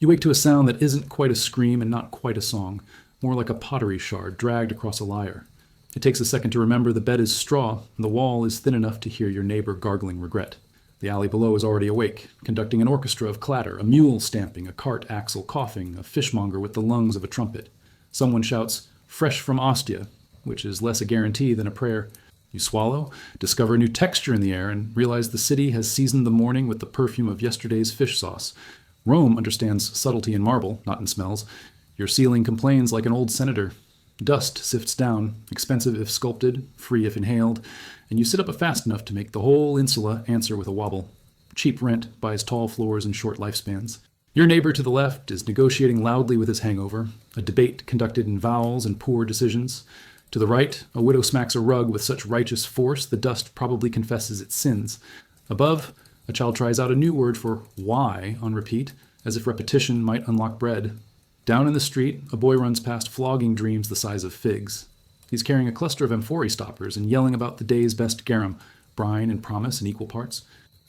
You wake to a sound that isn't quite a scream and not quite a song, more like a pottery shard dragged across a lyre. It takes a second to remember the bed is straw, and the wall is thin enough to hear your neighbor gargling regret. The alley below is already awake, conducting an orchestra of clatter, a mule stamping, a cart axle coughing, a fishmonger with the lungs of a trumpet. Someone shouts, "Fresh from Ostia," which is less a guarantee than a prayer. You swallow, discover a new texture in the air, and realize the city has seasoned the morning with the perfume of yesterday's fish sauce. Rome understands subtlety in marble, not in smells. Your ceiling complains like an old senator. Dust sifts down, expensive if sculpted, free if inhaled, and you sit up fast enough to make the whole insula answer with a wobble. Cheap rent buys tall floors and short lifespans. Your neighbor to the left is negotiating loudly with his hangover, a debate conducted in vowels and poor decisions. To the right, a widow smacks a rug with such righteous force the dust probably confesses its sins. Above, a child tries out a new word for why on repeat, as if repetition might unlock bread. Down in the street, a boy runs past flogging dreams the size of figs. He's carrying a cluster of amphorae stoppers and yelling about the day's best garum, brine and promise in equal parts.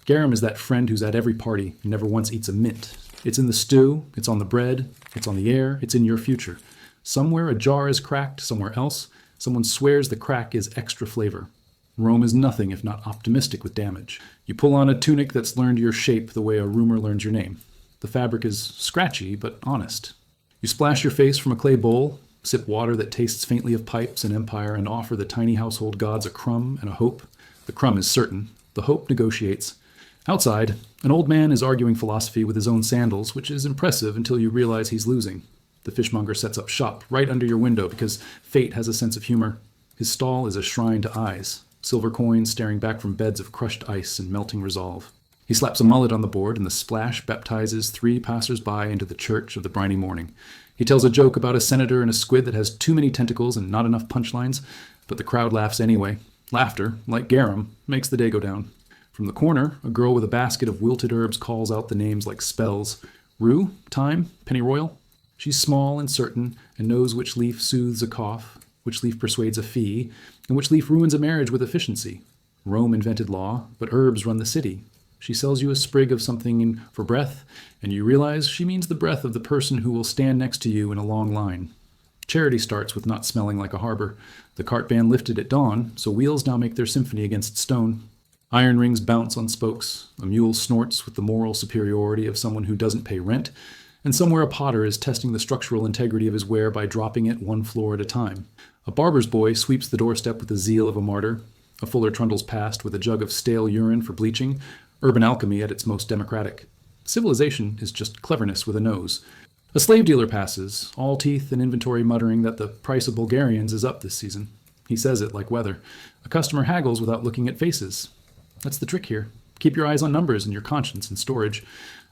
Garum is that friend who's at every party and never once eats a mint. It's in the stew, it's on the bread, it's on the air, it's in your future. Somewhere a jar is cracked, somewhere else, someone swears the crack is extra flavor. Rome is nothing if not optimistic with damage. You pull on a tunic that's learned your shape the way a rumor learns your name. The fabric is scratchy, but honest. You splash your face from a clay bowl, sip water that tastes faintly of pipes and empire, and offer the tiny household gods a crumb and a hope. The crumb is certain. The hope negotiates. Outside, an old man is arguing philosophy with his own sandals, which is impressive until you realize he's losing. The fishmonger sets up shop right under your window because fate has a sense of humor. His stall is a shrine to eyes, silver coins staring back from beds of crushed ice and melting resolve. He slaps a mullet on the board, and the splash baptizes 3 passers-by into the church of the briny morning. He tells a joke about a senator and a squid that has too many tentacles and not enough punchlines, but the crowd laughs anyway. Laughter, like garum, makes the day go down. From the corner, a girl with a basket of wilted herbs calls out the names like spells. Rue, thyme, pennyroyal. She's small and certain, and knows which leaf soothes a cough, which leaf persuades a fee, and which leaf ruins a marriage with efficiency. Rome invented law, but herbs run the city. She sells you a sprig of something for breath, and you realize she means the breath of the person who will stand next to you in a long line. Charity starts with not smelling like a harbor. The cart van lifted at dawn, so wheels now make their symphony against stone. Iron rings bounce on spokes. A mule snorts with the moral superiority of someone who doesn't pay rent, and somewhere a potter is testing the structural integrity of his ware by dropping it 1 floor at a time. A barber's boy sweeps the doorstep with the zeal of a martyr. A fuller trundles past with a jug of stale urine for bleaching. Urban alchemy at its most democratic. Civilization is just cleverness with a nose. A slave dealer passes, all teeth and inventory, muttering that the price of Bulgarians is up this season. He says it like weather. A customer haggles without looking at faces. That's the trick here. Keep your eyes on numbers and your conscience in storage.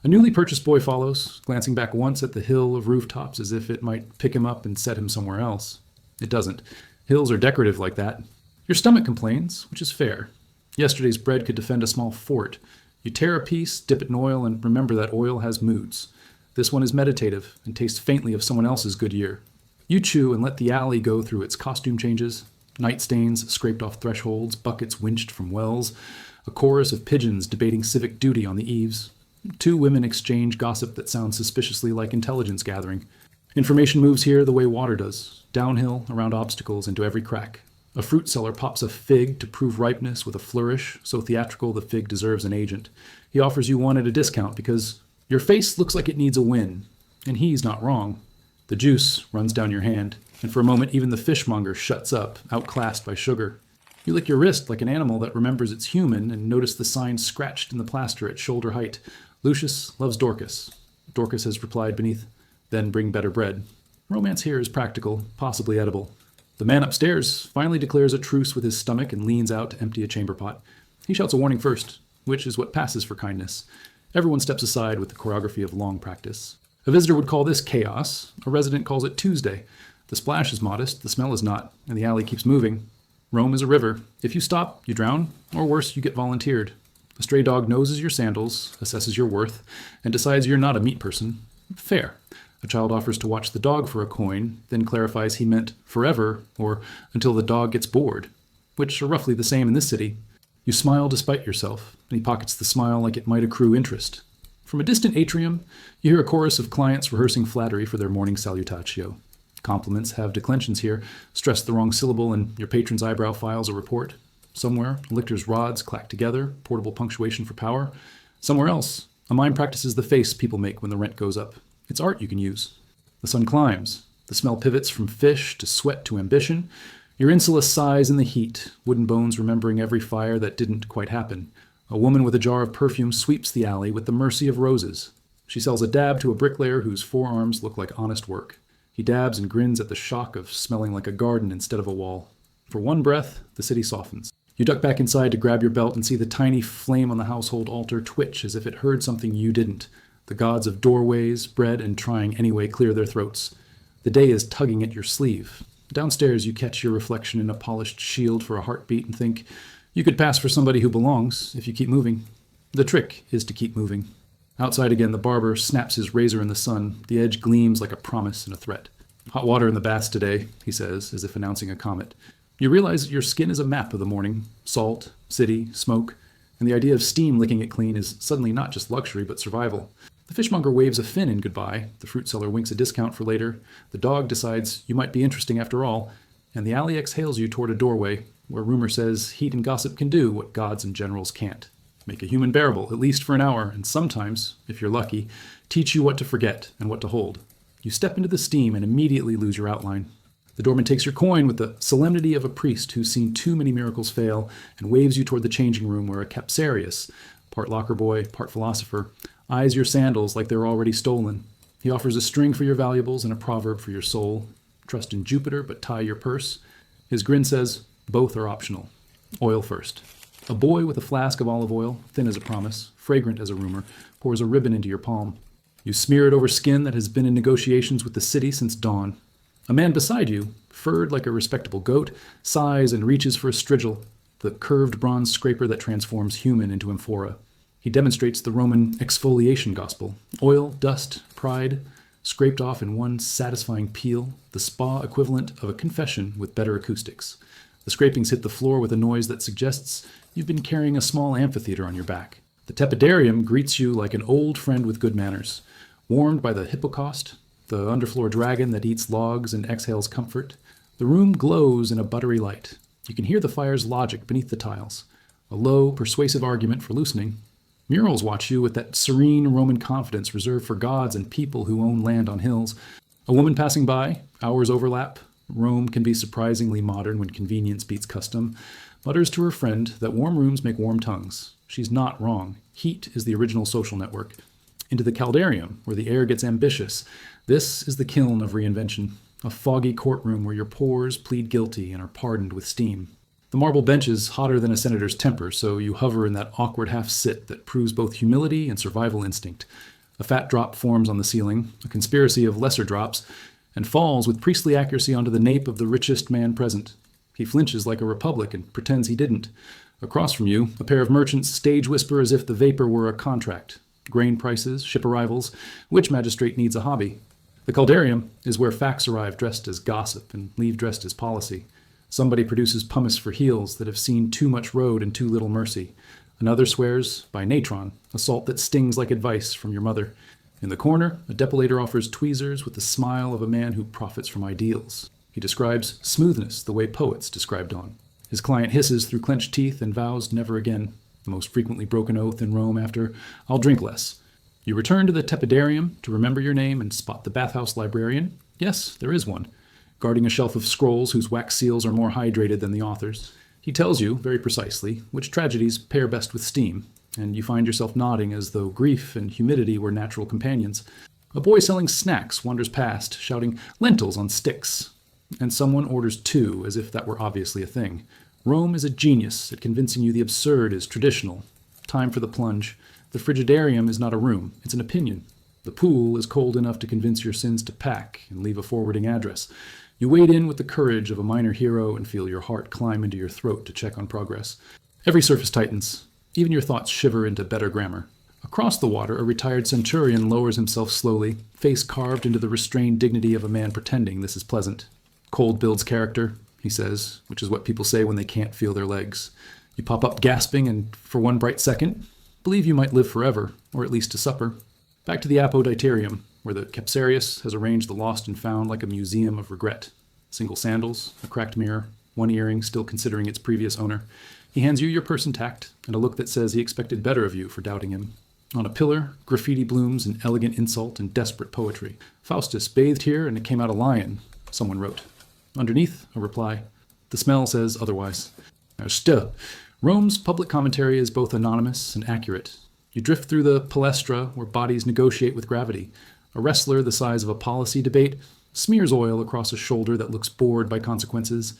A newly purchased boy follows, glancing back once at the hill of rooftops as if it might pick him up and set him somewhere else. It doesn't. Hills are decorative like that. Your stomach complains, which is fair. Yesterday's bread could defend a small fort. You tear a piece, dip it in oil, and remember that oil has moods. This one is meditative and tastes faintly of someone else's good year. You chew and let the alley go through its costume changes, night stains scraped off thresholds, buckets winched from wells, a chorus of pigeons debating civic duty on the eaves. 2 women exchange gossip that sounds suspiciously like intelligence gathering. Information moves here the way water does, downhill, around obstacles, into every crack. A fruit seller pops a fig to prove ripeness with a flourish, so theatrical the fig deserves an agent. He offers you one at a discount because your face looks like it needs a win, and he's not wrong. The juice runs down your hand, and for a moment even the fishmonger shuts up, outclassed by sugar. You lick your wrist like an animal that remembers it's human and notice the sign scratched in the plaster at shoulder height. Lucius loves Dorcas. Dorcas has replied beneath, "Then bring better bread." Romance here is practical, possibly edible. The man upstairs finally declares a truce with his stomach and leans out to empty a chamber pot. He shouts a warning first, which is what passes for kindness. Everyone steps aside with the choreography of long practice. A visitor would call this chaos. A resident calls it Tuesday. The splash is modest, the smell is not, and the alley keeps moving. Rome is a river. If you stop, you drown, or worse, you get volunteered. A stray dog noses your sandals, assesses your worth, and decides you're not a meat person. Fair. A child offers to watch the dog for a coin, then clarifies he meant forever or until the dog gets bored, which are roughly the same in this city. You smile despite yourself, and he pockets the smile like it might accrue interest. From a distant atrium, you hear a chorus of clients rehearsing flattery for their morning salutatio. Compliments have declensions here, stress the wrong syllable, and your patron's eyebrow files a report. Somewhere, a lictor's rods clack together, portable punctuation for power. Somewhere else, a mime practices the face people make when the rent goes up. It's art you can use. The sun climbs. The smell pivots from fish to sweat to ambition. Your insula sighs in the heat, wooden bones remembering every fire that didn't quite happen. A woman with a jar of perfume sweeps the alley with the mercy of roses. She sells a dab to a bricklayer whose forearms look like honest work. He dabs and grins at the shock of smelling like a garden instead of a wall. For one breath, the city softens. You duck back inside to grab your belt and see the tiny flame on the household altar twitch as if it heard something you didn't. The gods of doorways, bread, and trying anyway clear their throats. The day is tugging at your sleeve. Downstairs, you catch your reflection in a polished shield for a heartbeat and think, you could pass for somebody who belongs if you keep moving. The trick is to keep moving. Outside again, the barber snaps his razor in the sun. The edge gleams like a promise and a threat. Hot water in the baths today, he says, as if announcing a comet. You realize that your skin is a map of the morning. Salt, city, smoke, and the idea of steam licking it clean is suddenly not just luxury, but survival. The fishmonger waves a fin in goodbye. The fruit seller winks a discount for later. The dog decides you might be interesting after all. And the alley exhales you toward a doorway where rumor says heat and gossip can do what gods and generals can't. Make a human bearable, at least for an hour, and sometimes, if you're lucky, teach you what to forget and what to hold. You step into the steam and immediately lose your outline. The doorman takes your coin with the solemnity of a priest who's seen too many miracles fail and waves you toward the changing room where a capsarius, part locker boy, part philosopher, eyes your sandals like they're already stolen. He offers a string for your valuables and a proverb for your soul. Trust in Jupiter, but tie your purse. His grin says, both are optional. Oil first. A boy with a flask of olive oil, thin as a promise, fragrant as a rumor, pours a ribbon into your palm. You smear it over skin that has been in negotiations with the city since dawn. A man beside you, furred like a respectable goat, sighs and reaches for a strigil, the curved bronze scraper that transforms human into amphora. He demonstrates the Roman exfoliation gospel. Oil, dust, pride, scraped off in one satisfying peel, the spa equivalent of a confession with better acoustics. The scrapings hit the floor with a noise that suggests you've been carrying a small amphitheater on your back. The tepidarium greets you like an old friend with good manners. Warmed by the hippocaust, the underfloor dragon that eats logs and exhales comfort, the room glows in a buttery light. You can hear the fire's logic beneath the tiles. A low, persuasive argument for loosening. Murals watch you with that serene Roman confidence reserved for gods and people who own land on hills. A woman passing by, hours overlap. Rome can be surprisingly modern when convenience beats custom. Mutters to her friend that warm rooms make warm tongues. She's not wrong. Heat is the original social network. Into the caldarium, where the air gets ambitious. This is the kiln of reinvention. A foggy courtroom where your pores plead guilty and are pardoned with steam. The marble bench is hotter than a senator's temper, so you hover in that awkward half-sit that proves both humility and survival instinct. A fat drop forms on the ceiling, a conspiracy of lesser drops, and falls with priestly accuracy onto the nape of the richest man present. He flinches like a republic and pretends he didn't. Across from you, a pair of merchants stage whisper as if the vapor were a contract. Grain prices, ship arrivals, which magistrate needs a hobby? The caldarium is where facts arrive dressed as gossip and leave dressed as policy. Somebody produces pumice for heels that have seen too much road and too little mercy. Another swears by natron, a salt that stings like advice from your mother. In the corner, a depilator offers tweezers with the smile of a man who profits from ideals. He describes smoothness the way poets describe dawn. His client hisses through clenched teeth and vows never again, the most frequently broken oath in Rome after, I'll drink less. You return to the tepidarium to remember your name and spot the bathhouse librarian. Yes, there is one, guarding a shelf of scrolls whose wax seals are more hydrated than the author's. He tells you, very precisely, which tragedies pair best with steam, and you find yourself nodding as though grief and humidity were natural companions. A boy selling snacks wanders past, shouting, lentils on sticks, and someone orders two, as if that were obviously a thing. Rome is a genius at convincing you the absurd is traditional. Time for the plunge. The frigidarium is not a room, it's an opinion. The pool is cold enough to convince your sins to pack and leave a forwarding address. You wade in with the courage of a minor hero and feel your heart climb into your throat to check on progress. Every surface tightens. Even your thoughts shiver into better grammar. Across the water, a retired centurion lowers himself slowly, face carved into the restrained dignity of a man pretending this is pleasant. Cold builds character, he says, which is what people say when they can't feel their legs. You pop up gasping, and for one bright second, Believe you might live forever, or at least to supper. Back to the apoditarium, where the Capsarius has arranged the lost and found like a museum of regret. Single sandals, a cracked mirror, one earring still considering its previous owner. He hands you your purse intact, and a look that says he expected better of you for doubting him. On a pillar, graffiti blooms in elegant insult and desperate poetry. Faustus bathed here and it came out a lion, someone wrote. Underneath, a reply. The smell says otherwise. Still, Rome's public commentary is both anonymous and accurate. You drift through the palestra where bodies negotiate with gravity. A wrestler the size of a policy debate smears oil across a shoulder that looks bored by consequences.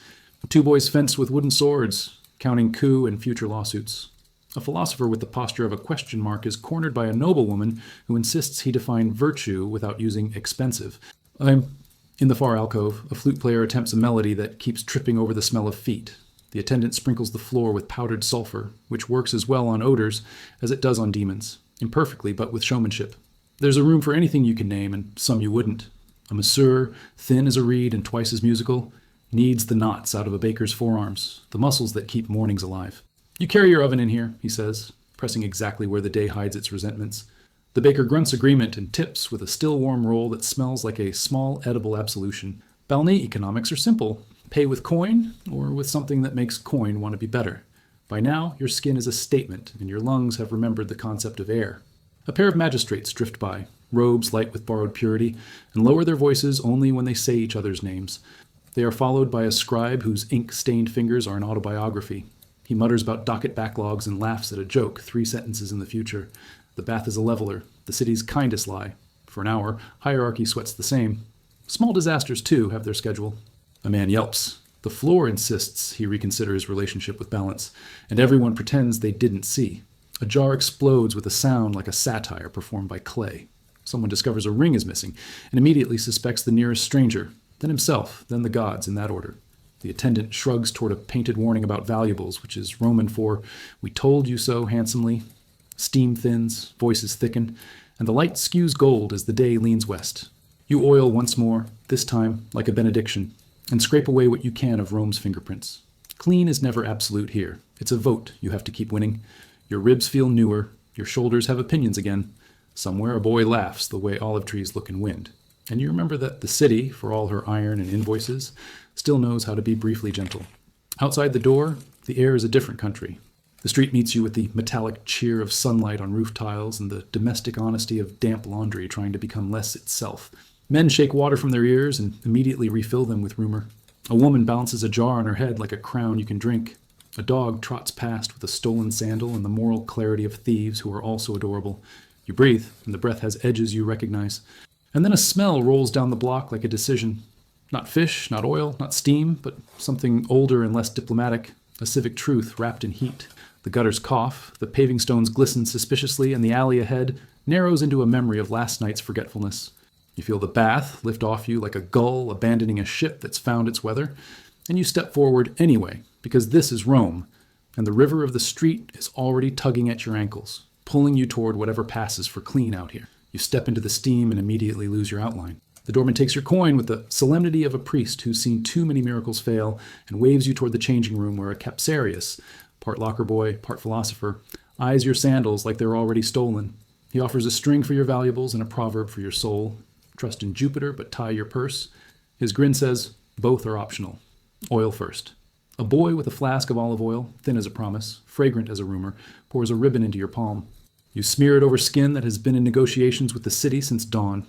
Two boys fence with wooden swords, counting coup and future lawsuits. A philosopher with the posture of a question mark is cornered by a noblewoman who insists he define virtue without using expensive. In the far alcove, a flute player attempts a melody that keeps tripping over the smell of feet. The attendant sprinkles the floor with powdered sulfur, which works as well on odors as it does on demons, imperfectly but with showmanship. There's a room for anything you can name, and some you wouldn't. A masseur, thin as a reed and twice as musical, kneads the knots out of a baker's forearms, the muscles that keep mornings alive. You carry your oven in here, he says, pressing exactly where the day hides its resentments. The baker grunts agreement and tips with a still warm roll that smells like a small edible absolution. Balney economics are simple. Pay with coin, or with something that makes coin want to be better. By now, your skin is a statement, and your lungs have remembered the concept of air. A pair of magistrates drift by, robes light with borrowed purity, and lower their voices only when they say each other's names. They are followed by a scribe whose ink-stained fingers are an autobiography. He mutters about docket backlogs and laughs at a joke 3 sentences in the future. The bath is a leveler, the city's kindest lie. For an hour, hierarchy sweats the same. Small disasters, too, have their schedule. A man yelps. The floor insists he reconsider his relationship with balance, and everyone pretends they didn't see. A jar explodes with a sound like a satire performed by clay. Someone discovers a ring is missing, and immediately suspects the nearest stranger, then himself, then the gods, in that order. The attendant shrugs toward a painted warning about valuables, which is Roman for, "We told you so," handsomely. Steam thins, voices thicken, and the light skews gold as the day leans west. You oil once more, this time like a benediction, and scrape away what you can of Rome's fingerprints. Clean is never absolute here. It's a vote you have to keep winning. Your ribs feel newer, your shoulders have opinions again. Somewhere a boy laughs the way olive trees look in wind. And you remember that the city, for all her iron and invoices, still knows how to be briefly gentle. Outside the door, the air is a different country. The street meets you with the metallic cheer of sunlight on roof tiles and the domestic honesty of damp laundry trying to become less itself. Men shake water from their ears and immediately refill them with rumor. A woman balances a jar on her head like a crown you can drink. A dog trots past with a stolen sandal and the moral clarity of thieves who are also adorable. You breathe, and the breath has edges you recognize. And then a smell rolls down the block like a decision. Not fish, not oil, not steam, but something older and less diplomatic, a civic truth wrapped in heat. The gutters cough, the paving stones glisten suspiciously, and the alley ahead narrows into a memory of last night's forgetfulness. You feel the bath lift off you like a gull abandoning a ship that's found its weather, and you step forward anyway, because this is Rome, and the river of the street is already tugging at your ankles, pulling you toward whatever passes for clean out here. You step into the steam and immediately lose your outline. The doorman takes your coin with the solemnity of a priest who's seen too many miracles fail and waves you toward the changing room where a Capsarius, part locker boy, part philosopher, eyes your sandals like they're already stolen. He offers a string for your valuables and a proverb for your soul. Trust in Jupiter, but tie your purse. His grin says, both are optional. Oil first. A boy with a flask of olive oil, thin as a promise, fragrant as a rumor, pours a ribbon into your palm. You smear it over skin that has been in negotiations with the city since dawn.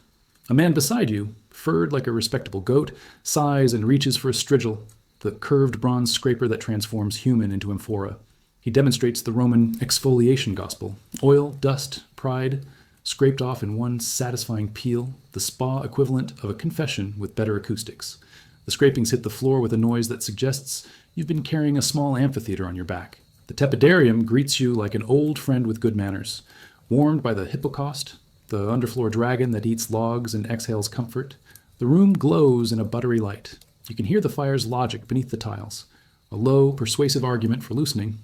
A man beside you, furred like a respectable goat, sighs and reaches for a strigil, the curved bronze scraper that transforms human into amphora. He demonstrates the Roman exfoliation gospel. Oil, dust, pride, scraped off in one satisfying peel, the spa equivalent of a confession with better acoustics. The scrapings hit the floor with a noise that suggests you've been carrying a small amphitheater on your back. The tepidarium greets you like an old friend with good manners. Warmed by the hippocaust, the underfloor dragon that eats logs and exhales comfort, the room glows in a buttery light. You can hear the fire's logic beneath the tiles, a low, persuasive argument for loosening.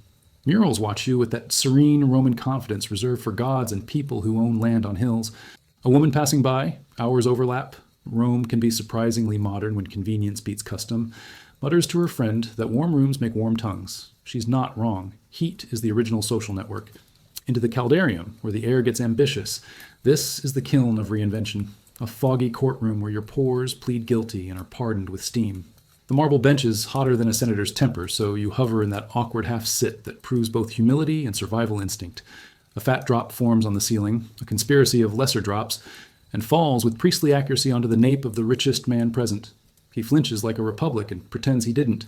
Murals watch you with that serene Roman confidence reserved for gods and people who own land on hills. A woman passing by, hours overlap. Rome can be surprisingly modern when convenience beats custom. Mutters to her friend that warm rooms make warm tongues. She's not wrong. Heat is the original social network. Into the caldarium, where the air gets ambitious. This is the kiln of reinvention, a foggy courtroom where your pores plead guilty and are pardoned with steam. The marble bench is hotter than a senator's temper, so you hover in that awkward half-sit that proves both humility and survival instinct. A fat drop forms on the ceiling, a conspiracy of lesser drops, and falls with priestly accuracy onto the nape of the richest man present. He flinches like a republic and pretends he didn't.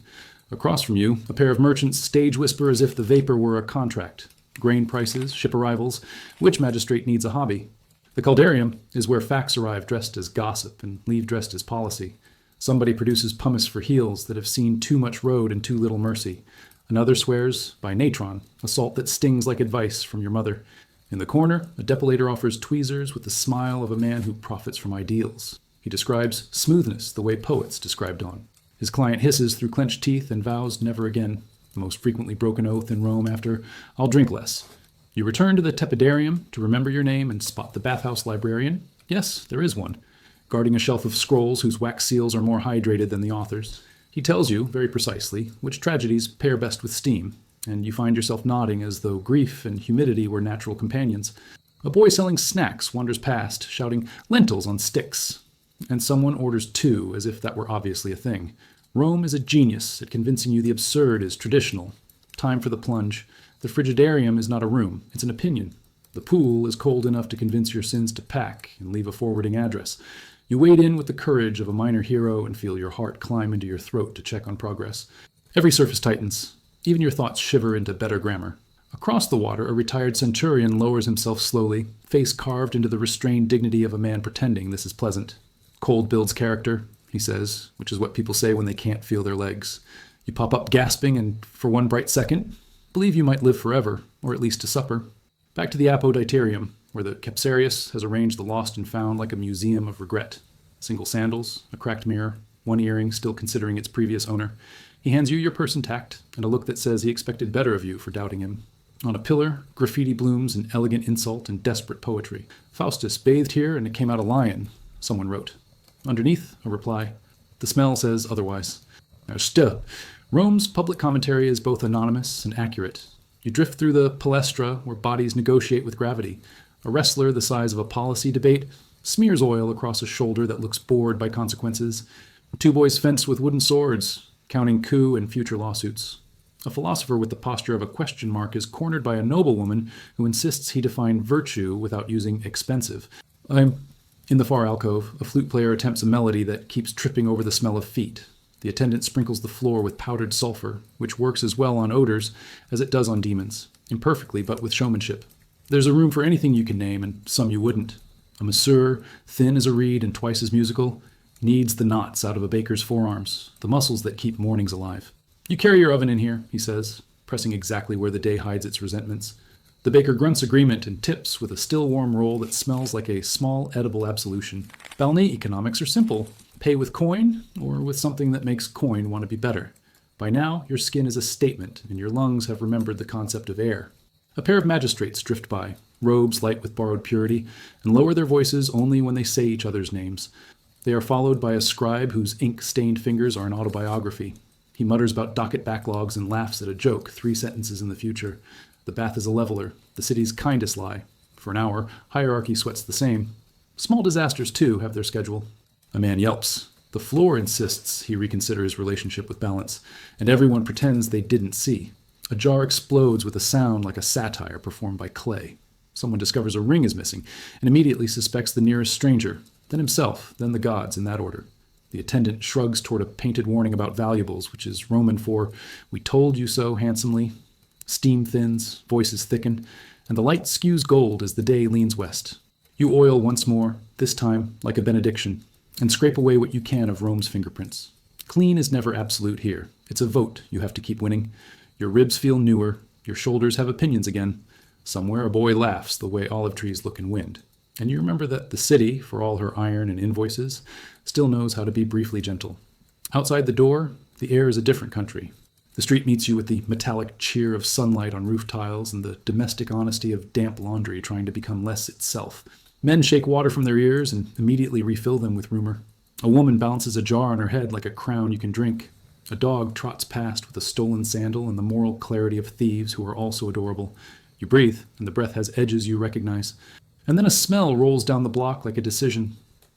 Across from you, a pair of merchants stage whisper as if the vapor were a contract. Grain prices, ship arrivals, which magistrate needs a hobby? The caldarium is where facts arrive dressed as gossip and leave dressed as policy. Somebody produces pumice for heels that have seen too much road and too little mercy. Another swears by natron, a salt that stings like advice from your mother. In the corner, a depilator offers tweezers with the smile of a man who profits from ideals. He describes smoothness the way poets describe dawn. His client hisses through clenched teeth and vows never again, the most frequently broken oath in Rome after, "I'll drink less." You return to the tepidarium to remember your name and spot the bathhouse librarian. Yes, there is one, guarding a shelf of scrolls whose wax seals are more hydrated than the author's. He tells you, very precisely, which tragedies pair best with steam, and you find yourself nodding as though grief and humidity were natural companions. A boy selling snacks wanders past, shouting, "Lentils on sticks," and someone orders two, as if that were obviously a thing. Rome is a genius at convincing you the absurd is traditional. Time for the plunge. The frigidarium is not a room, it's an opinion. The pool is cold enough to convince your sins to pack and leave a forwarding address. You wade in with the courage of a minor hero and feel your heart climb into your throat to check on progress. Every surface tightens. Even your thoughts shiver into better grammar. Across the water, a retired centurion lowers himself slowly, face carved into the restrained dignity of a man pretending this is pleasant. Cold builds character, he says, which is what people say when they can't feel their legs. You pop up gasping and, for one bright second, believe you might live forever, or at least to supper. Back to the apoditerium, where the Capsarius has arranged the lost and found like a museum of regret. Single sandals, a cracked mirror, one earring still considering its previous owner. He hands you your purse intact, and a look that says he expected better of you for doubting him. On a pillar, graffiti blooms in elegant insult and desperate poetry. "Faustus bathed here and it came out a lion," someone wrote. Underneath, a reply. The smell says otherwise. Still, Rome's public commentary is both anonymous and accurate. You drift through the palestra where bodies negotiate with gravity. A wrestler the size of a policy debate smears oil across a shoulder that looks bored by consequences. Two boys fence with wooden swords, counting coup and future lawsuits. A philosopher with the posture of a question mark is cornered by a noblewoman who insists he define virtue without using expensive. In the far alcove, a flute player attempts a melody that keeps tripping over the smell of feet. The attendant sprinkles the floor with powdered sulfur, which works as well on odors as it does on demons, imperfectly but with showmanship. There's a room for anything you can name, and some you wouldn't. A masseur, thin as a reed and twice as musical, kneads the knots out of a baker's forearms, the muscles that keep mornings alive. "You carry your oven in here," he says, pressing exactly where the day hides its resentments. The baker grunts agreement and tips with a still warm roll that smells like a small edible absolution. Balney economics are simple. Pay with coin, or with something that makes coin want to be better. By now, your skin is a statement, and your lungs have remembered the concept of air. A pair of magistrates drift by, robes light with borrowed purity, and lower their voices only when they say each other's names. They are followed by a scribe whose ink-stained fingers are an autobiography. He mutters about docket backlogs and laughs at a joke 3 sentences in the future. The bath is a leveler, the city's kindest lie. For an hour, hierarchy sweats the same. Small disasters, too, have their schedule. A man yelps. The floor insists he reconsider his relationship with balance, and everyone pretends they didn't see. A jar explodes with a sound like a satire performed by clay. Someone discovers a ring is missing and immediately suspects the nearest stranger, then himself, then the gods, in that order. The attendant shrugs toward a painted warning about valuables, which is Roman for "we told you so" handsomely. Steam thins, voices thicken, and the light skews gold as the day leans west. You oil once more, this time like a benediction, and scrape away what you can of Rome's fingerprints. Clean is never absolute here. It's a vote you have to keep winning. Your ribs feel newer, your shoulders have opinions again. Somewhere a boy laughs the way olive trees look in wind. And you remember that the city, for all her iron and invoices, still knows how to be briefly gentle. Outside the door, the air is a different country. The street meets you with the metallic cheer of sunlight on roof tiles and the domestic honesty of damp laundry trying to become less itself. Men shake water from their ears and immediately refill them with rumor. A woman balances a jar on her head like a crown you can drink. A dog trots past with a stolen sandal and the moral clarity of thieves who are also adorable. You breathe, and the breath has edges you recognize. And then a smell rolls down the block like a decision.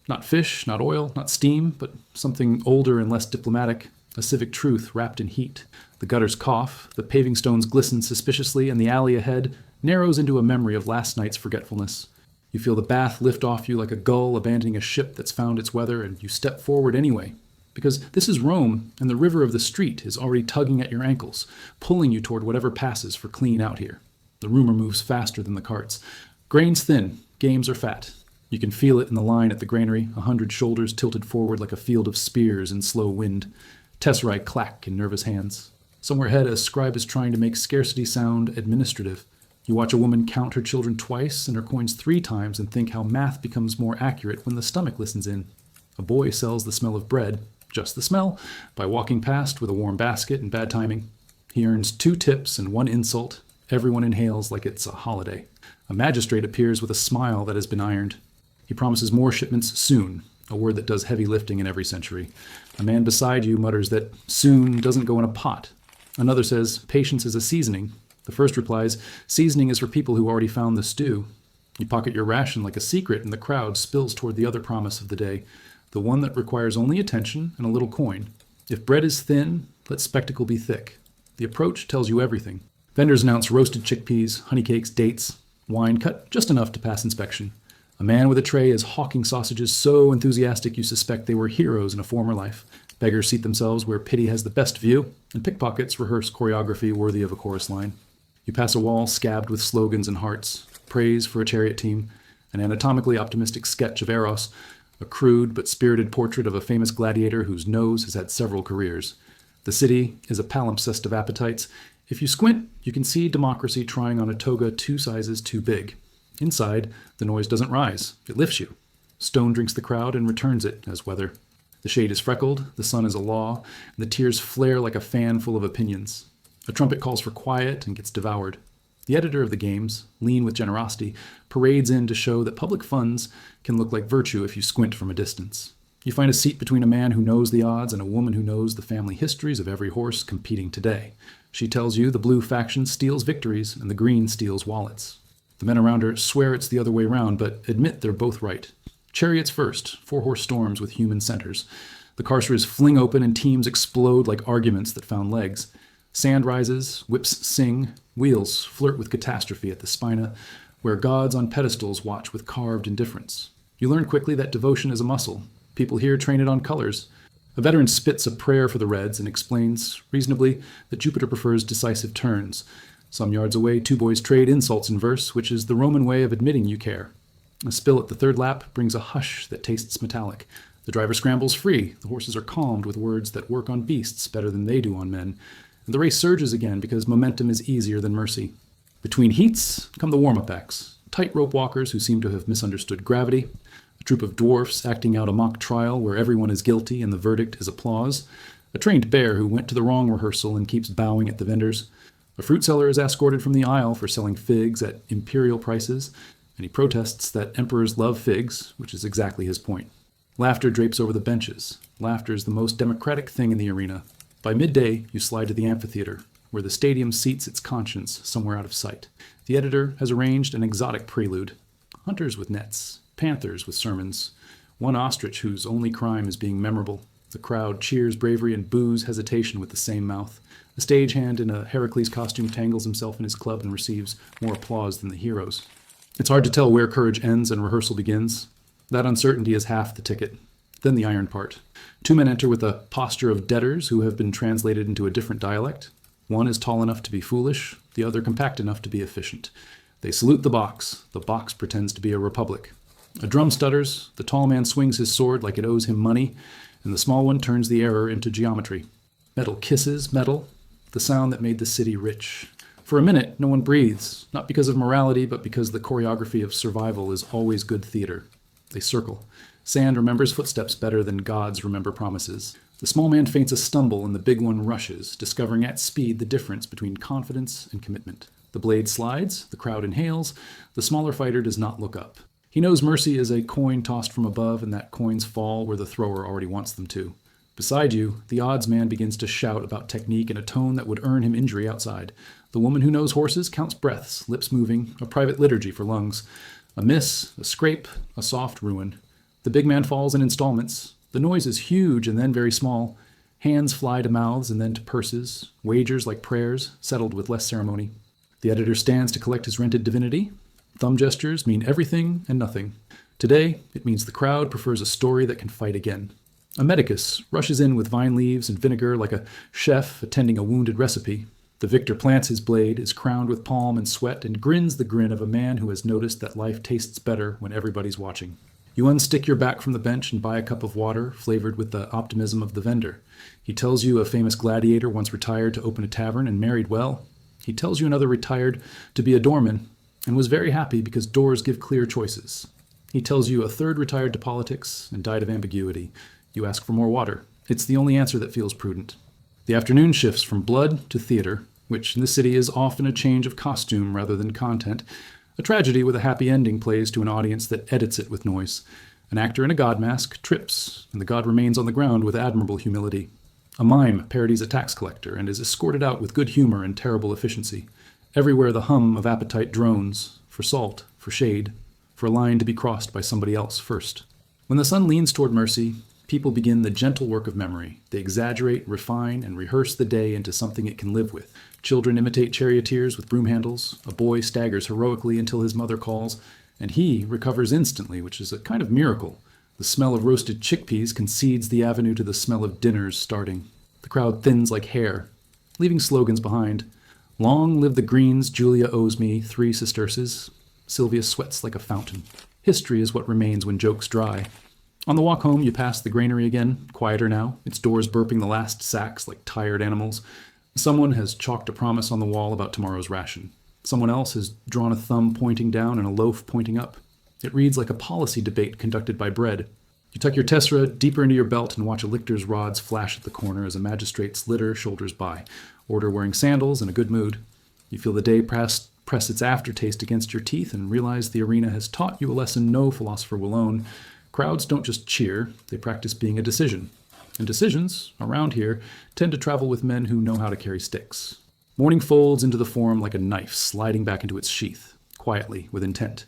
Not fish, not oil, not steam, but something older and less diplomatic, a civic truth wrapped in heat. The gutters cough, the paving stones glisten suspiciously, and the alley ahead narrows into a memory of last night's forgetfulness. You feel the bath lift off you like a gull abandoning a ship that's found its weather, and you step forward anyway. Because this is Rome, and the river of the street is already tugging at your ankles, pulling you toward whatever passes for clean out here. The rumor moves faster than the carts. Grain's thin, games are fat. You can feel it in the line at the granary, 100 shoulders tilted forward like a field of spears in slow wind. Tesserae clack in nervous hands. Somewhere ahead, a scribe is trying to make scarcity sound administrative. You watch a woman count her children twice and her coins 3 times and think how math becomes more accurate when the stomach listens in. A boy sells the smell of bread, just the smell, by walking past with a warm basket and bad timing. He earns 2 tips and 1 insult. Everyone inhales like it's a holiday. A magistrate appears with a smile that has been ironed. He promises more shipments soon, a word that does heavy lifting in every century. A man beside you mutters that soon doesn't go in a pot. Another says patience is a seasoning. The first replies, seasoning is for people who already found the stew. You pocket your ration like a secret, and the crowd spills toward the other promise of the day, the one that requires only attention and a little coin. If bread is thin, let spectacle be thick. The approach tells you everything. Vendors announce roasted chickpeas, honey cakes, dates, wine cut just enough to pass inspection. A man with a tray is hawking sausages so enthusiastic you suspect they were heroes in a former life. Beggars seat themselves where pity has the best view, and pickpockets rehearse choreography worthy of a chorus line. You pass a wall scabbed with slogans and hearts, praise for a chariot team, an anatomically optimistic sketch of Eros, a crude but spirited portrait of a famous gladiator whose nose has had several careers. The city is a palimpsest of appetites. If you squint, you can see democracy trying on a toga 2 sizes too big. Inside, the noise doesn't rise. It lifts you. Stone drinks the crowd and returns it as weather. The shade is freckled, the sun is a law, and the tears flare like a fan full of opinions. A trumpet calls for quiet and gets devoured. The editor of the games, lean with generosity, parades in to show that public funds can look like virtue if you squint from a distance. You find a seat between a man who knows the odds and a woman who knows the family histories of every horse competing today. She tells you the blue faction steals victories and the green steals wallets. The men around her swear it's the other way round, but admit they're both right. Chariots first, 4-horse storms with human centers. The carceres fling open and teams explode like arguments that found legs. Sand rises, whips sing, wheels flirt with catastrophe at the spina, where gods on pedestals watch with carved indifference. You learn quickly that devotion is a muscle. People here train it on colors. A veteran spits a prayer for the Reds and explains, reasonably, that Jupiter prefers decisive turns. Some yards away, 2 boys trade insults in verse, which is the Roman way of admitting you care. A spill at the 3rd lap brings a hush that tastes metallic. The driver scrambles free. The horses are calmed with words that work on beasts better than they do on men. And the race surges again because momentum is easier than mercy. Between heats come the warm-up acts, tightrope walkers who seem to have misunderstood gravity, a troop of dwarfs acting out a mock trial where everyone is guilty and the verdict is applause, a trained bear who went to the wrong rehearsal and keeps bowing at the vendors. A fruit seller is escorted from the aisle for selling figs at imperial prices, and he protests that emperors love figs, which is exactly his point. Laughter drapes over the benches. Laughter is the most democratic thing in the arena. By midday, you slide to the amphitheater, where the stadium seats its conscience somewhere out of sight. The editor has arranged an exotic prelude. Hunters with nets, panthers with sermons, one ostrich whose only crime is being memorable. The crowd cheers bravery and boos hesitation with the same mouth. A stagehand in a Heracles costume tangles himself in his club and receives more applause than the heroes. It's hard to tell where courage ends and rehearsal begins. That uncertainty is half the ticket. Then the iron part. 2 men enter with a posture of debtors who have been translated into a different dialect. One is tall enough to be foolish, the other compact enough to be efficient. They salute the box. The box pretends to be a republic. A drum stutters, the tall man swings his sword like it owes him money, and the small one turns the error into geometry. Metal kisses metal, the sound that made the city rich. For a minute, no one breathes, not because of morality, but because the choreography of survival is always good theater. They circle. Sand remembers footsteps better than gods remember promises. The small man feints a stumble and the big one rushes, discovering at speed the difference between confidence and commitment. The blade slides, the crowd inhales, the smaller fighter does not look up. He knows mercy is a coin tossed from above and that coins fall where the thrower already wants them to. Beside you, the odds man begins to shout about technique in a tone that would earn him injury outside. The woman who knows horses counts breaths, lips moving, a private liturgy for lungs. A miss, a scrape, a soft ruin. The big man falls in installments. The noise is huge and then very small. Hands fly to mouths and then to purses. Wagers like prayers, settled with less ceremony. The editor stands to collect his rented divinity. Thumb gestures mean everything and nothing. Today, it means the crowd prefers a story that can fight again. A medicus rushes in with vine leaves and vinegar like a chef attending a wounded recipe. The victor plants his blade, is crowned with palm and sweat, and grins the grin of a man who has noticed that life tastes better when everybody's watching. You unstick your back from the bench and buy a cup of water, flavored with the optimism of the vendor. He tells you a famous gladiator once retired to open a tavern and married well. He tells you another retired to be a doorman and was very happy because doors give clear choices. He tells you a third retired to politics and died of ambiguity. You ask for more water. It's the only answer that feels prudent. The afternoon shifts from blood to theater, which in the city is often a change of costume rather than content. A tragedy with a happy ending plays to an audience that edits it with noise. An actor in a god mask trips, and the god remains on the ground with admirable humility. A mime parodies a tax collector and is escorted out with good humor and terrible efficiency. Everywhere the hum of appetite drones, for salt, for shade, for a line to be crossed by somebody else first. When the sun leans toward mercy, people begin the gentle work of memory. They exaggerate, refine, and rehearse the day into something it can live with. Children imitate charioteers with broom handles. A boy staggers heroically until his mother calls, and he recovers instantly, which is a kind of miracle. The smell of roasted chickpeas concedes the avenue to the smell of dinners starting. The crowd thins like hair, leaving slogans behind. Long live the greens, Julia owes me 3 sesterces. Sylvia sweats like a fountain. History is what remains when jokes dry. On the walk home, you pass the granary again, quieter now, its doors burping the last sacks like tired animals. Someone has chalked a promise on the wall about tomorrow's ration. Someone else has drawn a thumb pointing down and a loaf pointing up. It reads like a policy debate conducted by bread. You tuck your tessera deeper into your belt and watch a lictor's rods flash at the corner as a magistrate's litter shoulders by, order wearing sandals in a good mood. You feel the day press its aftertaste against your teeth and realize the arena has taught you a lesson no philosopher will own. Crowds don't just cheer, they practice being a decision. And decisions, around here, tend to travel with men who know how to carry sticks. Morning folds into the Forum like a knife sliding back into its sheath, quietly, with intent.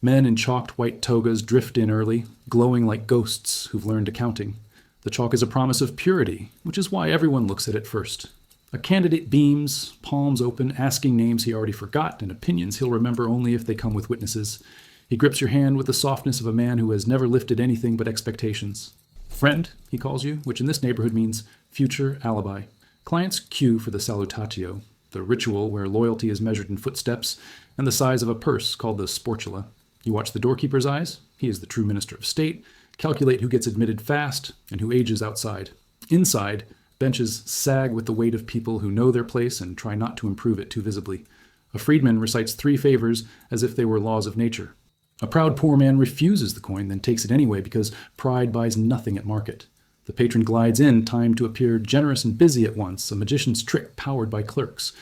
Men in chalked white togas drift in early, glowing like ghosts who've learned accounting. The chalk is a promise of purity, which is why everyone looks at it first. A candidate beams, palms open, asking names he already forgot and opinions he'll remember only if they come with witnesses. He grips your hand with the softness of a man who has never lifted anything but expectations. Friend, he calls you, which in this neighborhood means future alibi. Clients queue for the salutatio, the ritual where loyalty is measured in footsteps and the size of a purse called the sportula. You watch the doorkeeper's eyes, he is the true minister of state, calculate who gets admitted fast and who ages outside. Inside, benches sag with the weight of people who know their place and try not to improve it too visibly. A freedman recites 3 favors as if they were laws of nature. A proud poor man refuses the coin, then takes it anyway because pride buys nothing at market. The patron glides in, timed to appear generous and busy at once, a magician's trick powered by clerks.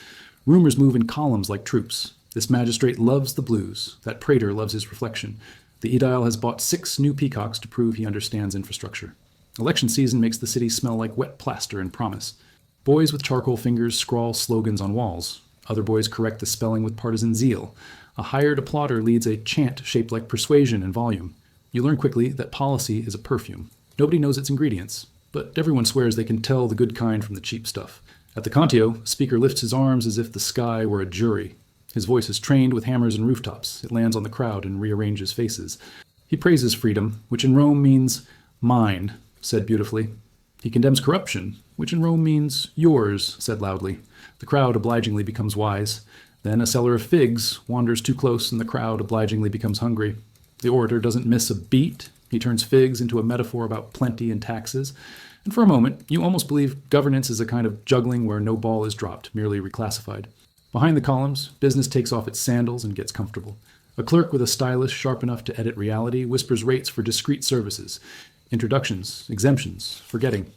Rumors move in columns like troops. This magistrate loves the blues. That praetor loves his reflection. The aedile has bought 6 new peacocks to prove he understands infrastructure. Election season makes the city smell like wet plaster and promise. Boys with charcoal fingers scrawl slogans on walls. Other boys correct the spelling with partisan zeal. A hired applauder leads a chant shaped like persuasion and volume. You learn quickly that policy is a perfume. Nobody knows its ingredients, but everyone swears they can tell the good kind from the cheap stuff. At the Contio, a speaker lifts his arms as if the sky were a jury. His voice is trained with hammers and rooftops. It lands on the crowd and rearranges faces. He praises freedom, which in Rome means mine, said beautifully. He condemns corruption, which in Rome means yours, said loudly. The crowd obligingly becomes wise. Then a seller of figs wanders too close and the crowd obligingly becomes hungry. The orator doesn't miss a beat. He turns figs into a metaphor about plenty and taxes. And for a moment, you almost believe governance is a kind of juggling where no ball is dropped, merely reclassified. Behind the columns, business takes off its sandals and gets comfortable. A clerk with a stylus sharp enough to edit reality whispers rates for discrete services, introductions, exemptions, forgetting.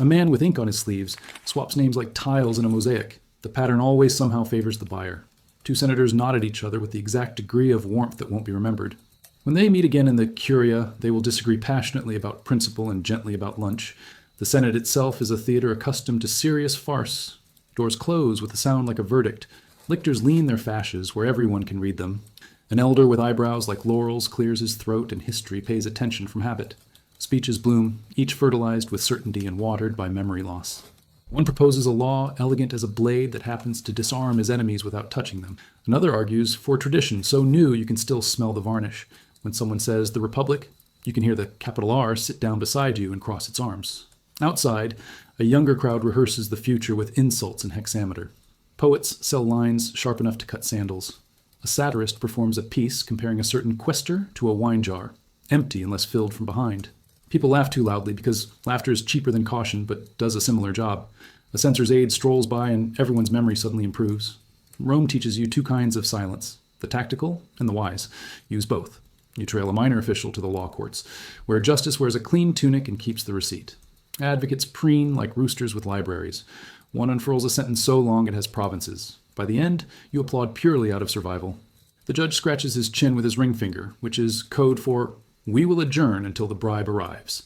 A man with ink on his sleeves swaps names like tiles in a mosaic. The pattern always somehow favors the buyer. 2 senators nod at each other with the exact degree of warmth that won't be remembered. When they meet again in the curia, they will disagree passionately about principle and gently about lunch. The Senate itself is a theater accustomed to serious farce. Doors close with a sound like a verdict. Lictors lean their fasces where everyone can read them. An elder with eyebrows like laurels clears his throat, and history pays attention from habit. Speeches bloom, each fertilized with certainty and watered by memory loss. One proposes a law elegant as a blade that happens to disarm his enemies without touching them. Another argues for tradition so new you can still smell the varnish. When someone says the Republic, you can hear the capital R sit down beside you and cross its arms. Outside, a younger crowd rehearses the future with insults in hexameter. Poets sell lines sharp enough to cut sandals. A satirist performs a piece comparing a certain quester to a wine jar, empty unless filled from behind. People laugh too loudly because laughter is cheaper than caution but does a similar job. A censor's aide strolls by and everyone's memory suddenly improves. Rome teaches you two kinds of silence, the tactical and the wise. Use both. You trail a minor official to the law courts, where justice wears a clean tunic and keeps the receipt. Advocates preen like roosters with libraries. One unfurls a sentence so long it has provinces. By the end, you applaud purely out of survival. The judge scratches his chin with his ring finger, which is code for, "We will adjourn until the bribe arrives."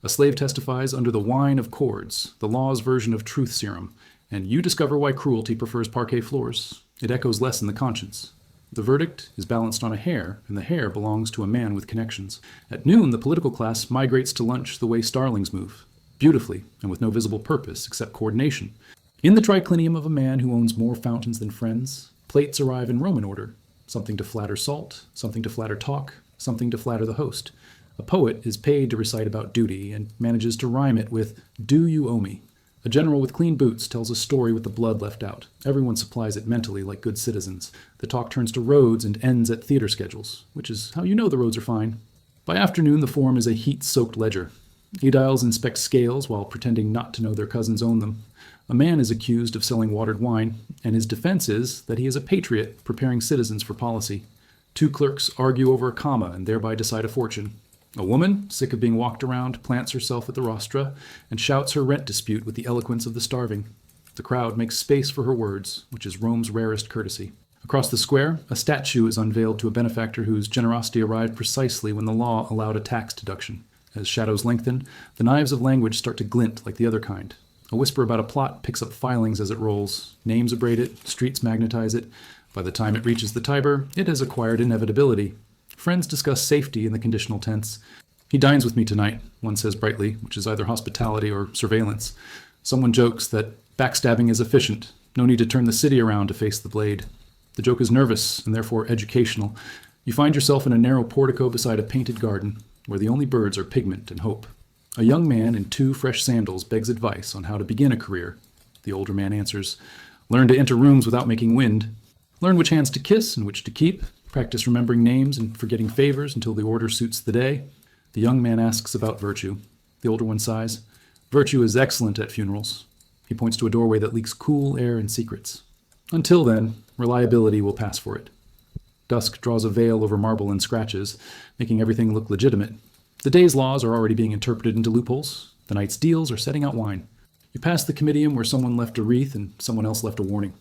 A slave testifies under the whine of cords, the law's version of truth serum, and you discover why cruelty prefers parquet floors. It echoes less in the conscience. The verdict is balanced on a hair, and the hair belongs to a man with connections. At noon, the political class migrates to lunch the way starlings move, beautifully and with no visible purpose except coordination. In the triclinium of a man who owns more fountains than friends, plates arrive in Roman order, something to flatter salt, something to flatter talk, something to flatter the host. A poet is paid to recite about duty and manages to rhyme it with, "Do you owe me?" A general with clean boots tells a story with the blood left out. Everyone supplies it mentally like good citizens. The talk turns to roads and ends at theater schedules, which is how you know the roads are fine. By afternoon, the forum is a heat-soaked ledger. Aediles inspect scales while pretending not to know their cousins own them. A man is accused of selling watered wine, and his defense is that he is a patriot preparing citizens for policy. Two clerks argue over a comma and thereby decide a fortune. A woman, sick of being walked around, plants herself at the rostra and shouts her rent dispute with the eloquence of the starving. The crowd makes space for her words, which is Rome's rarest courtesy. Across the square, a statue is unveiled to a benefactor whose generosity arrived precisely when the law allowed a tax deduction. As shadows lengthen, the knives of language start to glint like the other kind. A whisper about a plot picks up filings as it rolls. Names abrade it, streets magnetize it. By the time it reaches the Tiber, it has acquired inevitability. Friends discuss safety in the conditional tense. "He dines with me tonight," one says brightly, which is either hospitality or surveillance. Someone jokes that backstabbing is efficient. No need to turn the city around to face the blade. The joke is nervous and therefore educational. You find yourself in a narrow portico beside a painted garden, where the only birds are pigment and hope. A young man in 2 fresh sandals begs advice on how to begin a career. The older man answers, "Learn to enter rooms without making wind. Learn which hands to kiss and which to keep. Practice remembering names and forgetting favors until the order suits the day." The young man asks about virtue. The older one sighs. "Virtue is excellent at funerals." He points to a doorway that leaks cool air and secrets. Until then, reliability will pass for it. Dusk draws a veil over marble and scratches, making everything look legitimate. The day's laws are already being interpreted into loopholes. The night's deals are setting out wine. You pass the comitium where someone left a wreath and someone else left a warning.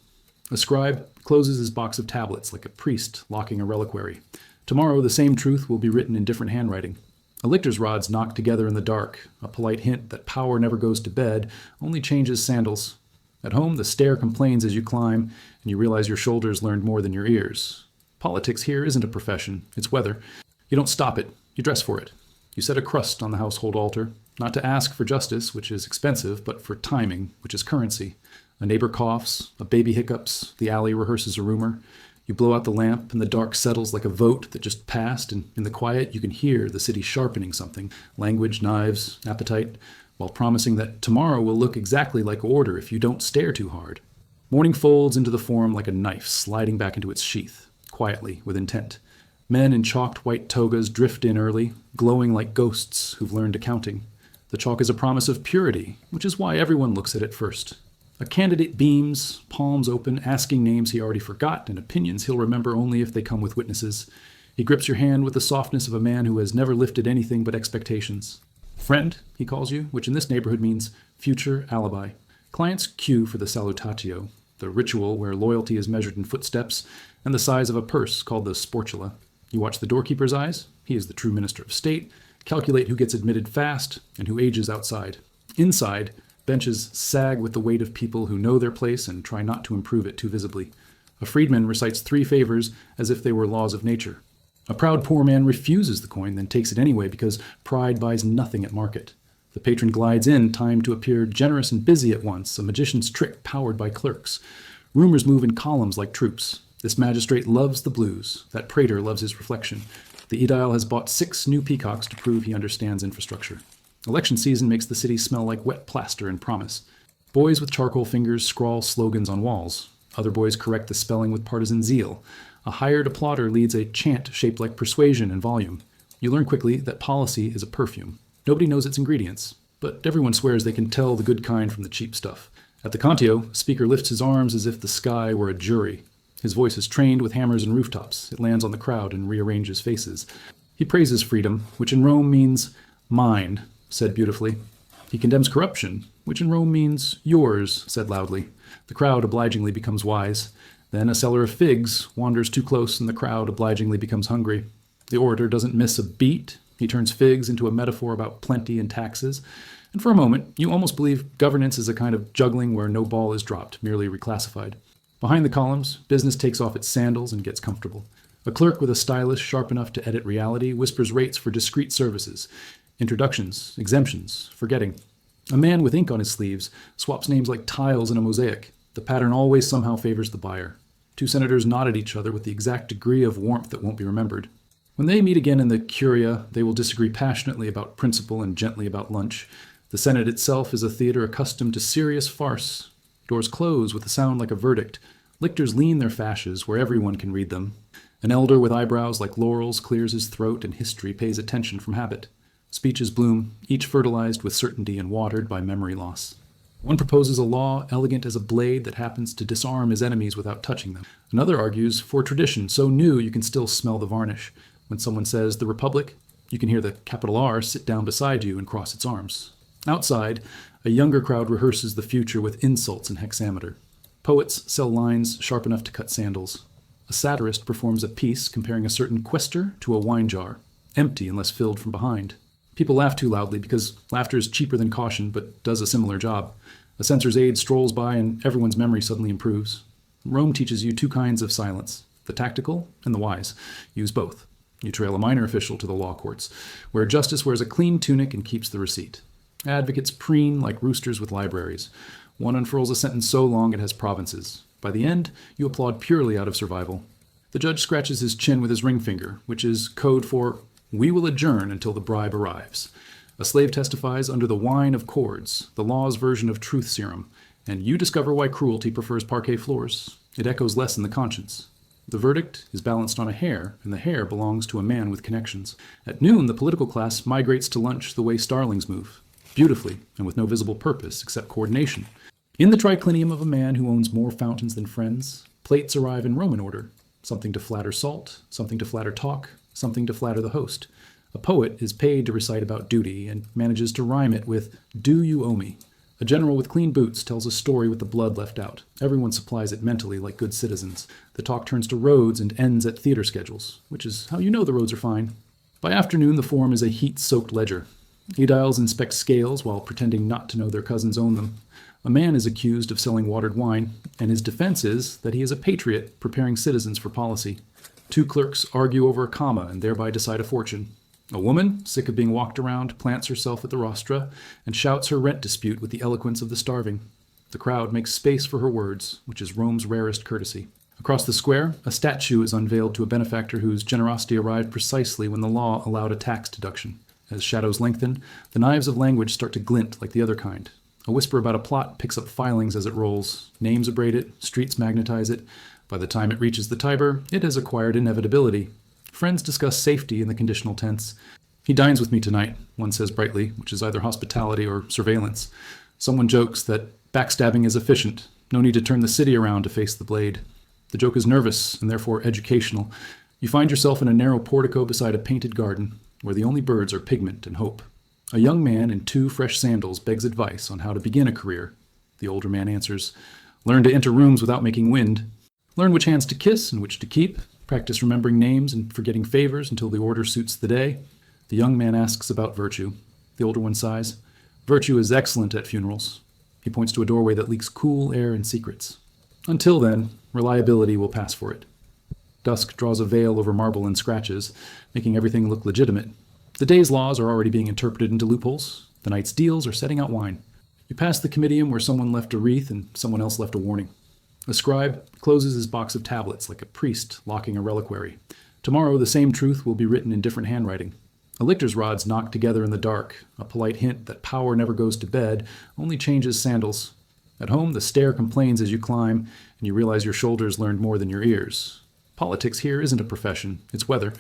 A scribe closes his box of tablets like a priest locking a reliquary. Tomorrow, the same truth will be written in different handwriting. A lictor's rod's knocked together in the dark, a polite hint that power never goes to bed, only changes sandals. At home, the stair complains as you climb, and you realize your shoulders learned more than your ears. Politics here isn't a profession, it's weather. You don't stop it, you dress for it. You set a crust on the household altar, not to ask for justice, which is expensive, but for timing, which is currency. A neighbor coughs, a baby hiccups, the alley rehearses a rumor. You blow out the lamp, and the dark settles like a vote that just passed, and in the quiet you can hear the city sharpening something, language, knives, appetite, while promising that tomorrow will look exactly like order if you don't stare too hard. Morning folds into the forum like a knife sliding back into its sheath, quietly, with intent. Men in chalked white togas drift in early, glowing like ghosts who've learned accounting. The chalk is a promise of purity, which is why everyone looks at it first. A candidate beams, palms open, asking names he already forgot and opinions he'll remember only if they come with witnesses. He grips your hand with the softness of a man who has never lifted anything but expectations. "Friend," he calls you, which in this neighborhood means future alibi. Clients queue for the salutatio, the ritual where loyalty is measured in footsteps and the size of a purse called the sportula. You watch the doorkeeper's eyes, he is the true minister of state, calculate who gets admitted fast and who ages outside. Inside, benches sag with the weight of people who know their place and try not to improve it too visibly. A freedman recites 3 favors as if they were laws of nature. A proud poor man refuses the coin, then takes it anyway because pride buys nothing at market. The patron glides in, timed to appear generous and busy at once, a magician's trick powered by clerks. Rumors move in columns like troops. This magistrate loves the blues. That praetor loves his reflection. The aedile has bought 6 new peacocks to prove he understands infrastructure. Election season makes the city smell like wet plaster and promise. Boys with charcoal fingers scrawl slogans on walls. Other boys correct the spelling with partisan zeal. A hired applauder leads a chant shaped like persuasion and volume. You learn quickly that policy is a perfume. Nobody knows its ingredients, but everyone swears they can tell the good kind from the cheap stuff. At the Contio, a speaker lifts his arms as if the sky were a jury. His voice is trained with hammers and rooftops. It lands on the crowd and rearranges faces. He praises freedom, which in Rome means mine, said beautifully. He condemns corruption, which in Rome means yours, said loudly. The crowd obligingly becomes wise. Then a seller of figs wanders too close and the crowd obligingly becomes hungry. The orator doesn't miss a beat. He turns figs into a metaphor about plenty and taxes. And for a moment, you almost believe governance is a kind of juggling where no ball is dropped, merely reclassified. Behind the columns, business takes off its sandals and gets comfortable. A clerk with a stylus sharp enough to edit reality whispers rates for discrete services, introductions, exemptions, forgetting. A man with ink on his sleeves swaps names like tiles in a mosaic. The pattern always somehow favors the buyer. 2 senators nod at each other with the exact degree of warmth that won't be remembered. When they meet again in the Curia, they will disagree passionately about principle and gently about lunch. The Senate itself is a theater accustomed to serious farce. Doors close with a sound like a verdict. Lictors lean their fasces where everyone can read them. An elder with eyebrows like laurels clears his throat, and history pays attention from habit. Speeches bloom, each fertilized with certainty and watered by memory loss. One proposes a law elegant as a blade that happens to disarm his enemies without touching them. Another argues for tradition so new you can still smell the varnish. When someone says the Republic, you can hear the capital R sit down beside you and cross its arms. Outside, a younger crowd rehearses the future with insults and hexameter. Poets sell lines sharp enough to cut sandals. A satirist performs a piece comparing a certain quaestor to a wine jar, empty unless filled from behind. People laugh too loudly because laughter is cheaper than caution but does a similar job. A censor's aide strolls by and everyone's memory suddenly improves. Rome teaches you 2 kinds of silence, the tactical and the wise. Use both. You trail a minor official to the law courts, where justice wears a clean tunic and keeps the receipt. Advocates preen like roosters with libraries. One unfurls a sentence so long it has provinces. By the end, you applaud purely out of survival. The judge scratches his chin with his ring finger, which is code for, "We will adjourn until the bribe arrives." A slave testifies under the wine of cords, the law's version of truth serum, and you discover why cruelty prefers parquet floors. It echoes less in the conscience. The verdict is balanced on a hair, and the hair belongs to a man with connections. At noon, the political class migrates to lunch the way starlings move, beautifully and with no visible purpose except coordination. In the triclinium of a man who owns more fountains than friends, plates arrive in Roman order, something to flatter salt, something to flatter talk, something to flatter the host. A poet is paid to recite about duty and manages to rhyme it with, "Do you owe me?" A general with clean boots tells a story with the blood left out. Everyone supplies it mentally like good citizens. The talk turns to roads and ends at theater schedules, which is how you know the roads are fine. By afternoon, the form is a heat-soaked ledger. Aediles inspect scales while pretending not to know their cousins own them. A man is accused of selling watered wine, and his defense is that he is a patriot preparing citizens for policy. 2 clerks argue over a comma and thereby decide a fortune. A woman, sick of being walked around, plants herself at the rostra and shouts her rent dispute with the eloquence of the starving. The crowd makes space for her words, which is Rome's rarest courtesy. Across the square, a statue is unveiled to a benefactor whose generosity arrived precisely when the law allowed a tax deduction. As shadows lengthen, the knives of language start to glint like the other kind. A whisper about a plot picks up filings as it rolls. Names abrade it, streets magnetize it. By the time it reaches the Tiber, it has acquired inevitability. Friends discuss safety in the conditional tense. "He dines with me tonight," one says brightly, which is either hospitality or surveillance. Someone jokes that backstabbing is efficient. No need to turn the city around to face the blade. The joke is nervous and therefore educational. You find yourself in a narrow portico beside a painted garden, where the only birds are pigment and hope. A young man in 2 fresh sandals begs advice on how to begin a career. The older man answers, "Learn to enter rooms without making wind. Learn which hands to kiss and which to keep. Practice remembering names and forgetting favors until the order suits the day." The young man asks about virtue. The older one sighs, Virtue is excellent at funerals. He points to a doorway that leaks cool air and secrets. Until then, reliability will pass for it. Dusk draws a veil over marble and scratches, making everything look legitimate. The day's laws are already being interpreted into loopholes. The night's deals are setting out wine. You pass the comitium where someone left a wreath and someone else left a warning. A scribe closes his box of tablets like a priest locking a reliquary. Tomorrow the same truth will be written in different handwriting. A lictor's rod's knocked together in the dark, a polite hint that power never goes to bed, only changes sandals. At home, the stair complains as you climb, and you realize your shoulders learned more than your ears. Politics here isn't a profession, it's weather.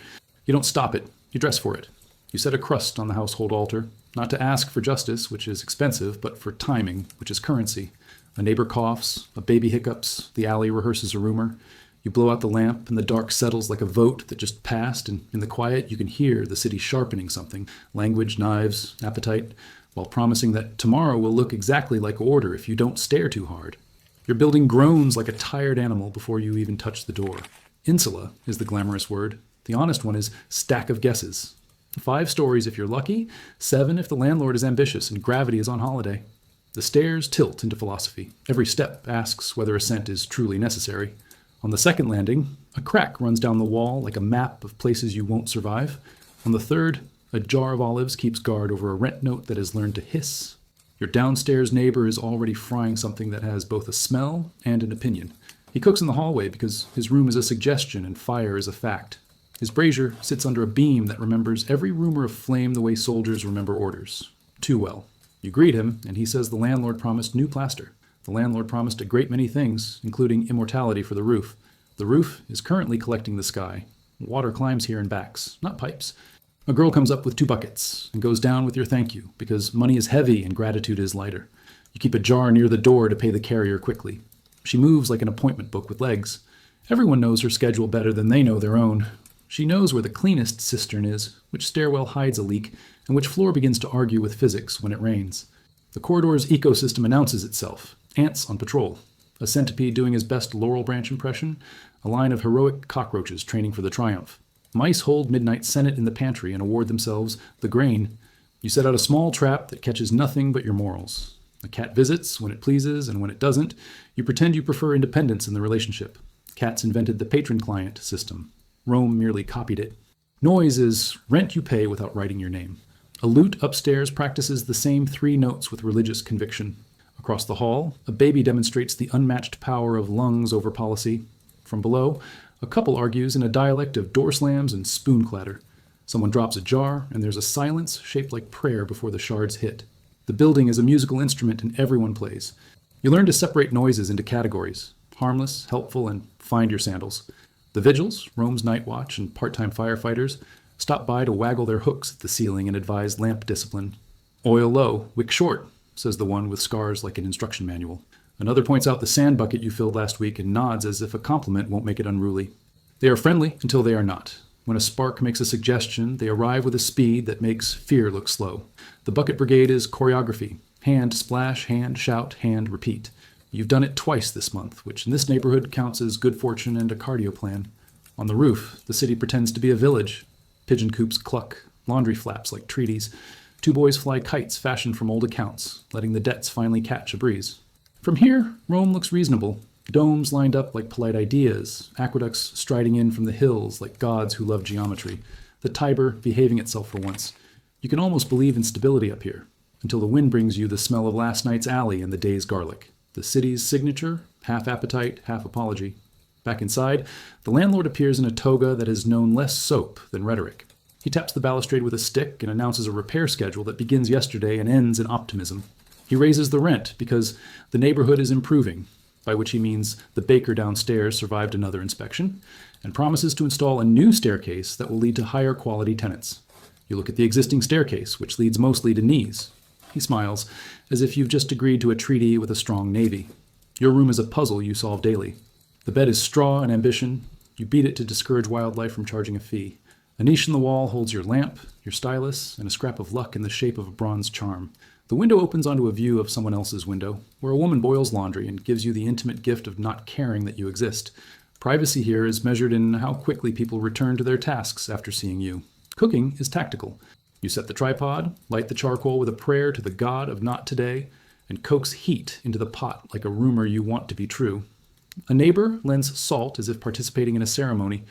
You don't stop it, you dress for it. You set a crust on the household altar, not to ask for justice, which is expensive, but for timing, which is currency. A neighbor coughs, a baby hiccups, the alley rehearses a rumor. You blow out the lamp, and the dark settles like a vote that just passed, and in the quiet you can hear the city sharpening something, language, knives, appetite, while promising that tomorrow will look exactly like order if you don't stare too hard. Your building groans like a tired animal before you even touch the door. Insula is the glamorous word. The honest one is stack of guesses. 5 stories if you're lucky, 7 if the landlord is ambitious and gravity is on holiday. The stairs tilt into philosophy. Every step asks whether ascent is truly necessary. On the second landing, a crack runs down the wall like a map of places you won't survive. On the third, a jar of olives keeps guard over a rent note that has learned to hiss. Your downstairs neighbor is already frying something that has both a smell and an opinion. He cooks in the hallway because his room is a suggestion and fire is a fact. His brazier sits under a beam that remembers every rumor of flame the way soldiers remember orders. Too well. You greet him, and he says the landlord promised new plaster. The landlord promised a great many things, including immortality for the roof. The roof is currently collecting the sky. Water climbs here in backs, not pipes. A girl comes up with 2 buckets and goes down with your thank you, because money is heavy and gratitude is lighter. You keep a jar near the door to pay the carrier quickly. She moves like an appointment book with legs. Everyone knows her schedule better than they know their own. She knows where the cleanest cistern is, which stairwell hides a leak, and which floor begins to argue with physics when it rains. The corridor's ecosystem announces itself. Ants on patrol. A centipede doing his best laurel branch impression. A line of heroic cockroaches training for the triumph. Mice hold midnight senate in the pantry and award themselves the grain. You set out a small trap that catches nothing but your morals. A cat visits when it pleases, and when it doesn't, you pretend you prefer independence in the relationship. Cats invented the patron-client system. Rome merely copied it. Noise is rent you pay without writing your name. A lute upstairs practices the same 3 notes with religious conviction. Across the hall, a baby demonstrates the unmatched power of lungs over policy. From below, a couple argues in a dialect of door slams and spoon clatter. Someone drops a jar, and there's a silence shaped like prayer before the shards hit. The building is a musical instrument, and everyone plays. You learn to separate noises into categories: harmless, helpful, and find your sandals. The vigils, Rome's night watch, and part-time firefighters stop by to waggle their hooks at the ceiling and advise lamp discipline. Oil low, wick short, says the one with scars like an instruction manual. Another points out the sand bucket you filled last week and nods as if a compliment won't make it unruly. They are friendly until they are not. When a spark makes a suggestion, they arrive with a speed that makes fear look slow. The bucket brigade is choreography. Hand splash, hand shout, hand repeat. You've done it twice this month, which in this neighborhood counts as good fortune and a cardio plan. On the roof, the city pretends to be a village. Pigeon coops cluck, laundry flaps like treaties. 2 boys fly kites fashioned from old accounts, letting the debts finally catch a breeze. From here, Rome looks reasonable. Domes lined up like polite ideas, aqueducts striding in from the hills like gods who love geometry, the Tiber behaving itself for once. You can almost believe in stability up here, until the wind brings you the smell of last night's alley and the day's garlic. The city's signature, half appetite, half apology. Back inside, the landlord appears in a toga that has known less soap than rhetoric. He taps the balustrade with a stick and announces a repair schedule that begins yesterday and ends in optimism. He raises the rent because the neighborhood is improving, by which he means the baker downstairs survived another inspection, and promises to install a new staircase that will lead to higher quality tenants. You look at the existing staircase, which leads mostly to knees. He smiles, as if you've just agreed to a treaty with a strong navy. Your room is a puzzle you solve daily. The bed is straw and ambition. You beat it to discourage wildlife from charging a fee. A niche in the wall holds your lamp, your stylus, and a scrap of luck in the shape of a bronze charm. The window opens onto a view of someone else's window, where a woman boils laundry and gives you the intimate gift of not caring that you exist. Privacy here is measured in how quickly people return to their tasks after seeing you. Cooking is tactical. You set the tripod, light the charcoal with a prayer to the God of not today, and coax heat into the pot like a rumor you want to be true. A neighbor lends salt as if participating in a ceremony.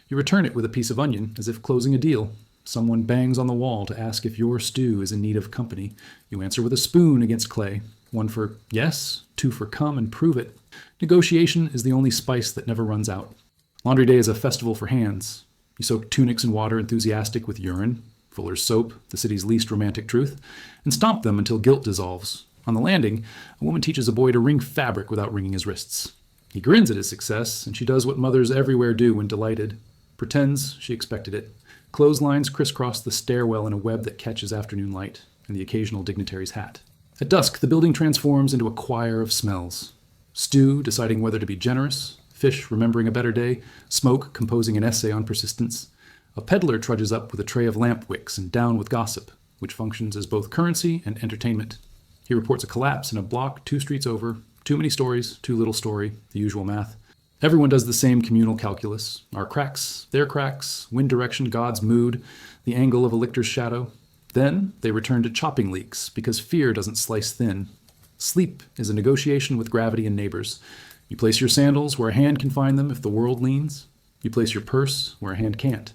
You return it with a piece of onion as if closing a deal. Someone bangs on the wall to ask if your stew is in need of company. You answer with a spoon against clay. One for yes, two for come and prove it. Negotiation is the only spice that never runs out. Laundry day is a festival for hands. You soak tunics in water enthusiastic with urine, Fuller's soap, the city's least romantic truth, and stomp them until guilt dissolves. On the landing, a woman teaches a boy to wring fabric without wringing his wrists. He grins at his success, and she does what mothers everywhere do when delighted. Pretends she expected it. Clotheslines crisscross the stairwell in a web that catches afternoon light, and the occasional dignitary's hat. At dusk, the building transforms into a choir of smells. Stew deciding whether to be generous, fish remembering a better day, smoke composing an essay on persistence. A peddler trudges up with a tray of lamp wicks and down with gossip, which functions as both currency and entertainment. He reports a collapse in a block 2 streets over. Too many stories, too little story, the usual math. Everyone does the same communal calculus. Our cracks, their cracks, wind direction, God's mood, the angle of a lictor's shadow. Then they return to chopping leaks, because fear doesn't slice thin. Sleep is a negotiation with gravity and neighbors. You place your sandals where a hand can find them if the world leans. You place your purse where a hand can't.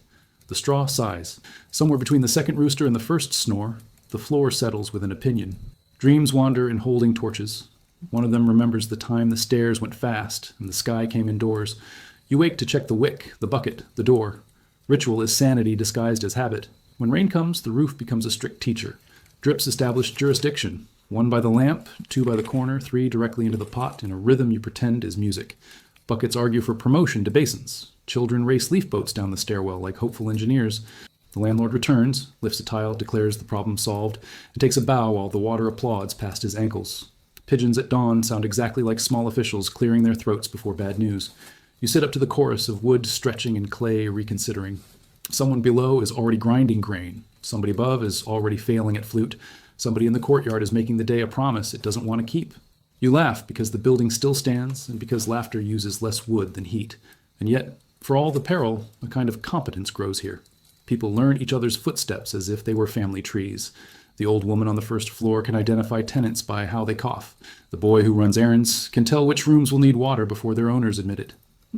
The straw sighs. Somewhere between the second rooster and the first snore, the floor settles with an opinion. Dreams wander in holding torches. One of them remembers the time the stairs went fast and the sky came indoors. You wake to check the wick, the bucket, the door. Ritual is sanity disguised as habit. When rain comes, the roof becomes a strict teacher. Drips establish jurisdiction. 1 by the lamp, 2 by the corner, 3 directly into the pot in a rhythm you pretend is music. Buckets argue for promotion to basins. Children race leaf boats down the stairwell like hopeful engineers. The landlord returns, lifts a tile, declares the problem solved, and takes a bow while the water applauds past his ankles. Pigeons at dawn sound exactly like small officials clearing their throats before bad news. You sit up to the chorus of wood stretching and clay reconsidering. Someone below is already grinding grain. Somebody above is already failing at flute. Somebody in the courtyard is making the day a promise it doesn't want to keep. You laugh because the building still stands and because laughter uses less wood than heat. And yet, for all the peril, a kind of competence grows here. People learn each other's footsteps as if they were family trees. The old woman on the first floor can identify tenants by how they cough. The boy who runs errands can tell which rooms will need water before their owners admit it.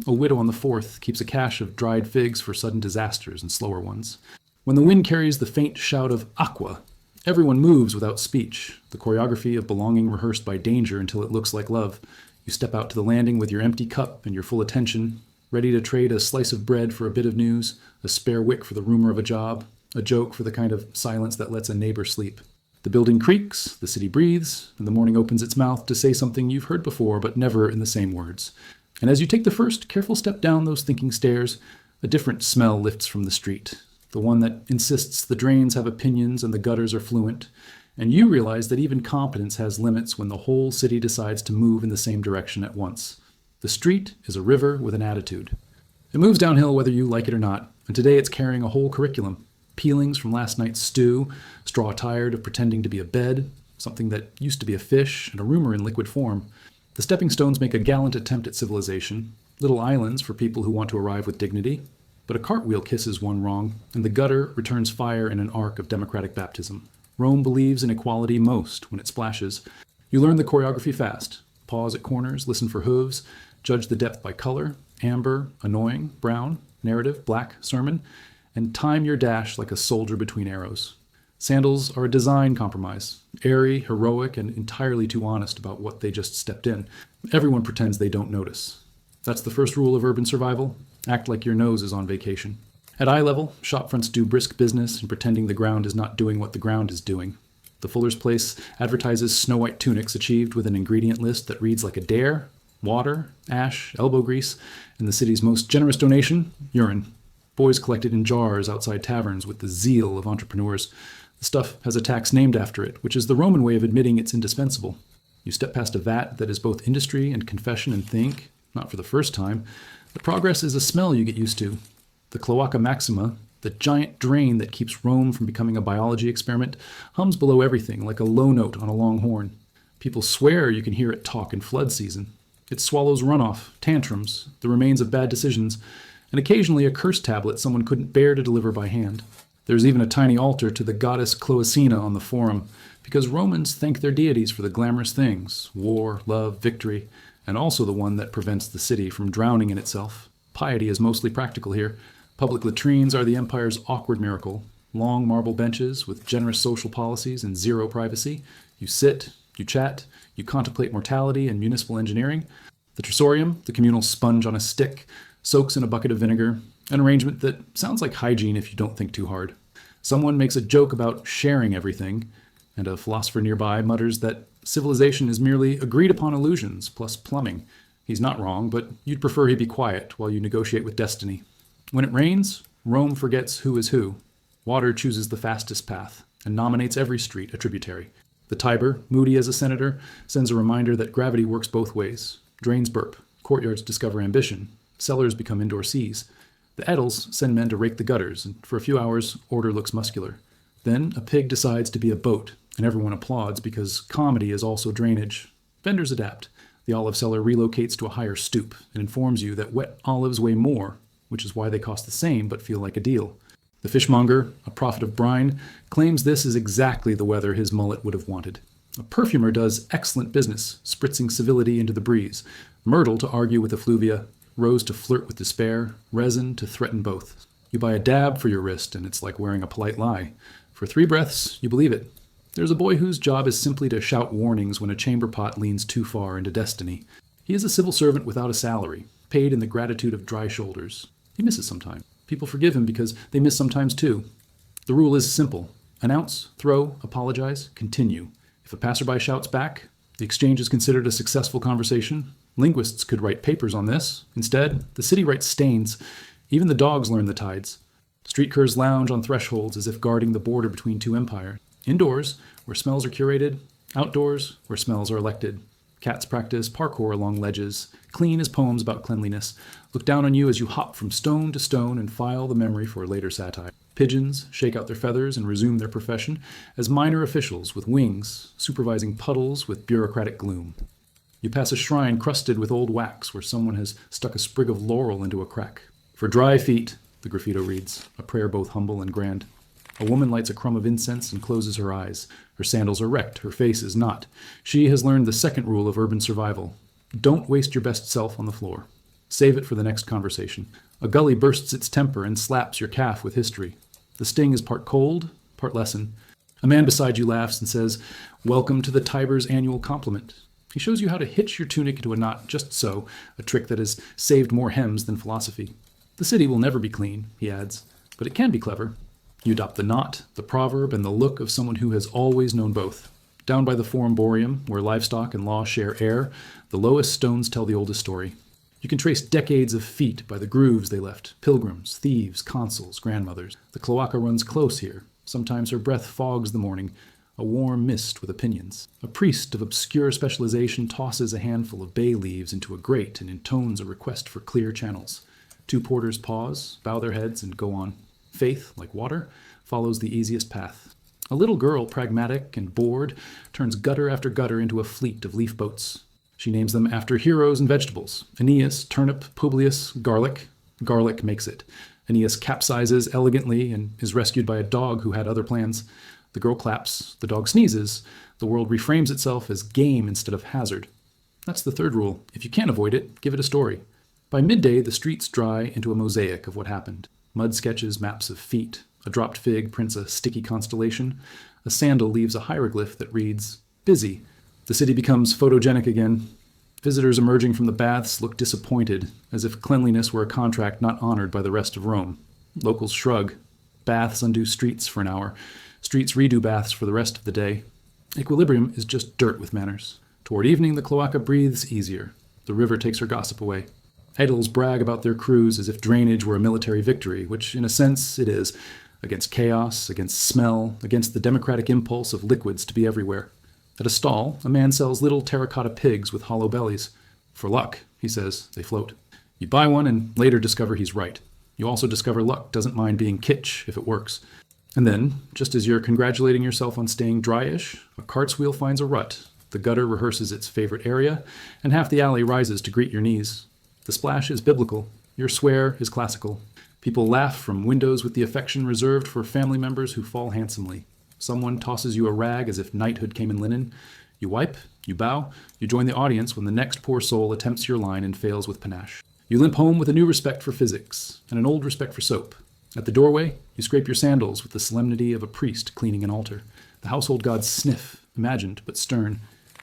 A widow on the fourth keeps a cache of dried figs for sudden disasters and slower ones. When the wind carries the faint shout of aqua, everyone moves without speech, the choreography of belonging rehearsed by danger until it looks like love. You step out to the landing with your empty cup and your full attention, ready to trade a slice of bread for a bit of news, a spare wick for the rumor of a job, a joke for the kind of silence that lets a neighbor sleep. The building creaks, the city breathes, and the morning opens its mouth to say something you've heard before, but never in the same words. And as you take the first careful step down those thinking stairs, a different smell lifts from the street, the one that insists the drains have opinions and the gutters are fluent, and you realize that even competence has limits when the whole city decides to move in the same direction at once. The street is a river with an attitude. It moves downhill whether you like it or not, and today it's carrying a whole curriculum. Peelings from last night's stew, straw tired of pretending to be a bed, something that used to be a fish, and a rumor in liquid form. The stepping stones make a gallant attempt at civilization, little islands for people who want to arrive with dignity. But a cartwheel kisses one wrong, and the gutter returns fire in an arc of democratic baptism. Rome believes in equality most when it splashes. You learn the choreography fast. Pause at corners, listen for hooves, judge the depth by color, amber, annoying, brown, narrative, black, sermon, and time your dash like a soldier between arrows. Sandals are a design compromise, airy, heroic, and entirely too honest about what they just stepped in. Everyone pretends they don't notice. That's the first rule of urban survival. Act like your nose is on vacation. At eye level, shopfronts do brisk business in pretending the ground is not doing what the ground is doing. The Fuller's Place advertises snow white tunics achieved with an ingredient list that reads like a dare: water, ash, elbow grease, and the city's most generous donation, urine. Boys collected in jars outside taverns with the zeal of entrepreneurs. The stuff has a tax named after it, which is the Roman way of admitting it's indispensable. You step past a vat that is both industry and confession and think, not for the first time. The progress is a smell you get used to. The Cloaca Maxima, the giant drain that keeps Rome from becoming a biology experiment, hums below everything like a low note on a long horn. People swear you can hear it talk in flood season. It swallows runoff, tantrums, the remains of bad decisions, and occasionally a curse tablet someone couldn't bear to deliver by hand. There's even a tiny altar to the goddess Cloacina on the forum, because Romans thank their deities for the glamorous things, war, love, victory, and also the one that prevents the city from drowning in itself. Piety is mostly practical here. Public latrines are the empire's awkward miracle. Long marble benches with generous social policies and zero privacy. You sit, you chat, you contemplate mortality and municipal engineering. The trissorium, the communal sponge on a stick, soaks in a bucket of vinegar, an arrangement that sounds like hygiene if you don't think too hard. Someone makes a joke about sharing everything, and a philosopher nearby mutters that civilization is merely agreed upon illusions plus plumbing. He's not wrong, but you'd prefer he be quiet while you negotiate with destiny. When it rains, Rome forgets who is who. Water chooses the fastest path and nominates every street a tributary. The Tiber, moody as a senator, sends a reminder that gravity works both ways. Drains burp, courtyards discover ambition, cellars become indoor seas. The Edels send men to rake the gutters, and for a few hours, order looks muscular. Then a pig decides to be a boat, and everyone applauds because comedy is also drainage. Vendors adapt. The olive seller relocates to a higher stoop and informs you that wet olives weigh more, which is why they cost the same but feel like a deal. The fishmonger, a prophet of brine, claims this is exactly the weather his mullet would have wanted. A perfumer does excellent business, spritzing civility into the breeze. Myrtle to argue with effluvia, rose to flirt with despair, resin to threaten both. You buy a dab for your wrist, and it's like wearing a polite lie. For 3 breaths, you believe it. There's a boy whose job is simply to shout warnings when a chamber pot leans too far into destiny. He is a civil servant without a salary, paid in the gratitude of dry shoulders. He misses sometimes. People forgive him because they miss sometimes too. The rule is simple. Announce, throw, apologize, continue. If a passerby shouts back, the exchange is considered a successful conversation. Linguists could write papers on this. Instead, the city writes stains. Even the dogs learn the tides. Street curs lounge on thresholds as if guarding the border between two empires. Indoors, where smells are curated. Outdoors, where smells are elected. Cats practice parkour along ledges, clean as poems about cleanliness, look down on you as you hop from stone to stone and file the memory for later satire. Pigeons shake out their feathers and resume their profession as minor officials with wings, supervising puddles with bureaucratic gloom. You pass a shrine crusted with old wax where someone has stuck a sprig of laurel into a crack. For dry feet, the graffito reads, a prayer both humble and grand. A woman lights a crumb of incense and closes her eyes. Her sandals are wrecked, her face is not. She has learned the second rule of urban survival. Don't waste your best self on the floor. Save it for the next conversation. A gully bursts its temper and slaps your calf with history. The sting is part cold, part lesson. A man beside you laughs and says, "Welcome to the Tiber's annual compliment." He shows you how to hitch your tunic into a knot just so, a trick that has saved more hems than philosophy. The city will never be clean, he adds, but it can be clever. You adopt the knot, the proverb, and the look of someone who has always known both. Down by the Forum Boreum, where livestock and law share air, the lowest stones tell the oldest story. You can trace decades of feet by the grooves they left, pilgrims, thieves, consuls, grandmothers. The cloaca runs close here. Sometimes her breath fogs the morning, a warm mist with opinions. A priest of obscure specialization tosses a handful of bay leaves into a grate and intones a request for clear channels. 2 porters pause, bow their heads, and go on. Faith, like water, follows the easiest path. A little girl, pragmatic and bored, turns gutter after gutter into a fleet of leaf boats. She names them after heroes and vegetables. Aeneas, turnip, Publius, garlic. Garlic makes it. Aeneas capsizes elegantly and is rescued by a dog who had other plans. The girl claps, the dog sneezes. The world reframes itself as game instead of hazard. That's the third rule. If you can't avoid it, give it a story. By midday, the streets dry into a mosaic of what happened. Mud sketches maps of feet. A dropped fig prints a sticky constellation. A sandal leaves a hieroglyph that reads, busy. The city becomes photogenic again. Visitors emerging from the baths look disappointed, as if cleanliness were a contract not honored by the rest of Rome. Locals shrug. Baths undo streets for an hour. Streets redo baths for the rest of the day. Equilibrium is just dirt with manners. Toward evening, the cloaca breathes easier. The river takes her gossip away. Idols brag about their crews as if drainage were a military victory, which in a sense it is, against chaos, against smell, against the democratic impulse of liquids to be everywhere. At a stall, a man sells little terracotta pigs with hollow bellies. For luck, he says, they float. You buy one and later discover he's right. You also discover luck doesn't mind being kitsch if it works. And then, just as you're congratulating yourself on staying dryish, a cart's wheel finds a rut. The gutter rehearses its favorite area, and half the alley rises to greet your knees. The splash is biblical. Your swear is classical. People laugh from windows with the affection reserved for family members who fall handsomely. Someone tosses you a rag as if knighthood came in linen. You wipe, you bow, you join the audience when the next poor soul attempts your line and fails with panache. You limp home with a new respect for physics and an old respect for soap. At the doorway, you scrape your sandals with the solemnity of a priest cleaning an altar. The household gods sniff, imagined but stern,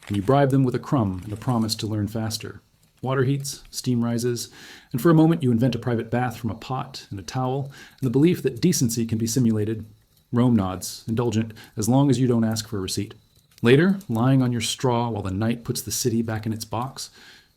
and you bribe them with a crumb and a promise to learn faster. Water heats, steam rises, and for a moment you invent a private bath from a pot and a towel, and the belief that decency can be simulated. Rome nods, indulgent, as long as you don't ask for a receipt. Later, lying on your straw while the night puts the city back in its box,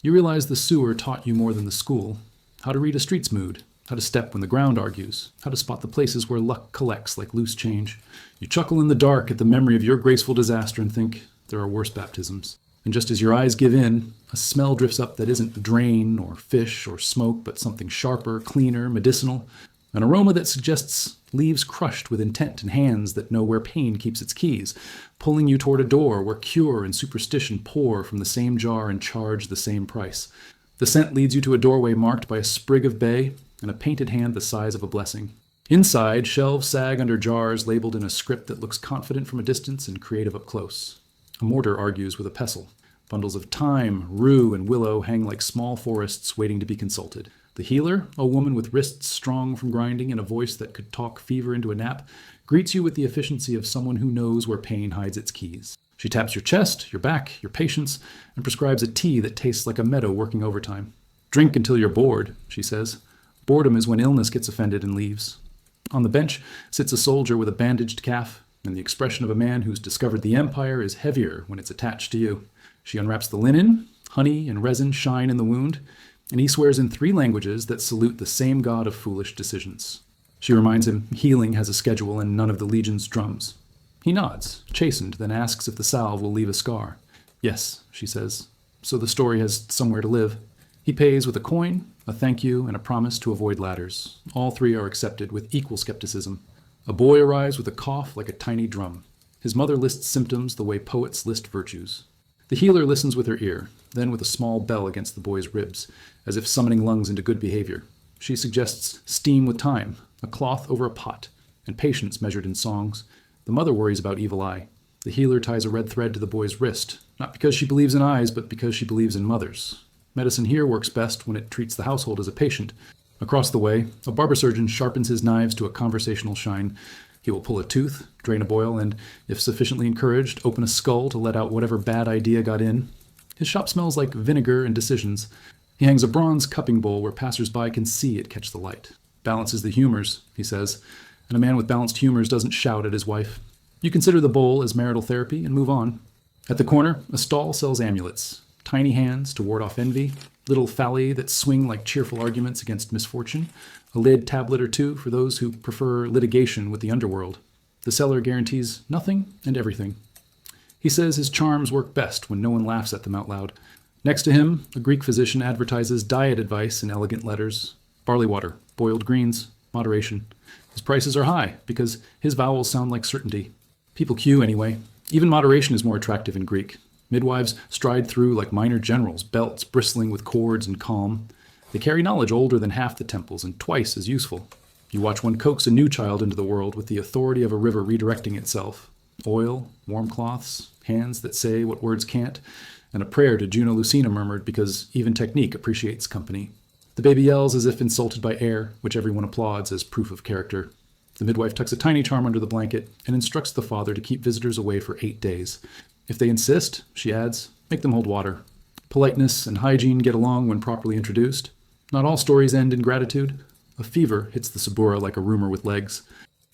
you realize the sewer taught you more than the school. How to read a street's mood, how to step when the ground argues, how to spot the places where luck collects like loose change. You chuckle in the dark at the memory of your graceful disaster and think, there are worse baptisms. And just as your eyes give in, a smell drifts up that isn't drain or fish or smoke, but something sharper, cleaner, medicinal. An aroma that suggests leaves crushed with intent and hands that know where pain keeps its keys, pulling you toward a door where cure and superstition pour from the same jar and charge the same price. The scent leads you to a doorway marked by a sprig of bay and a painted hand the size of a blessing. Inside, shelves sag under jars labeled in a script that looks confident from a distance and creative up close. A mortar argues with a pestle. Bundles of thyme, rue, and willow hang like small forests waiting to be consulted. The healer, a woman with wrists strong from grinding and a voice that could talk fever into a nap, greets you with the efficiency of someone who knows where pain hides its keys. She taps your chest, your back, your patience, and prescribes a tea that tastes like a meadow working overtime. Drink until you're bored, she says. Boredom is when illness gets offended and leaves. On the bench sits a soldier with a bandaged calf, and the expression of a man who's discovered the empire is heavier when it's attached to you. She unwraps the linen, honey and resin shine in the wound, and he swears in 3 languages that salute the same god of foolish decisions. She reminds him healing has a schedule and none of the legion's drums. He nods, chastened, then asks if the salve will leave a scar. Yes, she says, so the story has somewhere to live. He pays with a coin, a thank you, and a promise to avoid ladders. All 3 are accepted with equal skepticism. A boy arrives with a cough like a tiny drum. His mother lists symptoms the way poets list virtues. The healer listens with her ear, then with a small bell against the boy's ribs, as if summoning lungs into good behavior. She suggests steam with thyme, a cloth over a pot, and patience measured in songs. The mother worries about evil eye. The healer ties a red thread to the boy's wrist, not because she believes in eyes, but because she believes in mothers. Medicine here works best when it treats the household as a patient. Across the way, a barber surgeon sharpens his knives to a conversational shine. He will pull a tooth, drain a boil, and, if sufficiently encouraged, open a skull to let out whatever bad idea got in. His shop smells like vinegar and decisions. He hangs a bronze cupping bowl where passers-by can see it catch the light. Balances the humors, he says, and a man with balanced humors doesn't shout at his wife. You consider the bowl as marital therapy and move on. At the corner, a stall sells amulets. Tiny hands to ward off envy, little phalli that swing like cheerful arguments against misfortune, a lid tablet or 2 for those who prefer litigation with the underworld. The seller guarantees nothing and everything. He says his charms work best when no one laughs at them out loud. Next to him, a Greek physician advertises diet advice in elegant letters. Barley water, boiled greens, moderation. His prices are high because his vowels sound like certainty. People queue anyway. Even moderation is more attractive in Greek. Midwives stride through like minor generals, belts bristling with cords and calm. They carry knowledge older than half the temples and twice as useful. You watch one coax a new child into the world with the authority of a river redirecting itself. Oil, warm cloths, hands that say what words can't, and a prayer to Juno Lucina murmured because even technique appreciates company. The baby yells as if insulted by air, which everyone applauds as proof of character. The midwife tucks a tiny charm under the blanket and instructs the father to keep visitors away for 8 days. If they insist, she adds, make them hold water. Politeness and hygiene get along when properly introduced. Not all stories end in gratitude. A fever hits the sabura like a rumor with legs.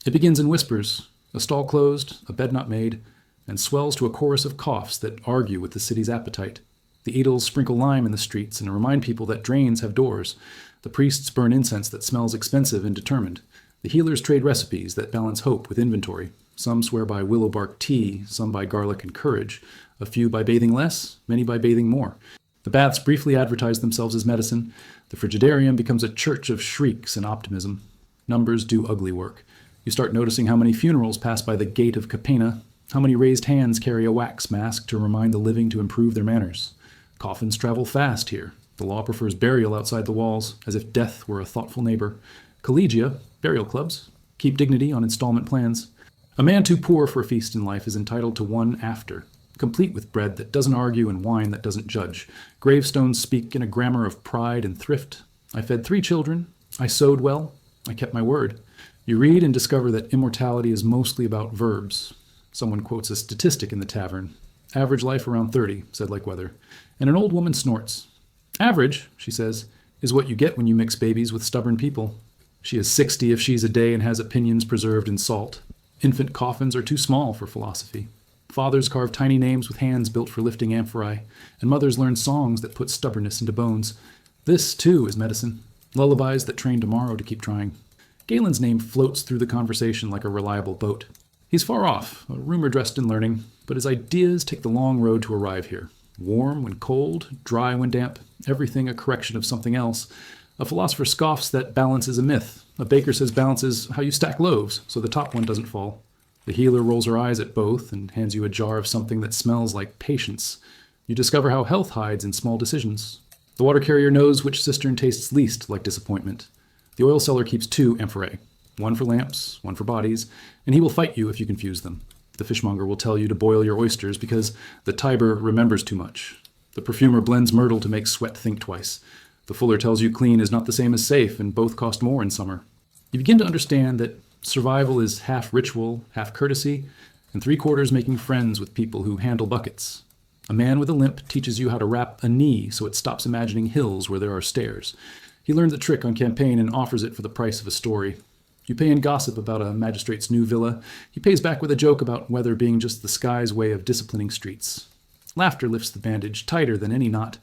It begins in whispers, a stall closed, a bed not made, and swells to a chorus of coughs that argue with the city's appetite. The idols sprinkle lime in the streets and remind people that drains have doors. The priests burn incense that smells expensive and determined. The healers trade recipes that balance hope with inventory. Some swear by willow bark tea, some by garlic and courage. A few by bathing less, many by bathing more. The baths briefly advertise themselves as medicine. The frigidarium becomes a church of shrieks and optimism. Numbers do ugly work. You start noticing how many funerals pass by the gate of Capena, how many raised hands carry a wax mask to remind the living to improve their manners. Coffins travel fast here. The law prefers burial outside the walls, as if death were a thoughtful neighbor. Collegia, burial clubs, keep dignity on installment plans. A man too poor for a feast in life is entitled to one after, complete with bread that doesn't argue and wine that doesn't judge. Gravestones speak in a grammar of pride and thrift. I fed 3 children. I sowed well. I kept my word. You read and discover that immortality is mostly about verbs. Someone quotes a statistic in the tavern. Average life around 30, said Lakeweather. And an old woman snorts. Average, she says, is what you get when you mix babies with stubborn people. She is 60 if she's a day and has opinions preserved in salt. Infant coffins are too small for philosophy. Fathers carve tiny names with hands built for lifting amphorae, and mothers learn songs that put stubbornness into bones. This, too, is medicine. Lullabies that train tomorrow to keep trying. Galen's name floats through the conversation like a reliable boat. He's far off, a rumor dressed in learning, but his ideas take the long road to arrive here. Warm when cold, dry when damp, everything a correction of something else. A philosopher scoffs that balance is a myth. A baker says balance is how you stack loaves, so the top one doesn't fall. The healer rolls her eyes at both and hands you a jar of something that smells like patience. You discover how health hides in small decisions. The water carrier knows which cistern tastes least like disappointment. The oil seller keeps 2 amphorae, one for lamps, one for bodies, and he will fight you if you confuse them. The fishmonger will tell you to boil your oysters because the Tiber remembers too much. The perfumer blends myrtle to make sweat think twice. The fuller tells you clean is not the same as safe, and both cost more in summer. You begin to understand that survival is half ritual, half courtesy, and 3/4 making friends with people who handle buckets. A man with a limp teaches you how to wrap a knee so it stops imagining hills where there are stairs. He learned the trick on campaign and offers it for the price of a story. You pay in gossip about a magistrate's new villa. He pays back with a joke about weather being just the sky's way of disciplining streets. Laughter lifts the bandage tighter than any knot.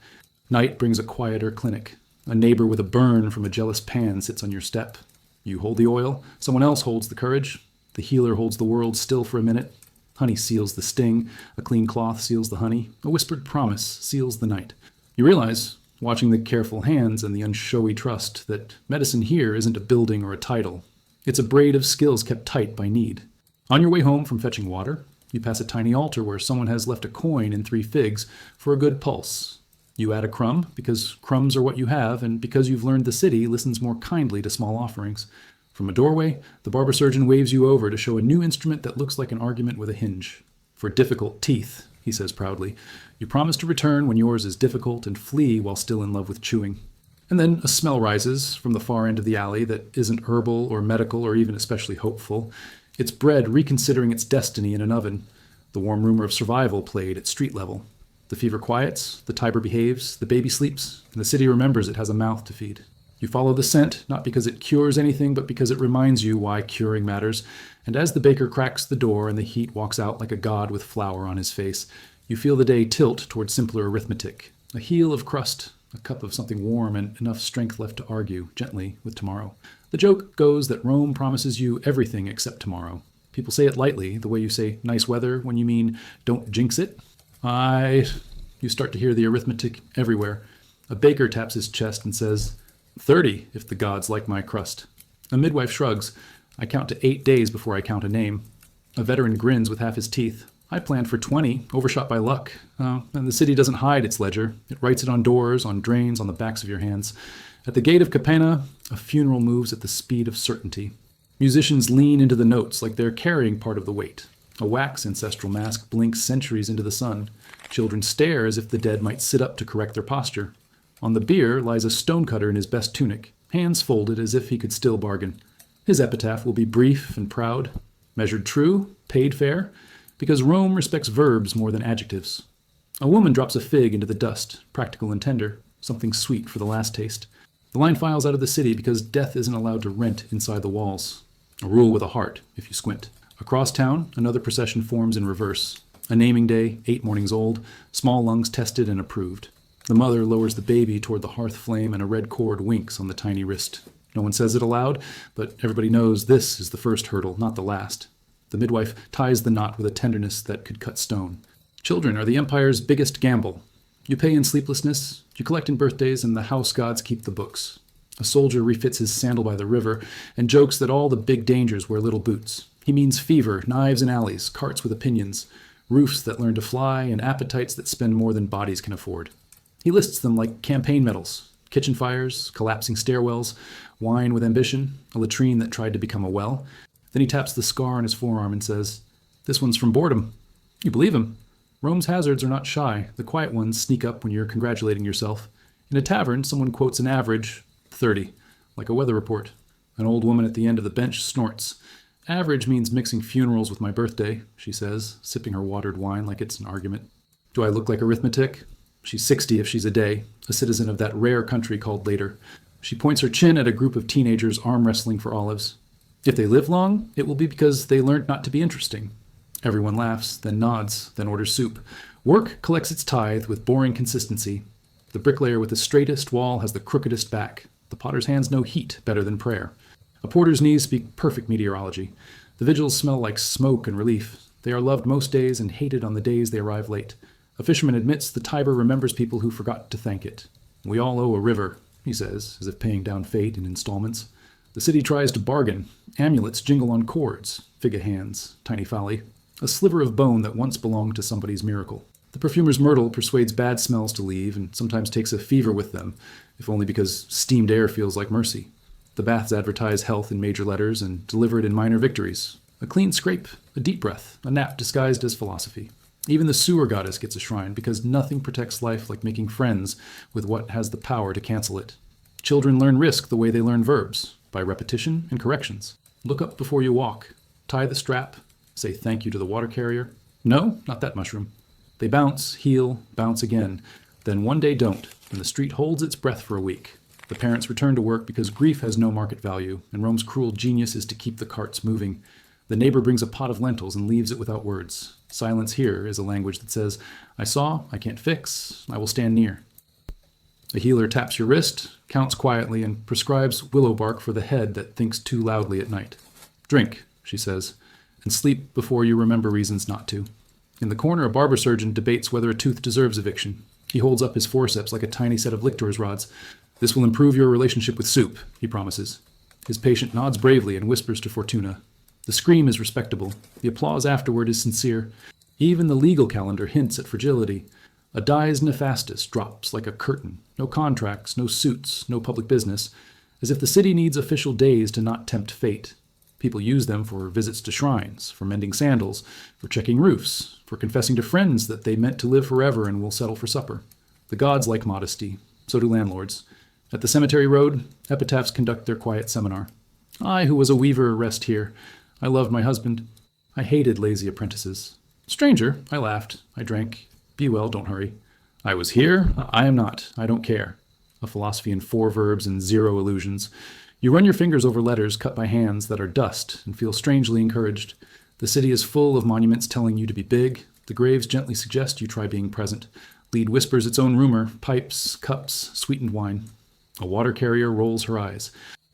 Night brings a quieter clinic. A neighbor with a burn from a jealous pan sits on your step. You hold the oil. Someone else holds the courage. The healer holds the world still for a minute. Honey seals the sting. A clean cloth seals the honey. A whispered promise seals the night. You realize, watching the careful hands and the unshowy trust, that medicine here isn't a building or a title. It's a braid of skills kept tight by need. On your way home from fetching water, you pass a tiny altar where someone has left a coin and 3 figs for a good pulse. You add a crumb, because crumbs are what you have, and because you've learned the city listens more kindly to small offerings. From a doorway, the barber surgeon waves you over to show a new instrument that looks like an argument with a hinge. For difficult teeth, he says proudly. You promise to return when yours is difficult and flee while still in love with chewing. And then a smell rises from the far end of the alley that isn't herbal or medical or even especially hopeful. It's bread reconsidering its destiny in an oven. The warm rumor of survival played at street level. The fever quiets, the Tiber behaves, the baby sleeps, and the city remembers it has a mouth to feed. You follow the scent, not because it cures anything, but because it reminds you why curing matters. And as the baker cracks the door and the heat walks out like a god with flour on his face, you feel the day tilt toward simpler arithmetic. A heel of crust, a cup of something warm, and enough strength left to argue, gently, with tomorrow. The joke goes that Rome promises you everything except tomorrow. People say it lightly, the way you say nice weather when you mean don't jinx it. You start to hear the arithmetic everywhere. A baker taps his chest and says, 30, if the gods like my crust. A midwife shrugs. I count to 8 days before I count a name. A veteran grins with half his teeth. I planned for 20, overshot by luck. And the city doesn't hide its ledger. It writes it on doors, on drains, on the backs of your hands. At the gate of Capena, a funeral moves at the speed of certainty. Musicians lean into the notes like they're carrying part of the weight. A wax ancestral mask blinks centuries into the sun. Children stare as if the dead might sit up to correct their posture. On the bier lies a stonecutter in his best tunic, hands folded as if he could still bargain. His epitaph will be brief and proud, measured true, paid fair, because Rome respects verbs more than adjectives. A woman drops a fig into the dust, practical and tender, something sweet for the last taste. The line files out of the city because death isn't allowed to rent inside the walls. A rule with a heart, if you squint. Across town, another procession forms in reverse. A naming day, 8 mornings old, small lungs tested and approved. The mother lowers the baby toward the hearth flame and a red cord winks on the tiny wrist. No one says it aloud, but everybody knows this is the first hurdle, not the last. The midwife ties the knot with a tenderness that could cut stone. Children are the empire's biggest gamble. You pay in sleeplessness, you collect in birthdays, and the house gods keep the books. A soldier refits his sandal by the river and jokes that all the big dangers wear little boots. He means fever, knives in alleys, carts with opinions, roofs that learn to fly, and appetites that spend more than bodies can afford. He lists them like campaign medals. Kitchen fires, collapsing stairwells, wine with ambition, a latrine that tried to become a well. Then he taps the scar on his forearm and says, "This one's from boredom." You believe him. Rome's hazards are not shy. The quiet ones sneak up when you're congratulating yourself. In a tavern, someone quotes an average 30, like a weather report. An old woman at the end of the bench snorts. Average means mixing funerals with my birthday, she says, sipping her watered wine like it's an argument. Do I look like arithmetic? She's 60 if she's a day, a citizen of that rare country called later. She points her chin at a group of teenagers arm wrestling for olives. If they live long, it will be because they learned not to be interesting. Everyone laughs, then nods, then orders soup. Work collects its tithe with boring consistency. The bricklayer with the straightest wall has the crookedest back. The potter's hands know heat better than prayer. A porter's knees speak perfect meteorology. The vigils smell like smoke and relief. They are loved most days and hated on the days they arrive late. A fisherman admits the Tiber remembers people who forgot to thank it. We all owe a river, he says, as if paying down fate in installments. The city tries to bargain. Amulets jingle on cords. Fig hands, tiny folly. A sliver of bone that once belonged to somebody's miracle. The perfumer's myrtle persuades bad smells to leave and sometimes takes a fever with them, if only because steamed air feels like mercy. The baths advertise health in major letters and deliver it in minor victories. A clean scrape, a deep breath, a nap disguised as philosophy. Even the sewer goddess gets a shrine because nothing protects life like making friends with what has the power to cancel it. Children learn risk the way they learn verbs, by repetition and corrections. Look up before you walk. Tie the strap. Say thank you to the water carrier. No, not that mushroom. They bounce, heal, bounce again. Then one day don't, and the street holds its breath for a week. The parents return to work because grief has no market value, and Rome's cruel genius is to keep the carts moving. The neighbor brings a pot of lentils and leaves it without words. Silence here is a language that says, I saw, I can't fix, I will stand near. The healer taps your wrist, counts quietly, and prescribes willow bark for the head that thinks too loudly at night. Drink, she says, and sleep before you remember reasons not to. In the corner, a barber surgeon debates whether a tooth deserves eviction. He holds up his forceps like a tiny set of lictor's rods. This will improve your relationship with soup, he promises. His patient nods bravely and whispers to Fortuna. The scream is respectable. The applause afterward is sincere. Even the legal calendar hints at fragility. A dies nefastus drops like a curtain. No contracts, no suits, no public business. As if the city needs official days to not tempt fate. People use them for visits to shrines, for mending sandals, for checking roofs, for confessing to friends that they meant to live forever and will settle for supper. The gods like modesty. So do landlords. At the cemetery road, epitaphs conduct their quiet seminar. I, who was a weaver, rest here. I loved my husband. I hated lazy apprentices. Stranger, I laughed. I drank. Be well, don't hurry. I was here. I am not. I don't care. A philosophy in 4 verbs and 0 illusions. You run your fingers over letters cut by hands that are dust and feel strangely encouraged. The city is full of monuments telling you to be big. The graves gently suggest you try being present. Lead whispers its own rumor, pipes, cups, sweetened wine. A water carrier rolls her eyes.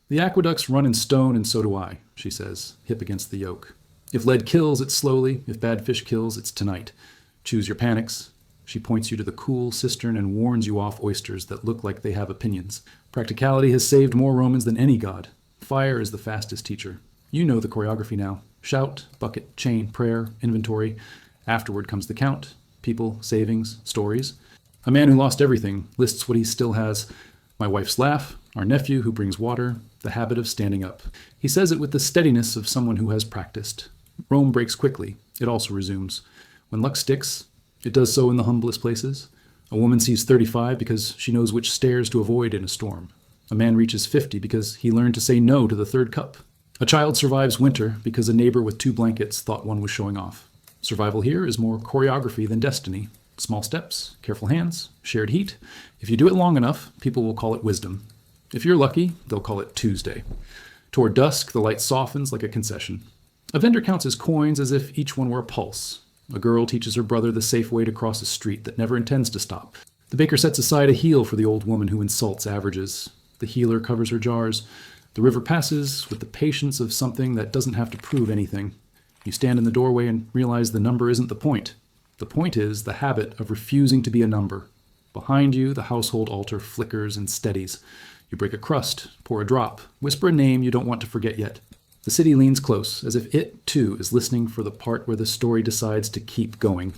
The aqueducts run in stone and so do I, she says, hip against the yoke. If lead kills, it's slowly. If bad fish kills, it's tonight. Choose your panics. She points you to the cool cistern and warns you off oysters that look like they have opinions. Practicality has saved more Romans than any god. Fire is the fastest teacher. You know the choreography now. Shout, bucket, chain, prayer, inventory. Afterward comes the count. People, savings, stories. A man who lost everything lists what he still has. My wife's laugh, our nephew who brings water, the habit of standing up. He says it with the steadiness of someone who has practiced. Rome breaks quickly. It also resumes. When luck sticks, it does so in the humblest places. A woman sees 35 because she knows which stairs to avoid in a storm. A man reaches 50 because he learned to say no to the 3rd cup. A child survives winter because a neighbor with 2 blankets thought one was showing off. Survival here is more choreography than destiny. Small steps, careful hands, shared heat. If you do it long enough, people will call it wisdom. If you're lucky, they'll call it Tuesday. Toward dusk, the light softens like a concession. A vendor counts his coins as if each one were a pulse. A girl teaches her brother the safe way to cross a street that never intends to stop. The baker sets aside a heel for the old woman who insults averages. The healer covers her jars. The river passes with the patience of something that doesn't have to prove anything. You stand in the doorway and realize the number isn't the point. The point is the habit of refusing to be a number. Behind you, the household altar flickers and steadies. You break a crust, pour a drop, whisper a name you don't want to forget yet. The city leans close, as if it, too, is listening for the part where the story decides to keep going.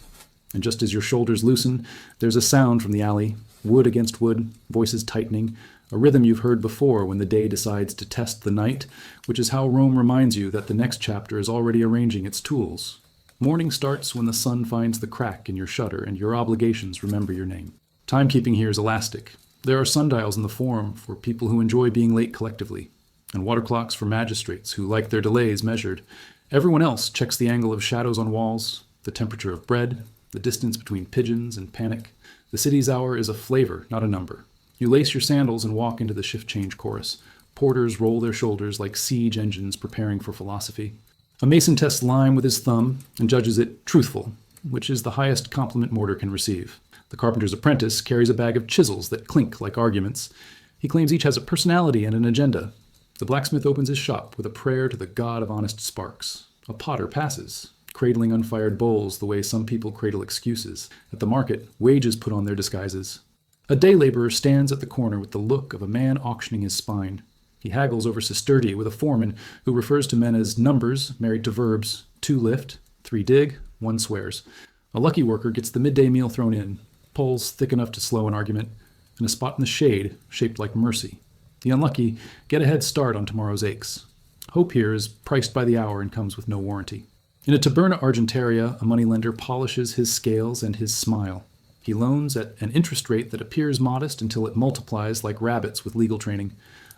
And just as your shoulders loosen, there's a sound from the alley. Wood against wood, voices tightening, a rhythm you've heard before when the day decides to test the night, which is how Rome reminds you that the next chapter is already arranging its tools. Morning starts when the sun finds the crack in your shutter and your obligations remember your name. Timekeeping here is elastic. There are sundials in the Forum for people who enjoy being late collectively, and water clocks for magistrates who like their delays measured. Everyone else checks the angle of shadows on walls, the temperature of bread, the distance between pigeons and panic. The city's hour is a flavor, not a number. You lace your sandals and walk into the shift change chorus. Porters roll their shoulders like siege engines preparing for philosophy. A mason tests lime with his thumb and judges it truthful, which is the highest compliment mortar can receive. The carpenter's apprentice carries a bag of chisels that clink like arguments. He claims each has a personality and an agenda. The blacksmith opens his shop with a prayer to the god of honest sparks. A potter passes, cradling unfired bowls the way some people cradle excuses. At the market, wages put on their disguises. A day laborer stands at the corner with the look of a man auctioning his spine. He haggles over sesterity with a foreman who refers to men as numbers married to verbs: 2 lift, 3 dig, 1 swears. A lucky worker gets the midday meal thrown in, poles thick enough to slow an argument, and a spot in the shade shaped like mercy. The unlucky get a head start on tomorrow's aches. Hope here is priced by the hour and comes with no warranty. In a taberna argentaria, a moneylender polishes his scales and his smile. He loans at an interest rate that appears modest until it multiplies like rabbits with legal training.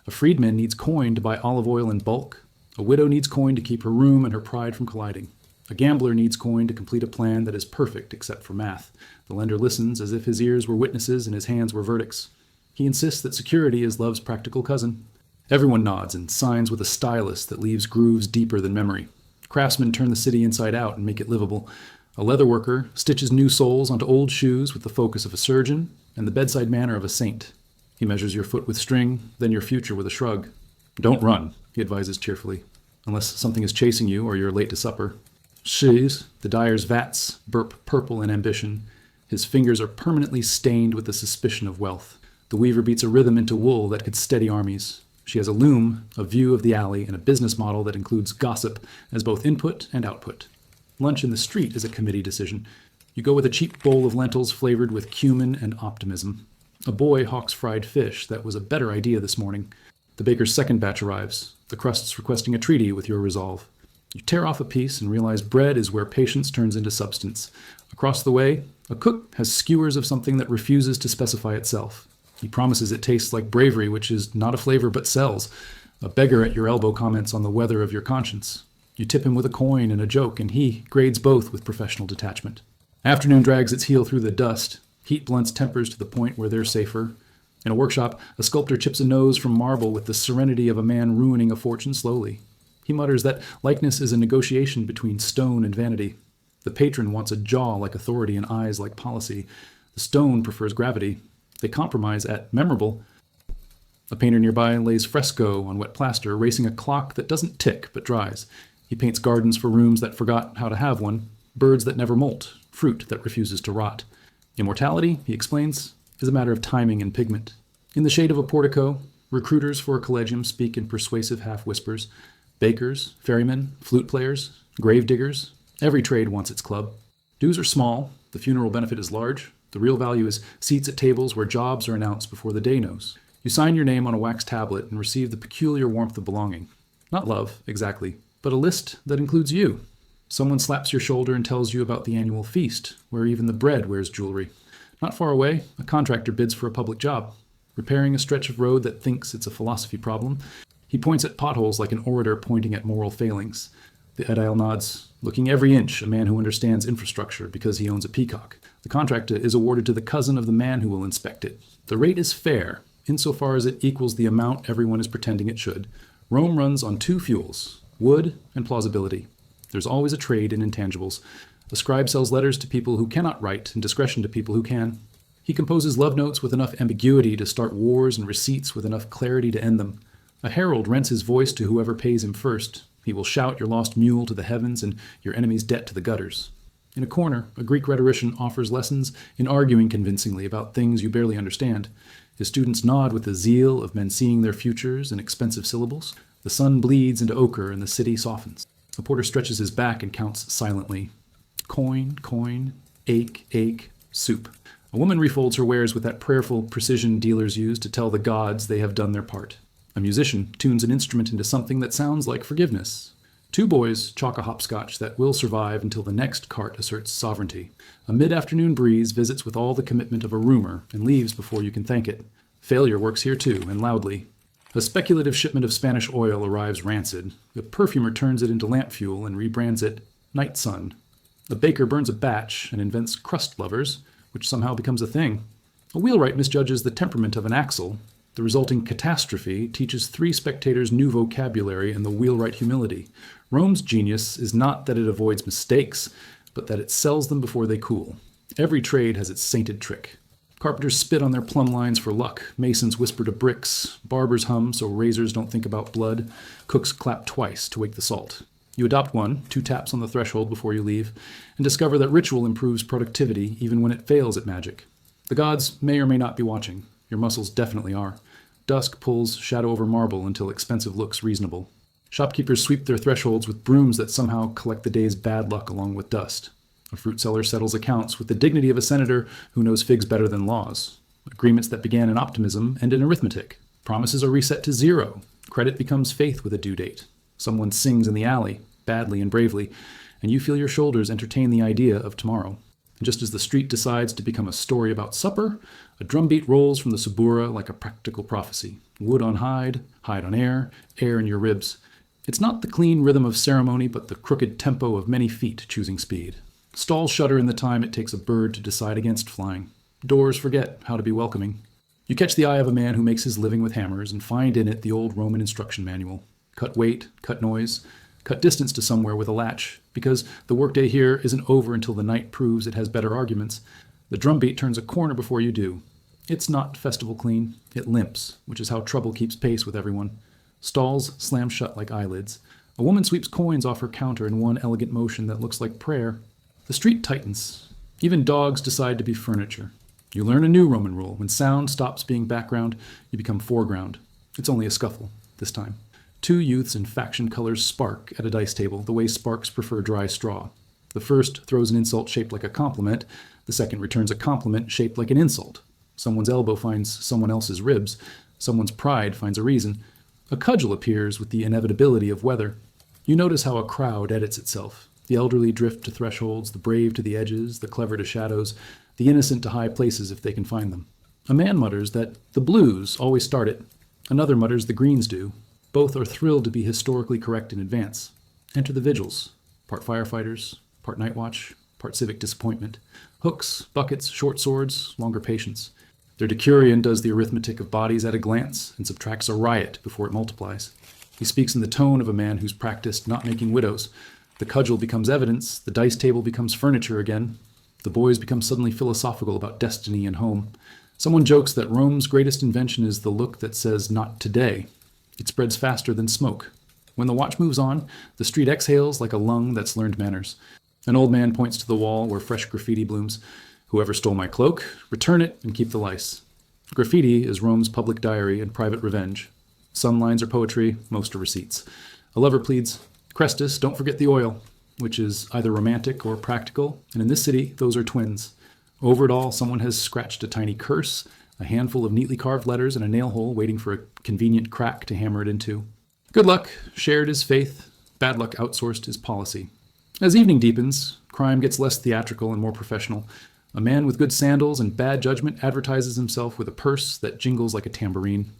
A freedman needs coin to buy olive oil in bulk. A widow needs coin to keep her room and her pride from colliding. A gambler needs coin to complete a plan that is perfect except for math. The lender listens as if his ears were witnesses and his hands were verdicts. He insists that security is love's practical cousin. Everyone nods and signs with a stylus that leaves grooves deeper than memory. Craftsmen turn the city inside out and make it livable. A leather worker stitches new soles onto old shoes with the focus of a surgeon and the bedside manner of a saint. He measures your foot with string, then your future with a shrug. Don't run, he advises cheerfully, unless something is chasing you or you're late to supper. Shoes, the dyer's vats, burp purple in ambition. His fingers are permanently stained with the suspicion of wealth. The weaver beats a rhythm into wool that could steady armies. She has a loom, a view of the alley, and a business model that includes gossip as both input and output. Lunch in the street is a committee decision. You go with a cheap bowl of lentils flavored with cumin and optimism. A boy hawks fried fish that was a better idea this morning. The baker's second batch arrives, the crusts requesting a treaty with your resolve. You tear off a piece and realize bread is where patience turns into substance. Across the way, a cook has skewers of something that refuses to specify itself. He promises it tastes like bravery, which is not a flavor but sells. A beggar at your elbow comments on the weather of your conscience. You tip him with a coin and a joke, and he grades both with professional detachment. Afternoon drags its heel through the dust. Heat blunts tempers to the point where they're safer. In a workshop, a sculptor chips a nose from marble with the serenity of a man ruining a fortune slowly. He mutters that likeness is a negotiation between stone and vanity. The patron wants a jaw like authority and eyes like policy. The stone prefers gravity. They compromise at memorable. A painter nearby lays fresco on wet plaster, racing a clock that doesn't tick but dries. He paints gardens for rooms that forgot how to have one, birds that never molt, fruit that refuses to rot. Immortality, he explains, is a matter of timing and pigment. In the shade of a portico, recruiters for a collegium speak in persuasive half-whispers. Bakers, ferrymen, flute players, grave diggers, every trade wants its club. Dues are small, the funeral benefit is large. The real value is seats at tables where jobs are announced before the day knows. You sign your name on a wax tablet and receive the peculiar warmth of belonging. Not love, exactly, but a list that includes you. Someone slaps your shoulder and tells you about the annual feast, where even the bread wears jewelry. Not far away, a contractor bids for a public job, repairing a stretch of road that thinks it's a philosophy problem. He points at potholes like an orator pointing at moral failings. The edile nods, looking every inch a man who understands infrastructure because he owns a peacock. The contract is awarded to the cousin of the man who will inspect it. The rate is fair, insofar as it equals the amount everyone is pretending it should. Rome runs on 2 fuels, wood and plausibility. There's always a trade in intangibles. A scribe sells letters to people who cannot write and discretion to people who can. He composes love notes with enough ambiguity to start wars and receipts with enough clarity to end them. A herald rents his voice to whoever pays him first. He will shout your lost mule to the heavens and your enemy's debt to the gutters. In a corner, a Greek rhetorician offers lessons in arguing convincingly about things you barely understand. His students nod with the zeal of men seeing their futures in expensive syllables. The sun bleeds into ochre and the city softens. A porter stretches his back and counts silently. Coin, coin, ache, ache, soup. A woman refolds her wares with that prayerful precision dealers use to tell the gods they have done their part. A musician tunes an instrument into something that sounds like forgiveness. Two boys chalk a hopscotch that will survive until the next cart asserts sovereignty. A mid-afternoon breeze visits with all the commitment of a rumor and leaves before you can thank it. Failure works here too, and loudly. A speculative shipment of Spanish oil arrives rancid. The perfumer turns it into lamp fuel and rebrands it Night Sun. The baker burns a batch and invents crust lovers, which somehow becomes a thing. A wheelwright misjudges the temperament of an axle. The resulting catastrophe teaches three spectators new vocabulary and the wheelwright humility. Rome's genius is not that it avoids mistakes, but that it sells them before they cool. Every trade has its sainted trick. Carpenters spit on their plumb lines for luck. Masons whisper to bricks. Barbers hum so razors don't think about blood. Cooks clap twice to wake the salt. You adopt one, 2 taps on the threshold before you leave, and discover that ritual improves productivity even when it fails at magic. The gods may or may not be watching. Your muscles definitely are. Dusk pulls shadow over marble until expensive looks reasonable. Shopkeepers sweep their thresholds with brooms that somehow collect the day's bad luck along with dust. A fruit seller settles accounts with the dignity of a senator who knows figs better than laws. Agreements that began in optimism end in arithmetic. Promises are reset to 0. Credit becomes faith with a due date. Someone sings in the alley, badly and bravely, and you feel your shoulders entertain the idea of tomorrow. And just as the street decides to become a story about supper, a drumbeat rolls from the subura like a practical prophecy. Wood on hide, hide on air in your ribs. It's not the clean rhythm of ceremony, but the crooked tempo of many feet choosing speed. Stalls shudder in the time it takes a bird to decide against flying. Doors forget how to be welcoming. You catch the eye of a man who makes his living with hammers and find in it the old Roman instruction manual. Cut weight, cut noise, cut distance to somewhere with a latch, because the workday here isn't over until the night proves it has better arguments. The drumbeat turns a corner before you do. It's not festival clean, it limps, which is how trouble keeps pace with everyone. Stalls slam shut like eyelids. A woman sweeps coins off her counter in one elegant motion that looks like prayer. The street tightens. Even dogs decide to be furniture. You learn a new Roman rule. When sound stops being background, you become foreground. It's only a scuffle, this time. 2 youths in faction colors spark at a dice table, the way sparks prefer dry straw. The first throws an insult shaped like a compliment. The second returns a compliment shaped like an insult. Someone's elbow finds someone else's ribs. Someone's pride finds a reason. A cudgel appears with the inevitability of weather. You notice how a crowd edits itself. The elderly drift to thresholds, the brave to the edges, the clever to shadows, the innocent to high places if they can find them. A man mutters that the blues always start it. Another mutters the greens do. Both are thrilled to be historically correct in advance. Enter the vigils. Part firefighters, part night watch, part civic disappointment. Hooks, buckets, short swords, longer patience. Their decurion does the arithmetic of bodies at a glance and subtracts a riot before it multiplies. He speaks in the tone of a man who's practiced not making widows. The cudgel becomes evidence, the dice table becomes furniture again. The boys become suddenly philosophical about destiny and home. Someone jokes that Rome's greatest invention is the look that says, "Not today." It spreads faster than smoke. When the watch moves on, the street exhales like a lung that's learned manners. An old man points to the wall where fresh graffiti blooms. "Whoever stole my cloak, return it and keep the lice." Graffiti is Rome's public diary and private revenge. Some lines are poetry, most are receipts. A lover pleads, "Crestus, don't forget the oil," which is either romantic or practical, and in this city, those are twins. Over it all, someone has scratched a tiny curse, a handful of neatly carved letters, and a nail hole waiting for a convenient crack to hammer it into. Good luck shared is faith, bad luck outsourced is policy. As evening deepens, crime gets less theatrical and more professional. A man with good sandals and bad judgment advertises himself with a purse that jingles like a tambourine.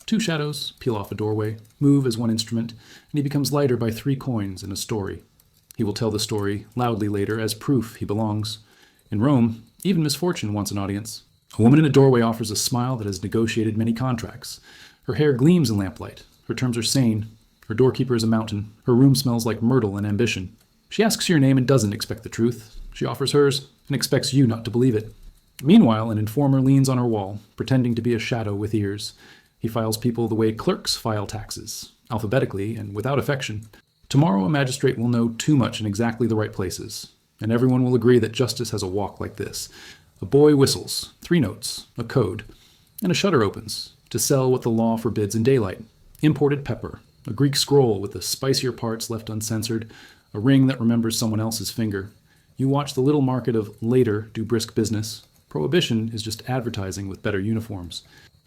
2 shadows peel off a doorway, move as one instrument, and he becomes lighter by 3 coins and a story. He will tell the story loudly later as proof he belongs. In Rome, even misfortune wants an audience. A woman in a doorway offers a smile that has negotiated many contracts. Her hair gleams in lamplight. Her terms are sane. Her doorkeeper is a mountain. Her room smells like myrtle and ambition. She asks your name and doesn't expect the truth. She offers hers and expects you not to believe it. Meanwhile, an informer leans on her wall, pretending to be a shadow with ears. He files people the way clerks file taxes, alphabetically and without affection. Tomorrow a magistrate will know too much in exactly the right places, and everyone will agree that justice has a walk like this. A boy whistles, 3 notes, a code, and a shutter opens to sell what the law forbids in daylight. Imported pepper, a Greek scroll with the spicier parts left uncensored, a ring that remembers someone else's finger. You watch the little market of later do brisk business. Prohibition is just advertising with better uniforms.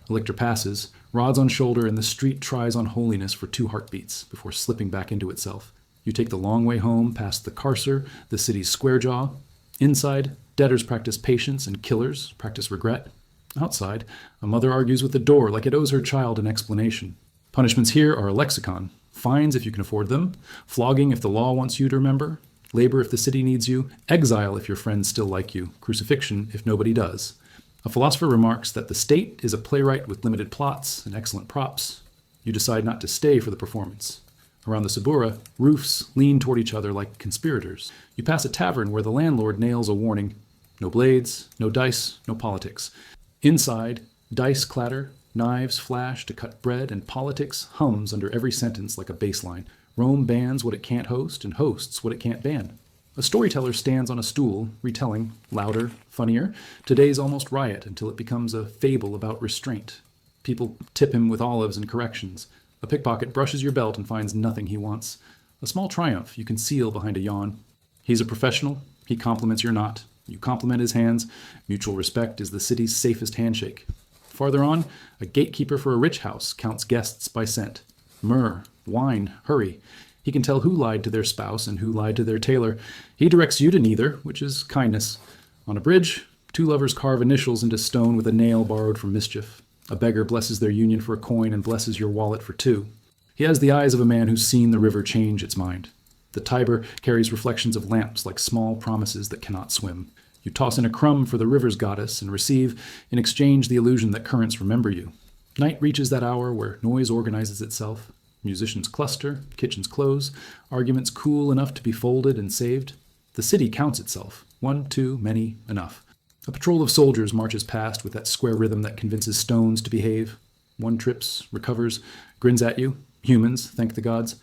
A lictor passes, rods on shoulder, and the street tries on holiness for 2 heartbeats before slipping back into itself. You take the long way home past the carcer, the city's square jaw. Inside, debtors practice patience and killers practice regret. Outside, a mother argues with the door like it owes her child an explanation. Punishments here are a lexicon. Fines if you can afford them, flogging if the law wants you to remember, labor if the city needs you, exile if your friends still like you, crucifixion if nobody does. A philosopher remarks that the state is a playwright with limited plots and excellent props. You decide not to stay for the performance. Around the Subura, roofs lean toward each other like conspirators. You pass a tavern where the landlord nails a warning. No blades, no dice, no politics. Inside, dice clatter, knives flash to cut bread, and politics hums under every sentence like a bass line. Rome bans what it can't host and hosts what it can't ban. A storyteller stands on a stool, retelling, louder, funnier, today's almost riot until it becomes a fable about restraint. People tip him with olives and corrections. A pickpocket brushes your belt and finds nothing he wants. A small triumph you conceal behind a yawn. He's a professional. He compliments your not. You compliment his hands. Mutual respect is the city's safest handshake. Farther on, a gatekeeper for a rich house counts guests by scent. Myrrh, wine, hurry. He can tell who lied to their spouse and who lied to their tailor. He directs you to neither, which is kindness. On a bridge, 2 lovers carve initials into stone with a nail borrowed from mischief. A beggar blesses their union for a coin and blesses your wallet for 2. He has the eyes of a man who's seen the river change its mind. The Tiber carries reflections of lamps like small promises that cannot swim. You toss in a crumb for the river's goddess and receive, in exchange, the illusion that currents remember you. Night reaches that hour where noise organizes itself. Musicians cluster, kitchens close, arguments cool enough to be folded and saved. The city counts itself. 1, 2, many, enough. A patrol of soldiers marches past with that square rhythm that convinces stones to behave. One trips, recovers, grins at you. Humans, thank the gods.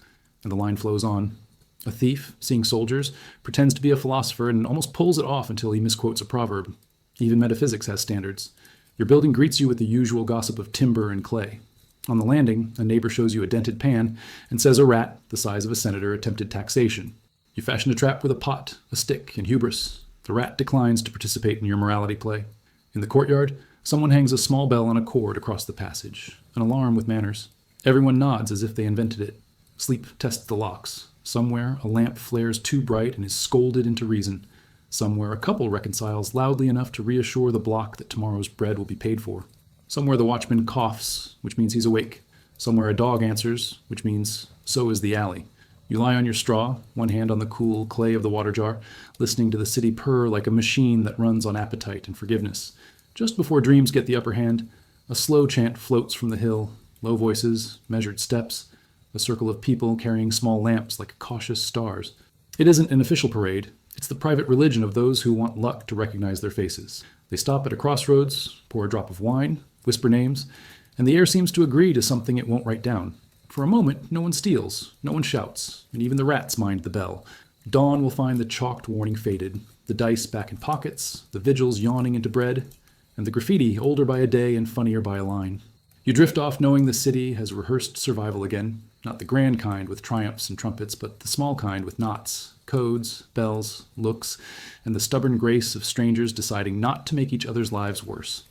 And the line flows on. A thief, seeing soldiers, pretends to be a philosopher and almost pulls it off until he misquotes a proverb. Even metaphysics has standards. Your building greets you with the usual gossip of timber and clay. On the landing, a neighbor shows you a dented pan and says a rat, the size of a senator, attempted taxation. You fashion a trap with a pot, a stick, and hubris. The rat declines to participate in your morality play. In the courtyard, someone hangs a small bell on a cord across the passage, an alarm with manners. Everyone nods as if they invented it. Sleep tests the locks. Somewhere, a lamp flares too bright and is scolded into reason. Somewhere, a couple reconciles loudly enough to reassure the block that tomorrow's bread will be paid for. Somewhere, the watchman coughs, which means he's awake. Somewhere, a dog answers, which means so is the alley. You lie on your straw, one hand on the cool clay of the water jar, listening to the city purr like a machine that runs on appetite and forgiveness. Just before dreams get the upper hand, a slow chant floats from the hill, low voices, measured steps, a circle of people carrying small lamps like cautious stars. It isn't an official parade. It's the private religion of those who want luck to recognize their faces. They stop at a crossroads, pour a drop of wine, whisper names, and the air seems to agree to something it won't write down. For a moment, no one steals, no one shouts, and even the rats mind the bell. Dawn will find the chalked warning faded, the dice back in pockets, the vigils yawning into bread, and the graffiti older by a day and funnier by a line. You drift off knowing the city has rehearsed survival again, not the grand kind with triumphs and trumpets, but the small kind with knots, codes, bells, looks, and the stubborn grace of strangers deciding not to make each other's lives worse.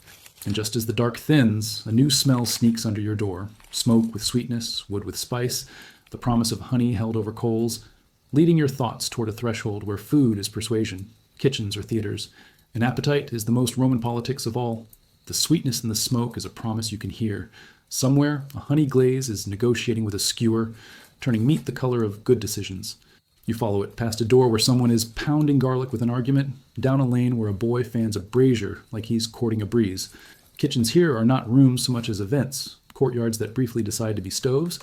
And just as the dark thins, a new smell sneaks under your door. Smoke with sweetness, wood with spice, the promise of honey held over coals, leading your thoughts toward a threshold where food is persuasion, kitchens are theaters, and appetite is the most Roman politics of all. The sweetness in the smoke is a promise you can hear. Somewhere, a honey glaze is negotiating with a skewer, turning meat the color of good decisions. You follow it past a door where someone is pounding garlic with an argument, down a lane where a boy fans a brazier like he's courting a breeze. Kitchens here are not rooms so much as events, courtyards that briefly decide to be stoves,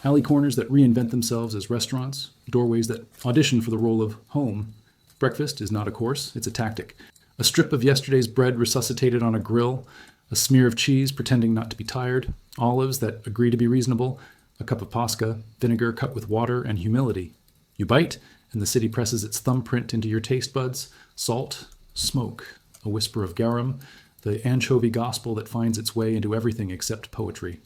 alley corners that reinvent themselves as restaurants, doorways that audition for the role of home. Breakfast is not a course, it's a tactic. A strip of yesterday's bread resuscitated on a grill, a smear of cheese pretending not to be tired, olives that agree to be reasonable, a cup of pasca, vinegar cut with water and humility. You bite, and the city presses its thumbprint into your taste buds. Salt, smoke, a whisper of garum, the anchovy gospel that finds its way into everything except poetry.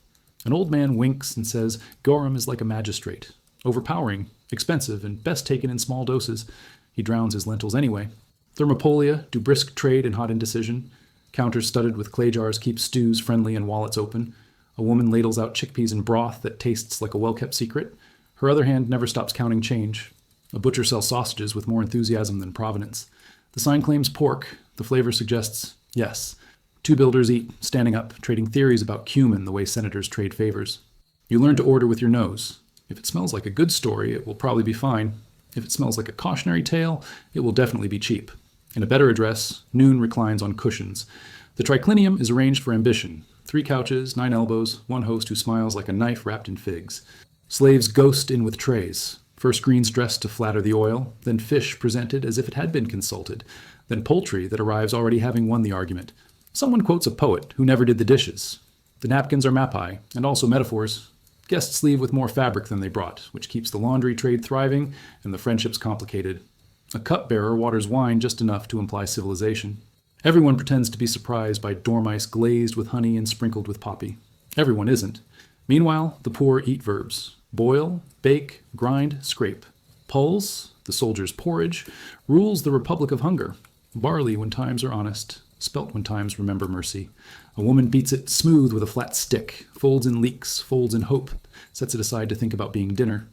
An old man winks and says garum is like a magistrate. Overpowering, expensive, and best taken in small doses. He drowns his lentils anyway. Thermopolia do brisk trade in hot indecision. Counters studded with clay jars keep stews friendly and wallets open. A woman ladles out chickpeas in broth that tastes like a well-kept secret. Her other hand never stops counting change. A butcher sells sausages with more enthusiasm than provenance. The sign claims pork. The flavor suggests yes. Two builders eat, standing up, trading theories about cumin the way senators trade favors. You learn to order with your nose. If it smells like a good story, it will probably be fine. If it smells like a cautionary tale, it will definitely be cheap. In a better address, Noon reclines on cushions. The triclinium is arranged for ambition. 3 couches, 9 elbows, one host who smiles like a knife wrapped in figs. Slaves ghost in with trays. First greens dressed to flatter the oil, then fish presented as if it had been consulted, then poultry that arrives already having won the argument. Someone quotes a poet who never did the dishes. The napkins are mapai, and also metaphors. Guests leave with more fabric than they brought, which keeps the laundry trade thriving and the friendships complicated. A cupbearer waters wine just enough to imply civilization. Everyone pretends to be surprised by dormice glazed with honey and sprinkled with poppy. Everyone isn't. Meanwhile, the poor eat verbs. Boil, bake, grind, scrape. Pulse, the soldier's porridge, rules the republic of hunger. Barley when times are honest, spelt when times remember mercy. A woman beats it smooth with a flat stick, folds in leeks, folds in hope, sets it aside to think about being dinner.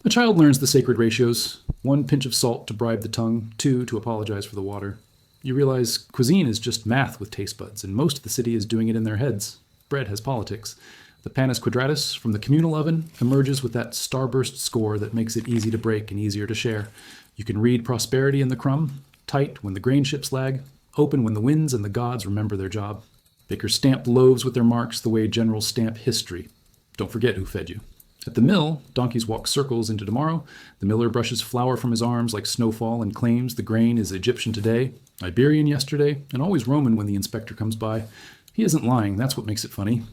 A child learns the sacred ratios. 1 pinch of salt to bribe the tongue, 2 to apologize for the water. You realize cuisine is just math with taste buds, and most of the city is doing it in their heads. Bread has politics. The panis quadratus from the communal oven emerges with that starburst score that makes it easy to break and easier to share. You can read prosperity in the crumb, tight when the grain ships lag, open when the winds and the gods remember their job. Bakers stamp loaves with their marks the way generals stamp history. Don't forget who fed you. At the mill, donkeys walk circles into tomorrow. The miller brushes flour from his arms like snowfall and claims the grain is Egyptian today, Iberian yesterday, and always Roman when the inspector comes by. He isn't lying, that's what makes it funny.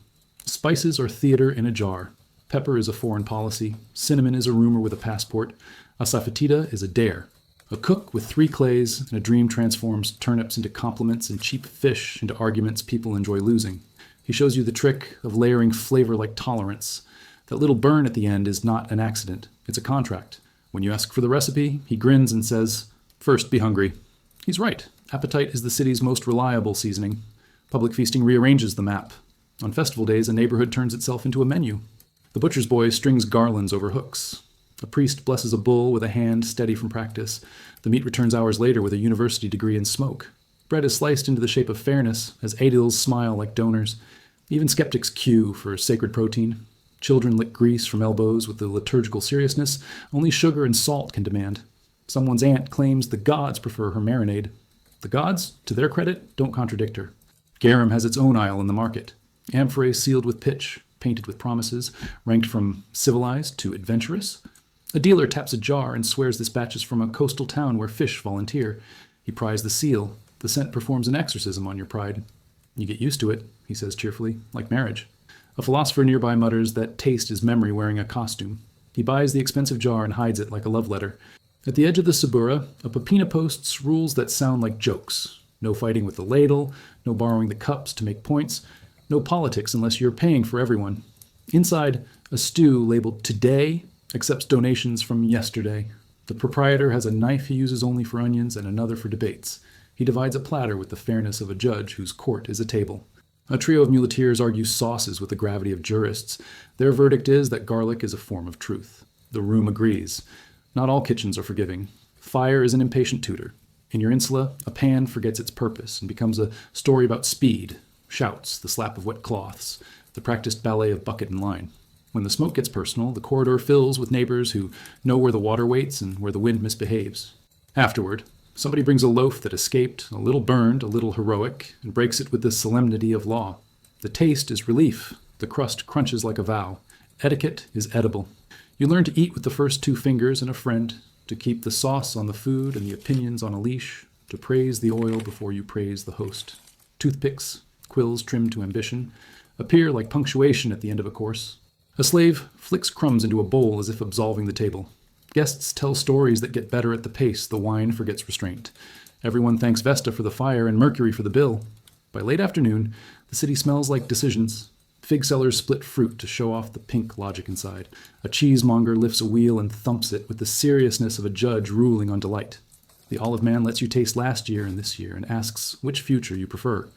Spices are theater in a jar. Pepper is a foreign policy. Cinnamon is a rumor with a passport. Asafoetida is a dare. A cook with 3 clays and a dream transforms turnips into compliments and cheap fish into arguments people enjoy losing. He shows you the trick of layering flavor like tolerance. That little burn at the end is not an accident. It's a contract. When you ask for the recipe, he grins and says, "First, be hungry." He's right. Appetite is the city's most reliable seasoning. Public feasting rearranges the map. On festival days, a neighborhood turns itself into a menu. The butcher's boy strings garlands over hooks. A priest blesses a bull with a hand steady from practice. The meat returns hours later with a university degree in smoke. Bread is sliced into the shape of fairness as aediles smile like donors. Even skeptics queue for sacred protein. Children lick grease from elbows with the liturgical seriousness only sugar and salt can demand. Someone's aunt claims the gods prefer her marinade. The gods, to their credit, don't contradict her. Garum has its own aisle in the market. Amphorae sealed with pitch, painted with promises, ranked from civilized to adventurous. A dealer taps a jar and swears this batch is from a coastal town where fish volunteer. He pries the seal. The scent performs an exorcism on your pride. You get used to it, he says cheerfully, like marriage. A philosopher nearby mutters that taste is memory wearing a costume. He buys the expensive jar and hides it like a love letter. At the edge of the Subura, a papina posts rules that sound like jokes. No fighting with the ladle, no borrowing the cups to make points, no politics unless you're paying for everyone. Inside, a stew labeled "Today" accepts donations from yesterday. The proprietor has a knife he uses only for onions and another for debates. He divides a platter with the fairness of a judge whose court is a table. A trio of muleteers argue sauces with the gravity of jurists. Their verdict is that garlic is a form of truth. The room agrees. Not all kitchens are forgiving. Fire is an impatient tutor. In your insula, a pan forgets its purpose and becomes a story about speed, shouts, the slap of wet cloths, the practiced ballet of bucket and line. When the smoke gets personal, the corridor fills with neighbors who know where the water waits and where the wind misbehaves. Afterward, somebody brings a loaf that escaped, a little burned, a little heroic, and breaks it with the solemnity of law. The taste is relief. The crust crunches like a vow. Etiquette is edible. You learn to eat with the first 2 fingers and a friend, to keep the sauce on the food and the opinions on a leash, to praise the oil before you praise the host. Toothpicks, quills trimmed to ambition, appear like punctuation at the end of a course. A slave flicks crumbs into a bowl as if absolving the table. Guests tell stories that get better at the pace the wine forgets restraint. Everyone thanks Vesta for the fire and Mercury for the bill. By late afternoon, the city smells like decisions. Fig sellers split fruit to show off the pink logic inside. A cheesemonger lifts a wheel and thumps it with the seriousness of a judge ruling on delight. The olive man lets you taste last year and this year and asks which future you prefer.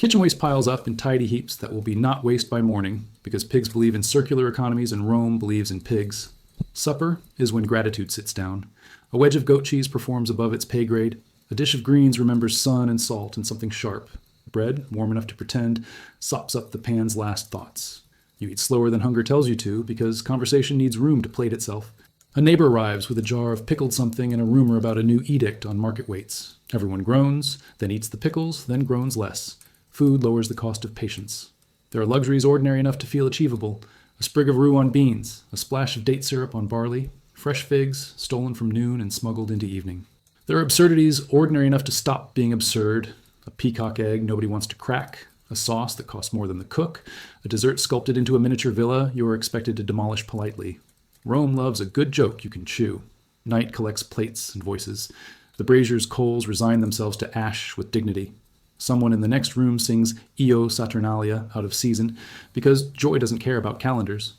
Kitchen waste piles up in tidy heaps that will be not waste by morning, because pigs believe in circular economies and Rome believes in pigs. Supper is when gratitude sits down. A wedge of goat cheese performs above its pay grade. A dish of greens remembers sun and salt and something sharp. Bread, warm enough to pretend, sops up the pan's last thoughts. You eat slower than hunger tells you to, because conversation needs room to plate itself. A neighbor arrives with a jar of pickled something and a rumor about a new edict on market weights. Everyone groans, then eats the pickles, then groans less. Food lowers the cost of patience. There are luxuries ordinary enough to feel achievable. A sprig of rue on beans, a splash of date syrup on barley, fresh figs stolen from noon and smuggled into evening. There are absurdities ordinary enough to stop being absurd. A peacock egg nobody wants to crack, a sauce that costs more than the cook, a dessert sculpted into a miniature villa you are expected to demolish politely. Rome loves a good joke you can chew. Night collects plates and voices. The brazier's coals resign themselves to ash with dignity. Someone in the next room sings Io Saturnalia out of season because joy doesn't care about calendars.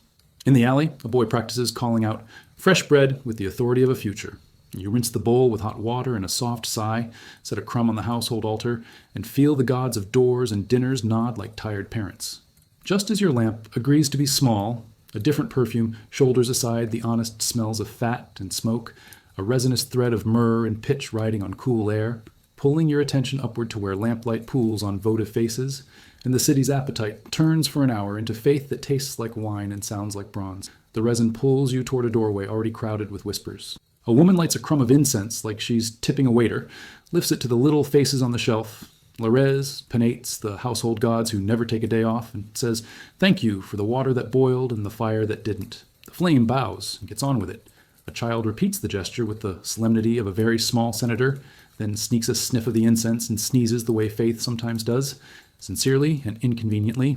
In the alley, a boy practices calling out, "Fresh bread with the authority of a future." You rinse the bowl with hot water and a soft sigh, set a crumb on the household altar, and feel the gods of doors and dinners nod like tired parents. Just as your lamp agrees to be small, a different perfume shoulders aside the honest smells of fat and smoke, a resinous thread of myrrh and pitch riding on cool air, pulling your attention upward to where lamplight pools on votive faces, and the city's appetite turns for an hour into faith that tastes like wine and sounds like bronze. The resin pulls you toward a doorway already crowded with whispers. A woman lights a crumb of incense like she's tipping a waiter, lifts it to the little faces on the shelf. Larez, Penates, the household gods who never take a day off, and says, "Thank you for the water that boiled and the fire that didn't." The flame bows and gets on with it. A child repeats the gesture with the solemnity of a very small senator, then sneaks a sniff of the incense and sneezes the way faith sometimes does, sincerely and inconveniently.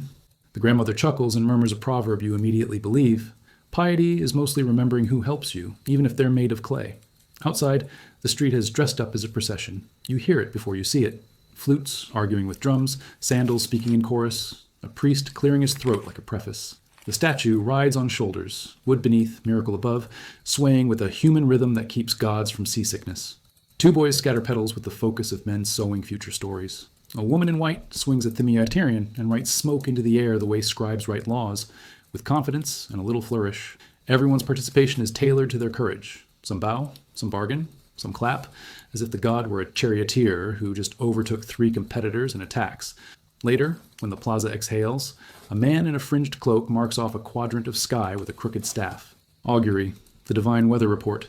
The grandmother chuckles and murmurs a proverb you immediately believe. Piety is mostly remembering who helps you, even if they're made of clay. Outside, the street has dressed up as a procession. You hear it before you see it. Flutes arguing with drums, sandals speaking in chorus, a priest clearing his throat like a preface. The statue rides on shoulders, wood beneath, miracle above, swaying with a human rhythm that keeps gods from seasickness. Two boys scatter petals with the focus of men sowing future stories. A woman in white swings a thimiaterion and writes smoke into the air the way scribes write laws, with confidence and a little flourish. Everyone's participation is tailored to their courage. Some bow, some bargain, some clap, as if the god were a charioteer who just overtook 3 competitors and attacks. Later, when the plaza exhales, a man in a fringed cloak marks off a quadrant of sky with a crooked staff. Augury, the divine weather report.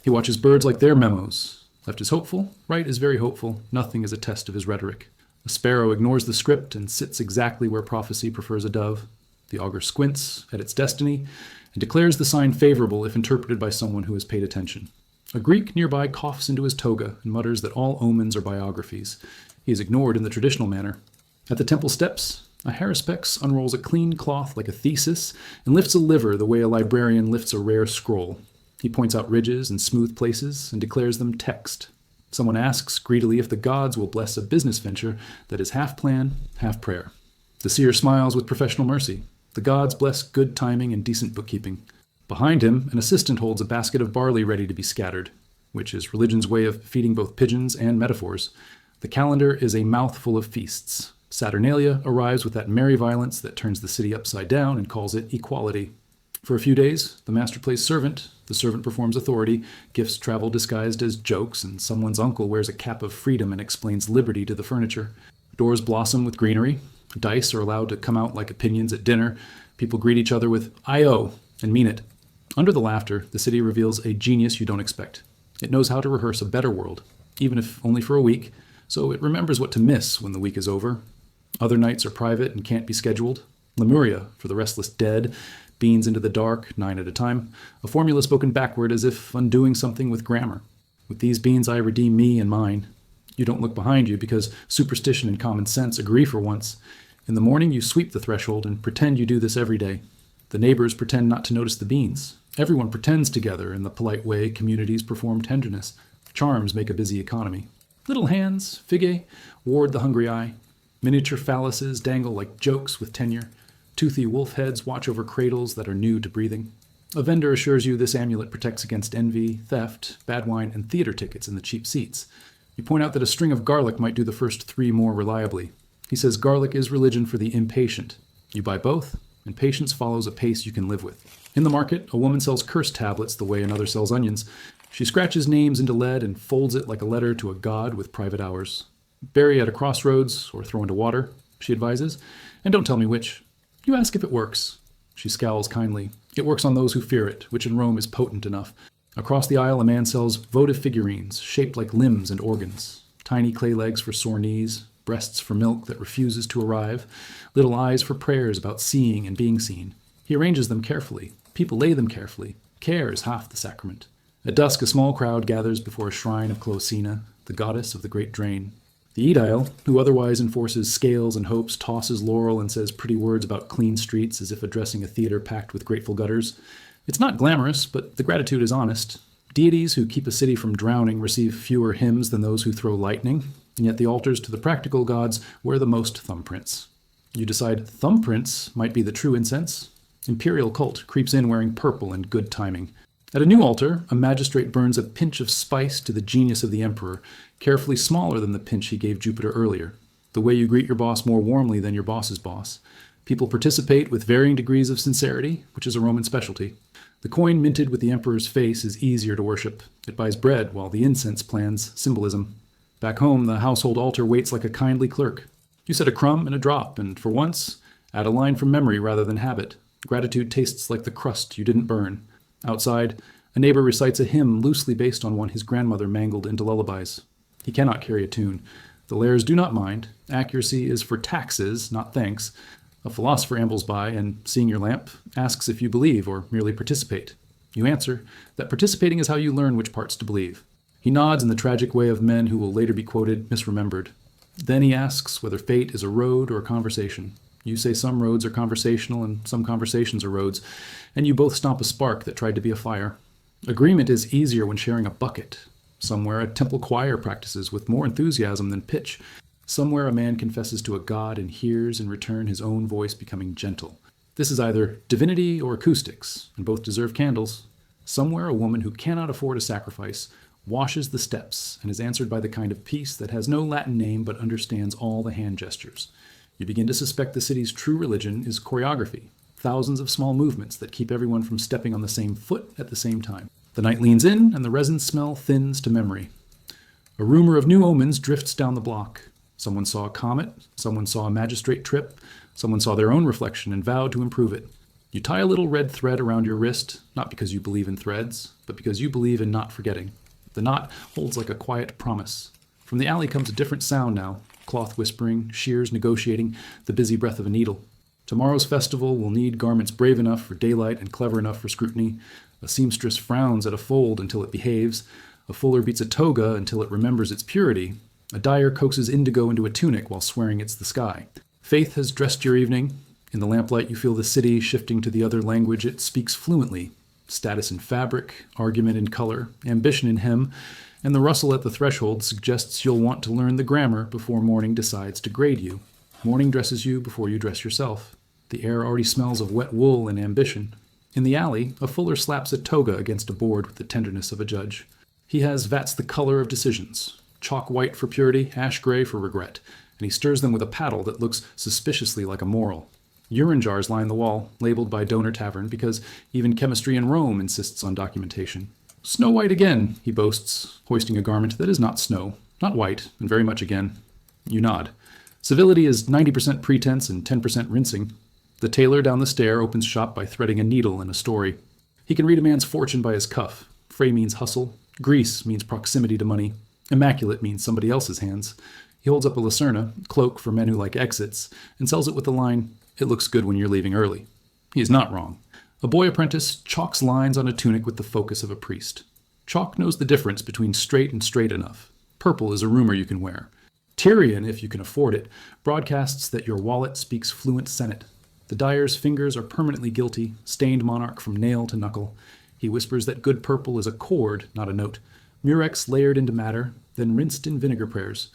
He watches birds like their memos. Left is hopeful, right is very hopeful, nothing is a test of his rhetoric. A sparrow ignores the script and sits exactly where prophecy prefers a dove. The augur squints at its destiny and declares the sign favorable if interpreted by someone who has paid attention. A Greek nearby coughs into his toga and mutters that all omens are biographies. He is ignored in the traditional manner. At the temple steps, a harispex unrolls a clean cloth like a thesis and lifts a liver the way a librarian lifts a rare scroll. He points out ridges and smooth places and declares them text. Someone asks greedily if the gods will bless a business venture that is half plan, half prayer. The seer smiles with professional mercy. The gods bless good timing and decent bookkeeping. Behind him, an assistant holds a basket of barley ready to be scattered, which is religion's way of feeding both pigeons and metaphors. The calendar is a mouthful of feasts. Saturnalia arrives with that merry violence that turns the city upside down and calls it equality. For a few days, the master plays servant, the servant performs authority, gifts travel disguised as jokes, and someone's uncle wears a cap of freedom and explains liberty to the furniture. Doors blossom with greenery. Dice are allowed to come out like opinions at dinner. People greet each other with "I-O" and mean it. Under the laughter, the city reveals a genius you don't expect. It knows how to rehearse a better world, even if only for a week, so it remembers what to miss when the week is over. Other nights are private and can't be scheduled. Lemuria, for the restless dead, beans into the dark, 9 at a time, a formula spoken backward as if undoing something with grammar. With these beans I redeem me and mine. You don't look behind you because superstition and common sense agree for once. In the morning you sweep the threshold and pretend you do this every day. The neighbors pretend not to notice the beans. Everyone pretends together in the polite way communities perform tenderness. Charms make a busy economy. Little hands, figge, ward the hungry eye. Miniature phalluses dangle like jokes with tenure. Toothy wolf heads watch over cradles that are new to breathing. A vendor assures you this amulet protects against envy, theft, bad wine, and theater tickets in the cheap seats. You point out that a string of garlic might do the first 3 more reliably. He says garlic is religion for the impatient. You buy both, and patience follows a pace you can live with. In the market, a woman sells curse tablets the way another sells onions. She scratches names into lead and folds it like a letter to a god with private hours. Bury at a crossroads or throw into water, she advises, and don't tell me which. You ask if it works. She scowls kindly. It works on those who fear it, which in Rome is potent enough. Across the aisle, a man sells votive figurines, shaped like limbs and organs. Tiny clay legs for sore knees, breasts for milk that refuses to arrive, little eyes for prayers about seeing and being seen. He arranges them carefully. People lay them carefully. Care is half the sacrament. At dusk, a small crowd gathers before a shrine of Closina, the goddess of the great drain. The aedile, who otherwise enforces scales and hopes, tosses laurel and says pretty words about clean streets as if addressing a theater packed with grateful gutters. It's not glamorous, but the gratitude is honest. Deities who keep a city from drowning receive fewer hymns than those who throw lightning, and yet the altars to the practical gods wear the most thumbprints. You decide thumbprints might be the true incense. Imperial cult creeps in wearing purple and good timing. At a new altar, a magistrate burns a pinch of spice to the genius of the emperor, carefully smaller than the pinch he gave Jupiter earlier. The way you greet your boss more warmly than your boss's boss. People participate with varying degrees of sincerity, which is a Roman specialty. The coin minted with the emperor's face is easier to worship. It buys bread, while the incense plans symbolism. Back home, the household altar waits like a kindly clerk. You set a crumb and a drop, and for once, add a line from memory rather than habit. Gratitude tastes like the crust you didn't burn. Outside, a neighbor recites a hymn loosely based on one his grandmother mangled into lullabies. He cannot carry a tune. The Lares do not mind. Accuracy is for taxes, not thanks. A philosopher ambles by and, seeing your lamp, asks if you believe or merely participate. You answer that participating is how you learn which parts to believe. He nods in the tragic way of men who will later be quoted misremembered. Then he asks whether fate is a road or a conversation. You say some roads are conversational and some conversations are roads, and you both stomp a spark that tried to be a fire. Agreement is easier when sharing a bucket. Somewhere a temple choir practices with more enthusiasm than pitch. Somewhere a man confesses to a god and hears in return his own voice becoming gentle. This is either divinity or acoustics, and both deserve candles. Somewhere a woman who cannot afford a sacrifice washes the steps and is answered by the kind of peace that has no Latin name but understands all the hand gestures. You begin to suspect the city's true religion is choreography, thousands of small movements that keep everyone from stepping on the same foot at the same time. The night leans in, and the resin smell thins to memory. A rumor of new omens drifts down the block. Someone saw a comet, someone saw a magistrate trip, someone saw their own reflection and vowed to improve it. You tie a little red thread around your wrist, not because you believe in threads, but because you believe in not forgetting. The knot holds like a quiet promise. From the alley comes a different sound now. Cloth whispering, shears negotiating, the busy breath of a needle. Tomorrow's festival will need garments brave enough for daylight and clever enough for scrutiny. A seamstress frowns at a fold until it behaves. A fuller beats a toga until it remembers its purity. A dyer coaxes indigo into a tunic while swearing it's the sky. Faith has dressed your evening. In the lamplight you feel the city shifting to the other language it speaks fluently. Status in fabric, argument in color, ambition in hem, and the rustle at the threshold suggests you'll want to learn the grammar before morning decides to grade you. Morning dresses you before you dress yourself. The air already smells of wet wool and ambition. In the alley, a fuller slaps a toga against a board with the tenderness of a judge. He has vats the color of decisions, chalk white for purity, ash gray for regret, and he stirs them with a paddle that looks suspiciously like a moral. Urine jars line the wall, labeled by Donor Tavern, because even chemistry in Rome insists on documentation. Snow white again, he boasts, hoisting a garment that is not snow, not white, and very much again. You nod. Civility is 90% pretense and 10% rinsing. The tailor down the stair opens shop by threading a needle in a story. He can read a man's fortune by his cuff. Fray means hustle. Grease means proximity to money. Immaculate means somebody else's hands. He holds up a lucerna, cloak for men who like exits, and sells it with the line, "It looks good when you're leaving early." He is not wrong. A boy apprentice chalks lines on a tunic with the focus of a priest. Chalk knows the difference between straight and straight enough. Purple is a rumor you can wear. Tyrion, if you can afford it, broadcasts that your wallet speaks fluent Senate. The dyer's fingers are permanently guilty, stained monarch from nail to knuckle. He whispers that good purple is a chord, not a note. Murex layered into madder, then rinsed in vinegar prayers.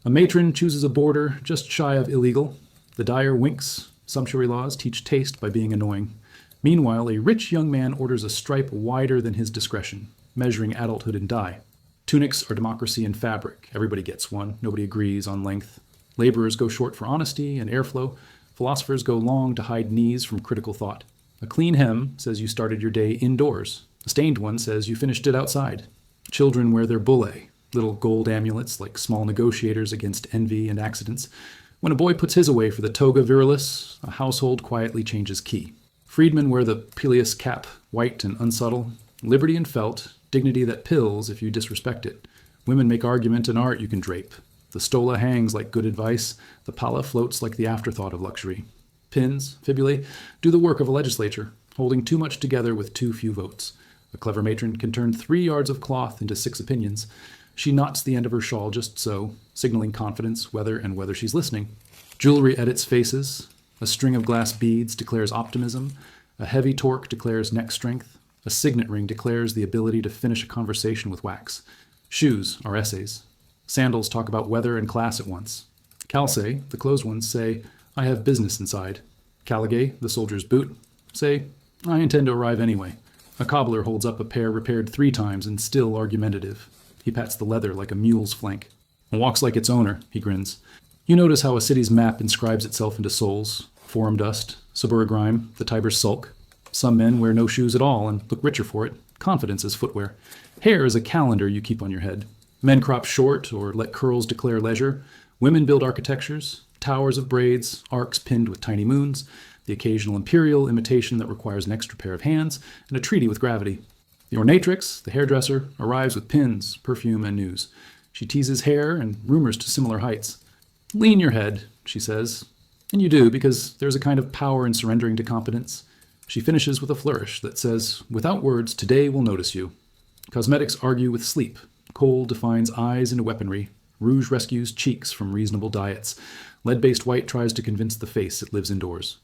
A matron chooses a border just shy of illegal. The dyer winks. Sumptuary laws teach taste by being annoying. Meanwhile, a rich young man orders a stripe wider than his discretion, measuring adulthood in dye. Tunics are democracy in fabric. Everybody gets one. Nobody agrees on length. Laborers go short for honesty and airflow. Philosophers go long to hide knees from critical thought. A clean hem says you started your day indoors. A stained one says you finished it outside. Children wear their bulle, little gold amulets like small negotiators against envy and accidents. When a boy puts his away for the toga virilis, a household quietly changes key. Freedmen wear the pileus cap, white and unsubtle. Liberty and felt, dignity that pills if you disrespect it. Women make argument and art you can drape. The stola hangs like good advice. The palla floats like the afterthought of luxury. Pins, fibulae, do the work of a legislature, holding too much together with too few votes. A clever matron can turn 3 yards of cloth into 6 opinions. She knots the end of her shawl just so, signaling confidence, whether she's listening. Jewelry edits faces. A string of glass beads declares optimism. A heavy torque declares neck strength. A signet ring declares the ability to finish a conversation with wax. Shoes are essays. Sandals talk about weather and class at once. Calce, the closed ones, say, I have business inside. Caligae, the soldier's boot, say, I intend to arrive anyway. A cobbler holds up a pair repaired 3 times and still argumentative. He pats the leather like a mule's flank. And walks like its owner, he grins. You notice how a city's map inscribes itself into souls. Forum dust, suburb grime, the Tiber's sulk. Some men wear no shoes at all and look richer for it. Confidence is footwear. Hair is a calendar you keep on your head. Men crop short or let curls declare leisure. Women build architectures, towers of braids, arcs pinned with tiny moons, the occasional imperial imitation that requires an extra pair of hands, and a treaty with gravity. The ornatrix, the hairdresser, arrives with pins, perfume, and news. She teases hair and rumors to similar heights. Lean your head, she says. And you do, because there's a kind of power in surrendering to competence. She finishes with a flourish that says, without words, today will notice you. Cosmetics argue with sleep. Kohl defines eyes into weaponry. Rouge rescues cheeks from reasonable diets. Lead-based white tries to convince the face it lives indoors.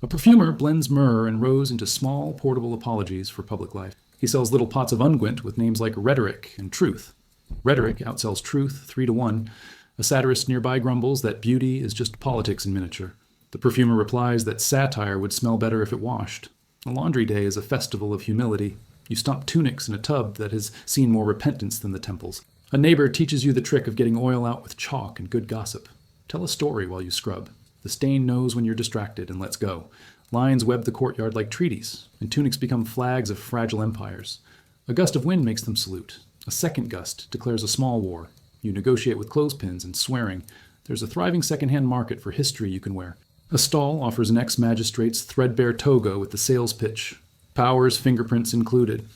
A perfumer blends myrrh and rose into small, portable apologies for public life. He sells little pots of unguent with names like rhetoric and truth. Rhetoric outsells truth 3 to 1. A satirist nearby grumbles that beauty is just politics in miniature. The perfumer replies that satire would smell better if it washed. A laundry day is a festival of humility. You stomp tunics in a tub that has seen more repentance than the temples. A neighbor teaches you the trick of getting oil out with chalk and good gossip. Tell a story while you scrub. The stain knows when you're distracted and lets go. Lines web the courtyard like treaties, and tunics become flags of fragile empires. A gust of wind makes them salute. A second gust declares a small war. You negotiate with clothespins and swearing. There's a thriving second-hand market for history you can wear. A stall offers an ex-magistrate's threadbare toga with the sales pitch. Powers, fingerprints included.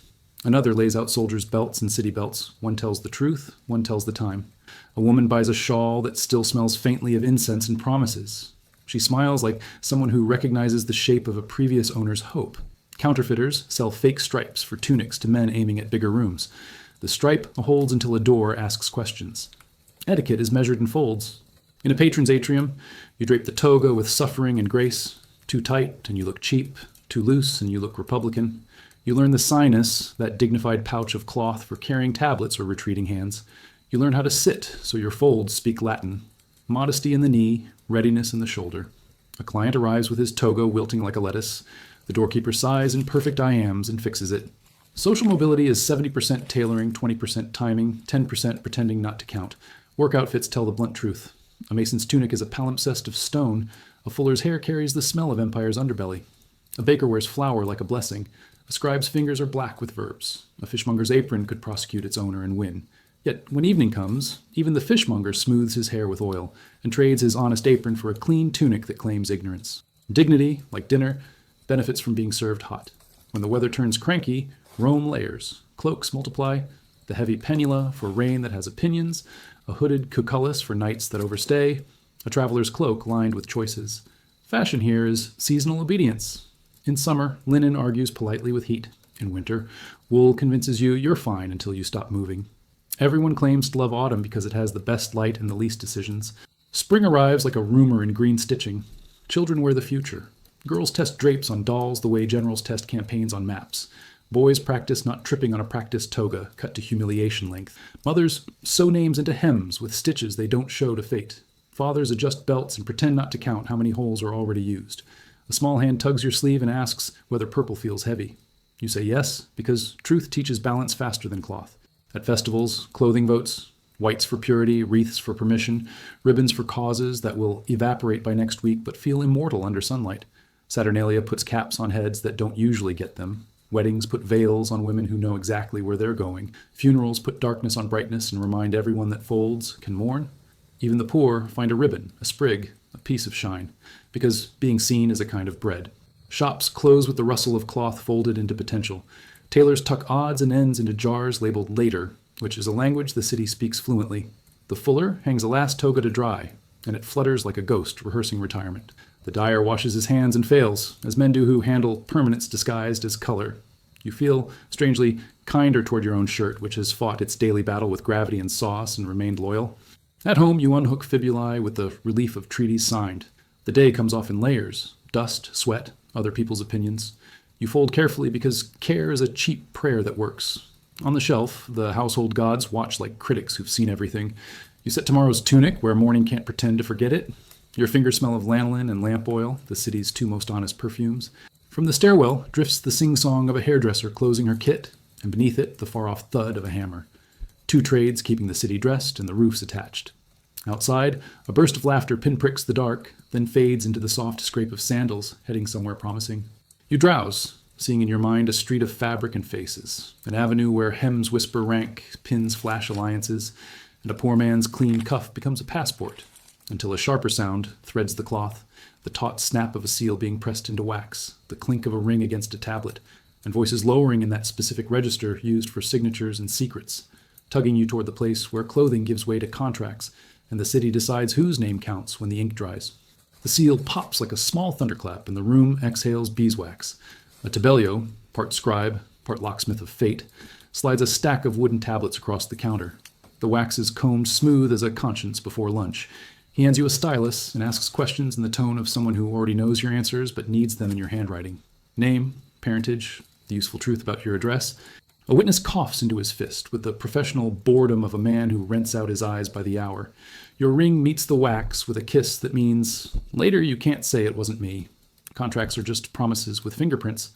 Another lays out soldiers' belts and city belts. One tells the truth, one tells the time. A woman buys a shawl that still smells faintly of incense and promises. She smiles like someone who recognizes the shape of a previous owner's hope. Counterfeiters sell fake stripes for tunics to men aiming at bigger rooms. The stripe holds until a door asks questions. Etiquette is measured in folds. In a patron's atrium, you drape the toga with suffering and grace. Too tight, and you look cheap. Too loose, and you look Republican. You learn the sinus, that dignified pouch of cloth for carrying tablets or retreating hands. You learn how to sit, so your folds speak Latin. Modesty in the knee, readiness in the shoulder. A client arrives with his toga wilting like a lettuce. The doorkeeper sighs in perfect iambs and fixes it. Social mobility is 70% tailoring, 20% timing, 10% pretending not to count. Work outfits tell the blunt truth. A mason's tunic is a palimpsest of stone. A fuller's hair carries the smell of empire's underbelly. A baker wears flour like a blessing. A scribe's fingers are black with verbs. A fishmonger's apron could prosecute its owner and win. Yet, when evening comes, even the fishmonger smooths his hair with oil and trades his honest apron for a clean tunic that claims ignorance. Dignity, like dinner, benefits from being served hot. When the weather turns cranky, Rome layers. Cloaks multiply. The heavy pennula for rain that has opinions. A hooded cucullus for nights that overstay. A traveler's cloak lined with choices. Fashion here is seasonal obedience. In summer, linen argues politely with heat. In winter, wool convinces you you're fine until you stop moving. Everyone claims to love autumn because it has the best light and the least decisions. Spring arrives like a rumor in green stitching. Children wear the future. Girls test drapes on dolls the way generals test campaigns on maps. Boys practice not tripping on a practice toga, cut to humiliation length. Mothers sew names into hems with stitches they don't show to fate. Fathers adjust belts and pretend not to count how many holes are already used. A small hand tugs your sleeve and asks whether purple feels heavy. You say yes, because truth teaches balance faster than cloth. At festivals, clothing votes. Whites for purity, wreaths for permission, ribbons for causes that will evaporate by next week but feel immortal under sunlight. Saturnalia puts caps on heads that don't usually get them. Weddings put veils on women who know exactly where they're going. Funerals put darkness on brightness and remind everyone that folds can mourn. Even the poor find a ribbon, a sprig, a piece of shine, because being seen is a kind of bread. Shops close with the rustle of cloth folded into potential. Tailors tuck odds and ends into jars labeled later, which is a language the city speaks fluently. The fuller hangs a last toga to dry, and it flutters like a ghost rehearsing retirement. The dyer washes his hands and fails, as men do who handle permanence disguised as color. You feel, strangely, kinder toward your own shirt, which has fought its daily battle with gravity and sauce and remained loyal. At home, you unhook fibulae with the relief of treaties signed. The day comes off in layers: dust, sweat, other people's opinions. You fold carefully because care is a cheap prayer that works. On the shelf, the household gods watch like critics who've seen everything. You set tomorrow's tunic where morning can't pretend to forget it. Your fingers smell of lanolin and lamp oil, the city's two most honest perfumes. From the stairwell drifts the sing-song of a hairdresser closing her kit, and beneath it the far-off thud of a hammer. 2 trades keeping the city dressed and the roofs attached. Outside, a burst of laughter pinpricks the dark, then fades into the soft scrape of sandals, heading somewhere promising. You drowse, seeing in your mind a street of fabric and faces, an avenue where hems whisper rank, pins flash alliances, and a poor man's clean cuff becomes a passport, until a sharper sound threads the cloth, the taut snap of a seal being pressed into wax, the clink of a ring against a tablet, and voices lowering in that specific register used for signatures and secrets, tugging you toward the place where clothing gives way to contracts, and the city decides whose name counts when the ink dries. The seal pops like a small thunderclap, and the room exhales beeswax. A tabelio, part scribe, part locksmith of fate, slides a stack of wooden tablets across the counter. The wax is combed smooth as a conscience before lunch. He hands you a stylus and asks questions in the tone of someone who already knows your answers but needs them in your handwriting. Name, parentage, the useful truth about your address. A witness coughs into his fist with the professional boredom of a man who rents out his eyes by the hour. Your ring meets the wax with a kiss that means, later you can't say it wasn't me. Contracts are just promises with fingerprints.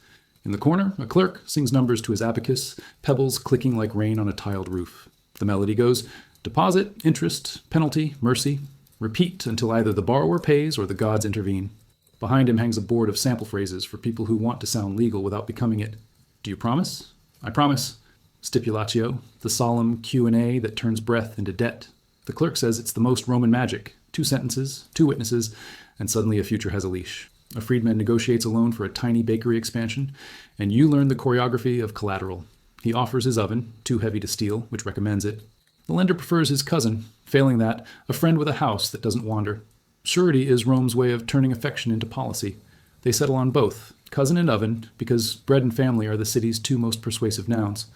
In the corner, a clerk sings numbers to his abacus, pebbles clicking like rain on a tiled roof. The melody goes, deposit, interest, penalty, mercy. Repeat until either the borrower pays or the gods intervene. Behind him hangs a board of sample phrases for people who want to sound legal without becoming it. Do you promise? I promise. Stipulatio, the solemn Q&A that turns breath into debt. The clerk says it's the most Roman magic. 2 sentences, 2 witnesses, and suddenly a future has a leash. A freedman negotiates a loan for a tiny bakery expansion, and you learn the choreography of collateral. He offers his oven, too heavy to steal, which recommends it. The lender prefers his cousin. Failing that, a friend with a house that doesn't wander. Surety is Rome's way of turning affection into policy. They settle on both, cousin and oven, because bread and family are the city's 2 most persuasive nouns.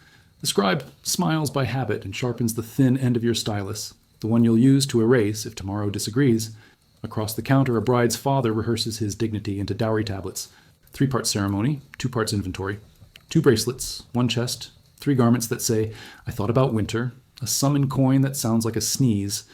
The scribe smiles by habit and sharpens the thin end of your stylus, the one you'll use to erase if tomorrow disagrees. Across the counter, a bride's father rehearses his dignity into dowry tablets. 3-part ceremony, 2 parts inventory. 2 bracelets, 1 chest, 3 garments that say, I thought about winter, a sum in coin that sounds like a sneeze.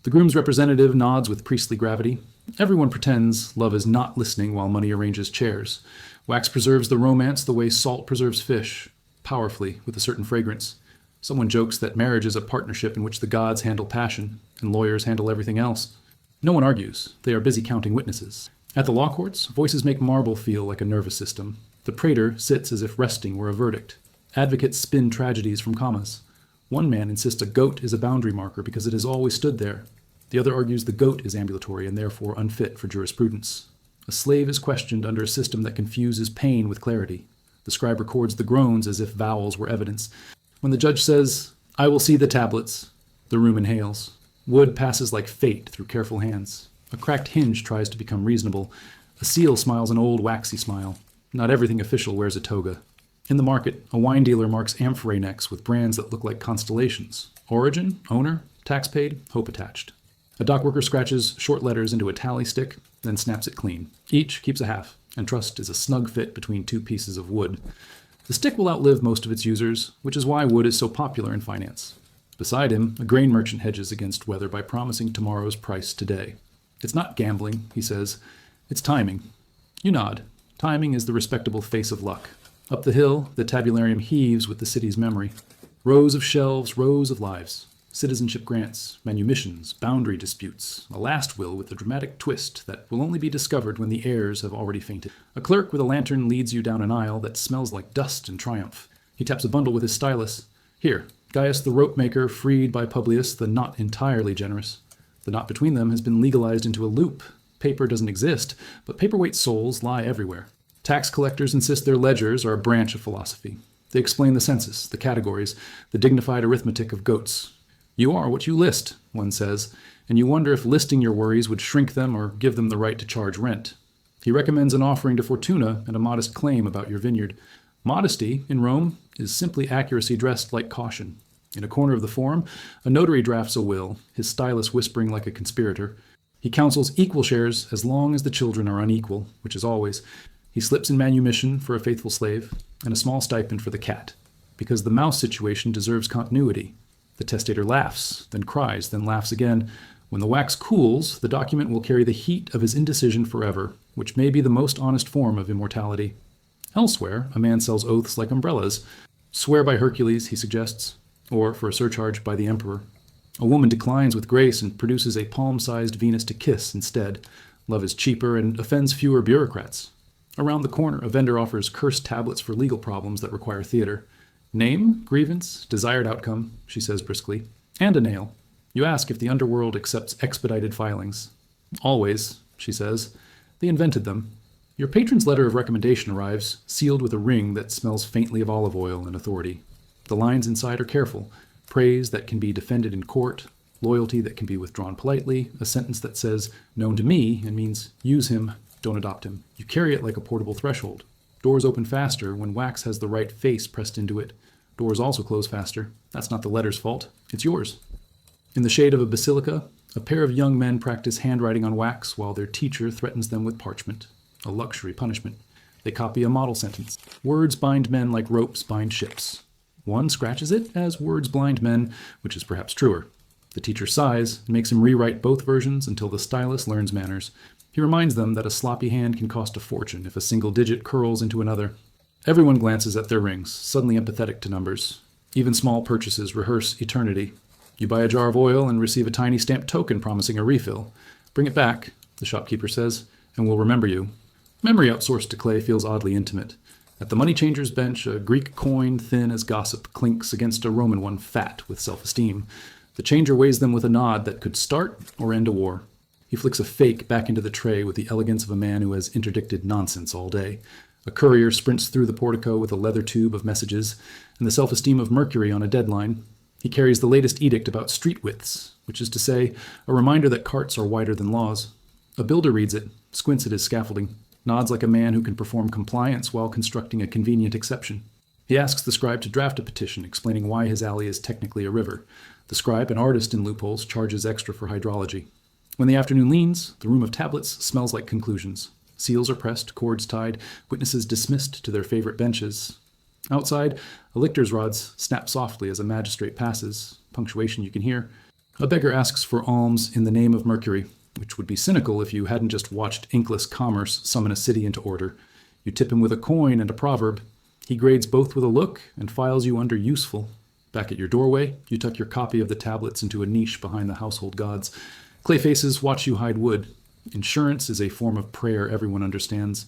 The groom's representative nods with priestly gravity. Everyone pretends love is not listening while money arranges chairs. Wax preserves the romance the way salt preserves fish, powerfully, with a certain fragrance. Someone jokes that marriage is a partnership in which the gods handle passion, and lawyers handle everything else. No one argues. They are busy counting witnesses. At the law courts, voices make marble feel like a nervous system. The praetor sits as if resting were a verdict. Advocates spin tragedies from commas. One man insists a goat is a boundary marker because it has always stood there. The other argues the goat is ambulatory and therefore unfit for jurisprudence. A slave is questioned under a system that confuses pain with clarity. The scribe records the groans as if vowels were evidence. When the judge says, I will see the tablets, the room inhales. Wood passes like fate through careful hands. A cracked hinge tries to become reasonable. A seal smiles an old waxy smile. Not everything official wears a toga. In the market, a wine dealer marks amphorae necks with brands that look like constellations. Origin, owner, tax paid, hope attached. A dock worker scratches short letters into a tally stick, then snaps it clean. Each keeps a half, and trust is a snug fit between 2 pieces of wood. The stick will outlive most of its users, which is why wood is so popular in finance. Beside him, a grain merchant hedges against weather by promising tomorrow's price today. It's not gambling, he says. It's timing. You nod. Timing is the respectable face of luck. Up the hill, the tabularium heaves with the city's memory. Rows of shelves, rows of lives. citizenship grants, manumissions, boundary disputes, a last will with a dramatic twist that will only be discovered when the heirs have already fainted. A clerk with a lantern leads you down an aisle that smells like dust and triumph. He taps a bundle with his stylus. Here, Gaius the rope maker, freed by Publius the not entirely generous. The knot between them has been legalized into a loop. Paper doesn't exist, but paperweight souls lie everywhere. Tax collectors insist their ledgers are a branch of philosophy. They explain the census, the categories, the dignified arithmetic of goats. You are what you list, one says, and you wonder if listing your worries would shrink them or give them the right to charge rent. He recommends an offering to Fortuna and a modest claim about your vineyard. Modesty, in Rome, is simply accuracy dressed like caution. In a corner of the forum, a notary drafts a will, his stylus whispering like a conspirator. He counsels equal shares as long as the children are unequal, which is always. He slips in manumission for a faithful slave, and a small stipend for the cat, because the mouse situation deserves continuity. The testator laughs, then cries, then laughs again. When the wax cools, the document will carry the heat of his indecision forever, which may be the most honest form of immortality. Elsewhere, a man sells oaths like umbrellas. Swear by Hercules, he suggests, or, for a surcharge, by the emperor. A woman declines with grace and produces a palm-sized Venus to kiss instead. Love is cheaper and offends fewer bureaucrats. Around the corner, a vendor offers cursed tablets for legal problems that require theater. Name, grievance, desired outcome, she says briskly, and a nail. You ask if the underworld accepts expedited filings. Always, she says. They invented them. Your patron's letter of recommendation arrives, sealed with a ring that smells faintly of olive oil and authority. The lines inside are careful. Praise that can be defended in court, loyalty that can be withdrawn politely, a sentence that says, known to me, and means use him, don't adopt him. You carry it like a portable threshold. Doors open faster when wax has the right face pressed into it. Doors also close faster. That's not the letter's fault. It's yours. In the shade of a basilica, a pair of young men practice handwriting on wax while their teacher threatens them with parchment. A luxury punishment. They copy a model sentence. Words bind men like ropes bind ships. One scratches it as words blind men, which is perhaps truer. The teacher sighs and makes him rewrite both versions until the stylus learns manners. He reminds them that a sloppy hand can cost a fortune if a single digit curls into another. Everyone glances at their rings, suddenly empathetic to numbers. Even small purchases rehearse eternity. You buy a jar of oil and receive a tiny stamped token promising a refill. Bring it back, the shopkeeper says, and we'll remember you. Memory outsourced to clay feels oddly intimate. At the money changer's bench, a Greek coin thin as gossip clinks against a Roman one fat with self-esteem. The changer weighs them with a nod that could start or end a war. He flicks a fake back into the tray with the elegance of a man who has interdicted nonsense all day. A courier sprints through the portico with a leather tube of messages, and the self-esteem of Mercury on a deadline. He carries the latest edict about street widths, which is to say, a reminder that carts are wider than laws. A builder reads it, squints at his scaffolding, nods like a man who can perform compliance while constructing a convenient exception. He asks the scribe to draft a petition explaining why his alley is technically a river. The scribe, an artist in loopholes, charges extra for hydrology. When the afternoon leans, the room of tablets smells like conclusions. Seals are pressed, cords tied, witnesses dismissed to their favorite benches. Outside, a lictor's rods snap softly as a magistrate passes. Punctuation you can hear. A beggar asks for alms in the name of Mercury, which would be cynical if you hadn't just watched inkless commerce summon a city into order. You tip him with a coin and a proverb. He grades both with a look and files you under useful. Back at your doorway, you tuck your copy of the tablets into a niche behind the household gods. Clay faces watch you hide wood. Insurance is a form of prayer everyone understands.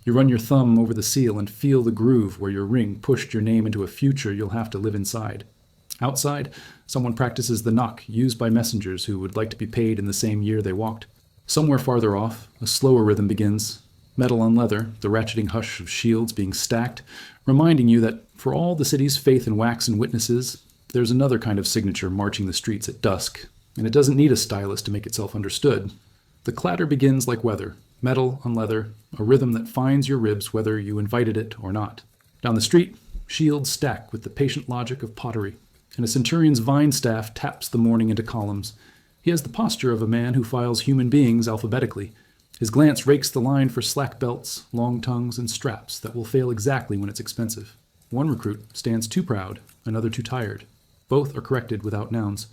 You run your thumb over the seal and feel the groove where your ring pushed your name into a future you'll have to live inside. Outside, someone practices the knock used by messengers who would like to be paid in the same year they walked. Somewhere farther off, a slower rhythm begins. Metal on leather, the ratcheting hush of shields being stacked, reminding you that for all the city's faith in wax and witnesses, there's another kind of signature marching the streets at dusk, and it doesn't need a stylus to make itself understood. The clatter begins like weather, metal on leather, a rhythm that finds your ribs whether you invited it or not. Down the street, shields stack with the patient logic of pottery, and a centurion's vine staff taps the morning into columns. He has the posture of a man who files human beings alphabetically. His glance rakes the line for slack belts, long tongues, and straps that will fail exactly when it's expensive. One recruit stands too proud, another too tired. Both are corrected without nouns.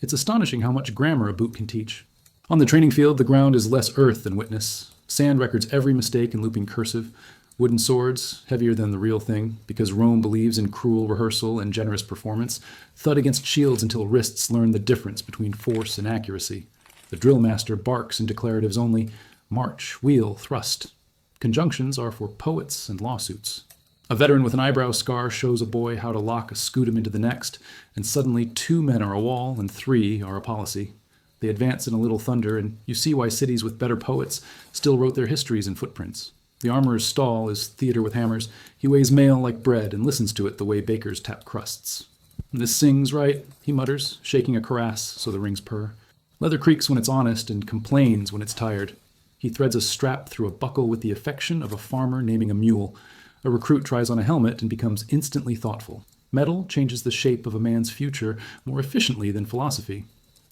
It's astonishing how much grammar a boot can teach. On the training field, the ground is less earth than witness. Sand records every mistake in looping cursive. Wooden swords, heavier than the real thing, because Rome believes in cruel rehearsal and generous performance, thud against shields until wrists learn the difference between force and accuracy. The drill master barks in declaratives only: march, wheel, thrust. Conjunctions are for poets and lawsuits. A veteran with an eyebrow scar shows a boy how to lock a scutum into the next, and suddenly 2 men are a wall and 3 are a policy. They advance in a little thunder, and you see why cities with better poets still wrote their histories in footprints. The armorer's stall is theater with hammers. He weighs mail like bread and listens to it the way bakers tap crusts. "This sings right," he mutters, shaking a cuirass so the rings purr. Leather creaks when it's honest and complains when it's tired. He threads a strap through a buckle with the affection of a farmer naming a mule. A recruit tries on a helmet and becomes instantly thoughtful. Metal changes the shape of a man's future more efficiently than philosophy.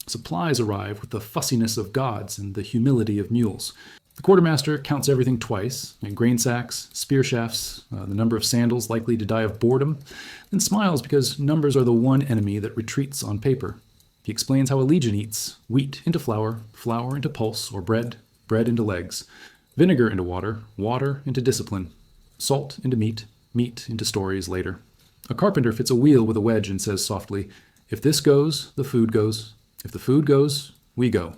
Supplies arrive with the fussiness of gods and the humility of mules. The quartermaster counts everything twice: grain sacks, spear shafts, the number of sandals likely to die of boredom, then smiles because numbers are the one enemy that retreats on paper. He explains how a legion eats: wheat into flour, flour into pulse or bread, bread into legs, vinegar into water, water into discipline, salt into meat, meat into stories later. A carpenter fits a wheel with a wedge and says softly, "If this goes, the food goes. If the food goes, we go."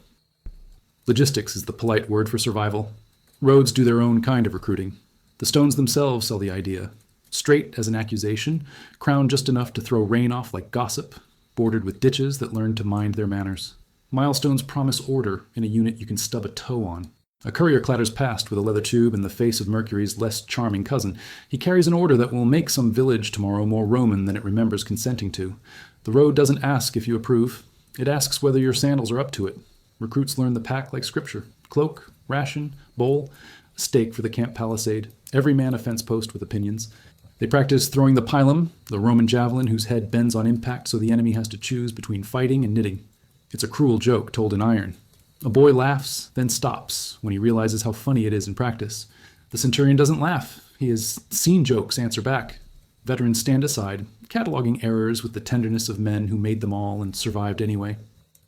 Logistics is the polite word for survival. Roads do their own kind of recruiting. The stones themselves sell the idea. Straight as an accusation, crowned just enough to throw rain off like gossip, bordered with ditches that learn to mind their manners. Milestones promise order in a unit you can stub a toe on. A courier clatters past with a leather tube in the face of Mercury's less charming cousin. He carries an order that will make some village tomorrow more Roman than it remembers consenting to. The road doesn't ask if you approve. It asks whether your sandals are up to it. Recruits learn the pack like scripture: cloak, ration, bowl, a stake for the camp palisade, every man a fence post with opinions. They practice throwing the pilum, the Roman javelin whose head bends on impact so the enemy has to choose between fighting and knitting. It's a cruel joke told in iron. A boy laughs, then stops when he realizes how funny it is in practice. The centurion doesn't laugh. He has seen jokes answer back. Veterans stand aside, cataloging errors with the tenderness of men who made them all and survived anyway.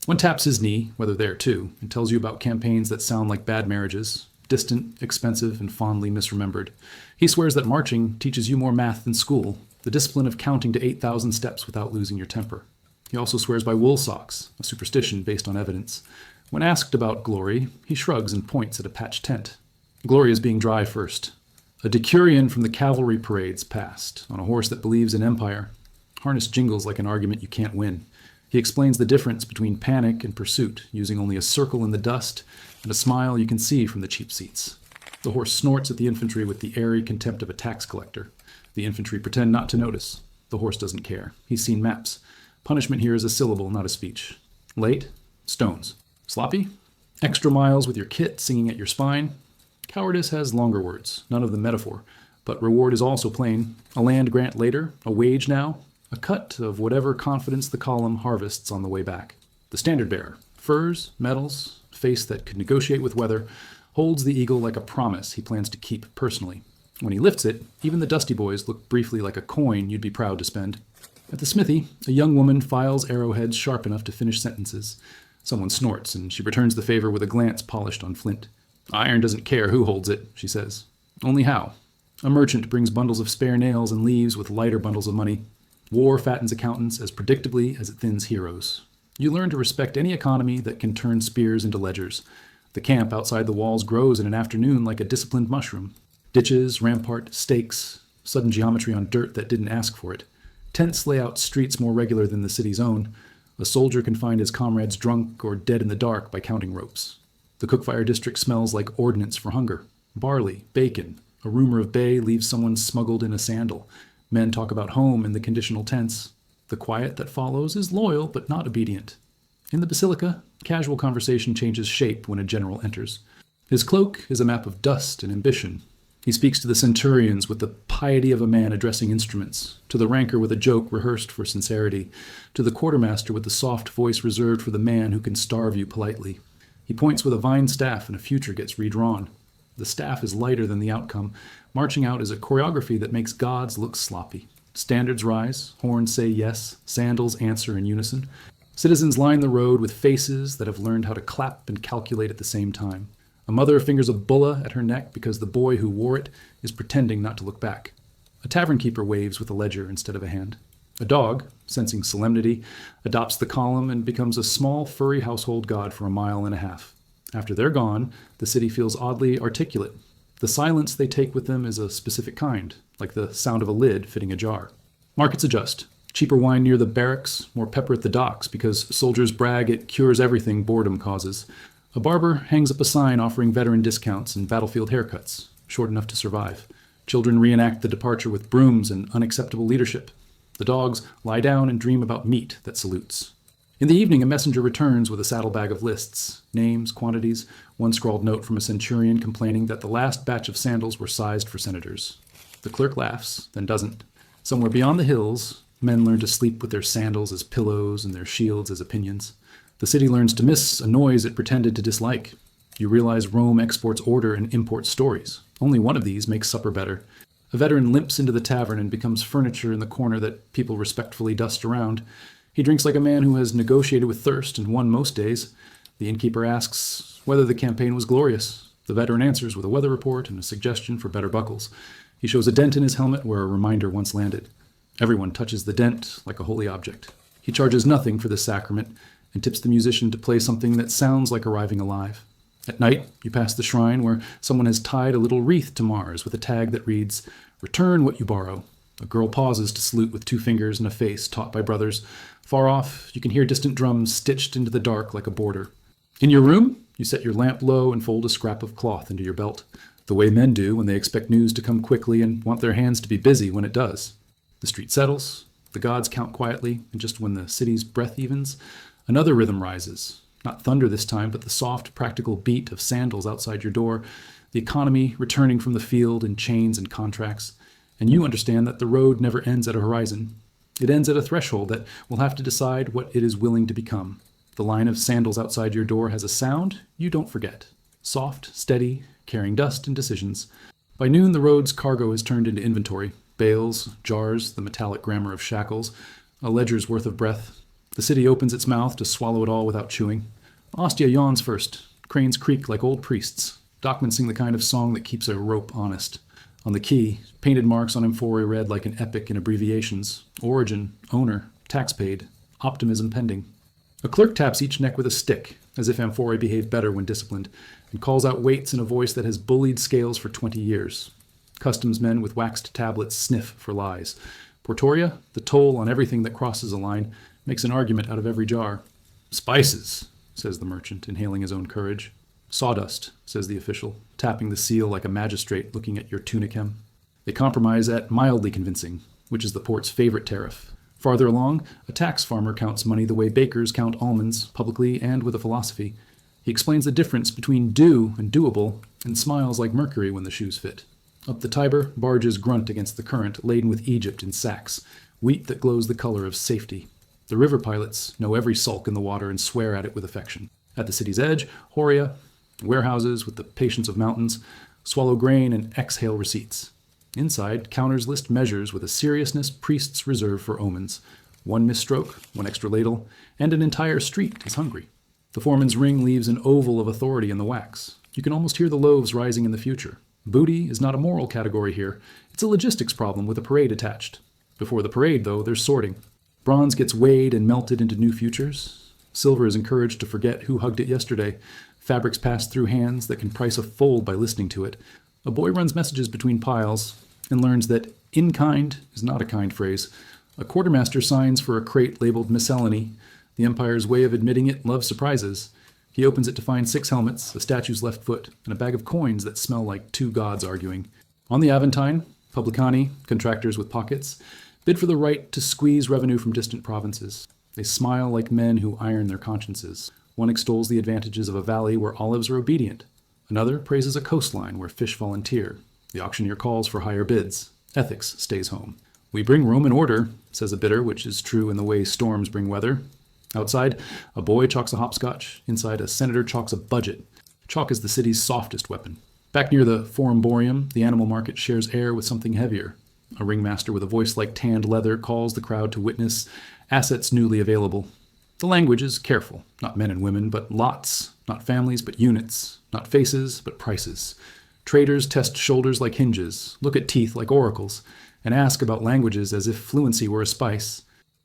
One taps his knee, whether there too, and tells you about campaigns that sound like bad marriages, distant, expensive, and fondly misremembered. He swears that marching teaches you more math than school, the discipline of counting to 8,000 steps without losing your temper. He also swears by wool socks, a superstition based on evidence. When asked about glory, he shrugs and points at a patched tent. Glory is being dry first. A decurion from the cavalry parades passed, on a horse that believes in empire. Harness jingles like an argument you can't win. He explains the difference between panic and pursuit, using only a circle in the dust and a smile you can see from the cheap seats. The horse snorts at the infantry with the airy contempt of a tax collector. The infantry pretend not to notice. The horse doesn't care. He's seen maps. Punishment here is a syllable, not a speech. Late? Stones. Sloppy? Extra miles with your kit singing at your spine. Cowardice has longer words, none of them metaphor, but reward is also plain. A land grant later, a wage now, a cut of whatever confidence the column harvests on the way back. The standard bearer, furs, medals, face that could negotiate with weather, holds the eagle like a promise he plans to keep personally. When he lifts it, even the dusty boys look briefly like a coin you'd be proud to spend. At the smithy, a young woman files arrowheads sharp enough to finish sentences. Someone snorts, and she returns the favor with a glance polished on flint. "Iron doesn't care who holds it," she says. "Only how." A merchant brings bundles of spare nails and leaves with lighter bundles of money. War fattens accountants as predictably as it thins heroes. You learn to respect any economy that can turn spears into ledgers. The camp outside the walls grows in an afternoon like a disciplined mushroom. Ditches, rampart, stakes, sudden geometry on dirt that didn't ask for it. Tents lay out streets more regular than the city's own. A soldier can find his comrades drunk or dead in the dark by counting ropes. The cookfire district smells like ordnance for hunger. Barley, bacon. A rumor of bay leaves someone smuggled in a sandal. Men talk about home in the conditional tense. The quiet that follows is loyal but not obedient. In the basilica, casual conversation changes shape when a general enters. His cloak is a map of dust and ambition. He speaks to the centurions with the piety of a man addressing instruments, to the ranker with a joke rehearsed for sincerity, to the quartermaster with the soft voice reserved for the man who can starve you politely. He points with a vine staff and a future gets redrawn. The staff is lighter than the outcome. Marching out is a choreography that makes gods look sloppy. Standards rise, horns say yes, sandals answer in unison. Citizens line the road with faces that have learned how to clap and calculate at the same time. A mother fingers a bulla at her neck because the boy who wore it is pretending not to look back. A tavern keeper waves with a ledger instead of a hand. A dog, sensing solemnity, adopts the column and becomes a small, furry household god for a mile and a half. After they're gone, the city feels oddly articulate. The silence they take with them is a specific kind, like the sound of a lid fitting a jar. Markets adjust. Cheaper wine near the barracks, more pepper at the docks because soldiers brag it cures everything boredom causes. A barber hangs up a sign offering veteran discounts and battlefield haircuts, short enough to survive. Children reenact the departure with brooms and unacceptable leadership. The dogs lie down and dream about meat that salutes. In the evening, a messenger returns with a saddlebag of lists, names, quantities, one scrawled note from a centurion complaining that the last batch of sandals were sized for senators. The clerk laughs, then doesn't. Somewhere beyond the hills, men learn to sleep with their sandals as pillows and their shields as opinions. The city learns to miss a noise it pretended to dislike. You realize Rome exports order and imports stories. Only one of these makes supper better. A veteran limps into the tavern and becomes furniture in the corner that people respectfully dust around. He drinks like a man who has negotiated with thirst and won most days. The innkeeper asks whether the campaign was glorious. The veteran answers with a weather report and a suggestion for better buckles. He shows a dent in his helmet where a reminder once landed. Everyone touches the dent like a holy object. He charges nothing for this sacrament and tips the musician to play something that sounds like arriving alive. At night, you pass the shrine where someone has tied a little wreath to Mars with a tag that reads, "Return what you borrow." A girl pauses to salute with 2 fingers and a face taught by brothers. Far off, you can hear distant drums stitched into the dark like a border. In your room, you set your lamp low and fold a scrap of cloth into your belt, the way men do when they expect news to come quickly and want their hands to be busy when it does. The street settles, the gods count quietly, and just when the city's breath evens, another rhythm rises. Not thunder this time, but the soft, practical beat of sandals outside your door, the economy returning from the field in chains and contracts. And you understand that the road never ends at a horizon. It ends at a threshold that will have to decide what it is willing to become. The line of sandals outside your door has a sound you don't forget. Soft, steady, carrying dust and decisions. By noon, the road's cargo is turned into inventory. Bales, jars, the metallic grammar of shackles, a ledger's worth of breath. The city opens its mouth to swallow it all without chewing. Ostia yawns first. Cranes creak like old priests. Dockmen sing the kind of song that keeps a rope honest. On the quay, painted marks on amphorae read like an epic in abbreviations. Origin, owner, tax paid, optimism pending. A clerk taps each neck with a stick, as if amphorae behave better when disciplined, and calls out weights in a voice that has bullied scales for 20 years. Customs men with waxed tablets sniff for lies. Portoria, the toll on everything that crosses a line, makes an argument out of every jar. Spices, says the merchant, inhaling his own courage. Sawdust, says the official, tapping the seal like a magistrate looking at your tunicem. They compromise at mildly convincing, which is the port's favorite tariff. Farther along, a tax farmer counts money the way bakers count almonds, publicly and with a philosophy. He explains the difference between due and doable, and smiles like Mercury when the shoes fit. Up the Tiber, barges grunt against the current, laden with Egypt in sacks, wheat that glows the color of safety. The river pilots know every sulk in the water and swear at it with affection. At the city's edge, Horia, warehouses with the patience of mountains, swallow grain and exhale receipts. Inside, counters list measures with a seriousness priests reserve for omens. 1 misstroke, 1 extra ladle, and an entire street is hungry. The foreman's ring leaves an oval of authority in the wax. You can almost hear the loaves rising in the future. Booty is not a moral category here. It's a logistics problem with a parade attached. Before the parade, though, there's sorting. Bronze gets weighed and melted into new futures. Silver is encouraged to forget who hugged it yesterday. Fabrics pass through hands that can price a fold by listening to it. A boy runs messages between piles and learns that in kind is not a kind phrase. A quartermaster signs for a crate labeled miscellany. The Empire's way of admitting it loves surprises. He opens it to find 6 helmets, a statue's left foot, and a bag of coins that smell like 2 gods arguing. On the Aventine, publicani, contractors with pockets, bid for the right to squeeze revenue from distant provinces. They smile like men who iron their consciences. One extols the advantages of a valley where olives are obedient. Another praises a coastline where fish volunteer. The auctioneer calls for higher bids. Ethics stays home. "We bring Roman order," says a bidder, which is true in the way storms bring weather. Outside, a boy chalks a hopscotch. Inside, a senator chalks a budget. Chalk is the city's softest weapon. Back near the Forumborium, the animal market shares air with something heavier. A ringmaster with a voice like tanned leather calls the crowd to witness assets newly available. The language is careful, not men and women, but lots Not families, but units. Not faces, but prices. Traders test shoulders like hinges, look at teeth like oracles, and ask about languages as if fluency were a spice.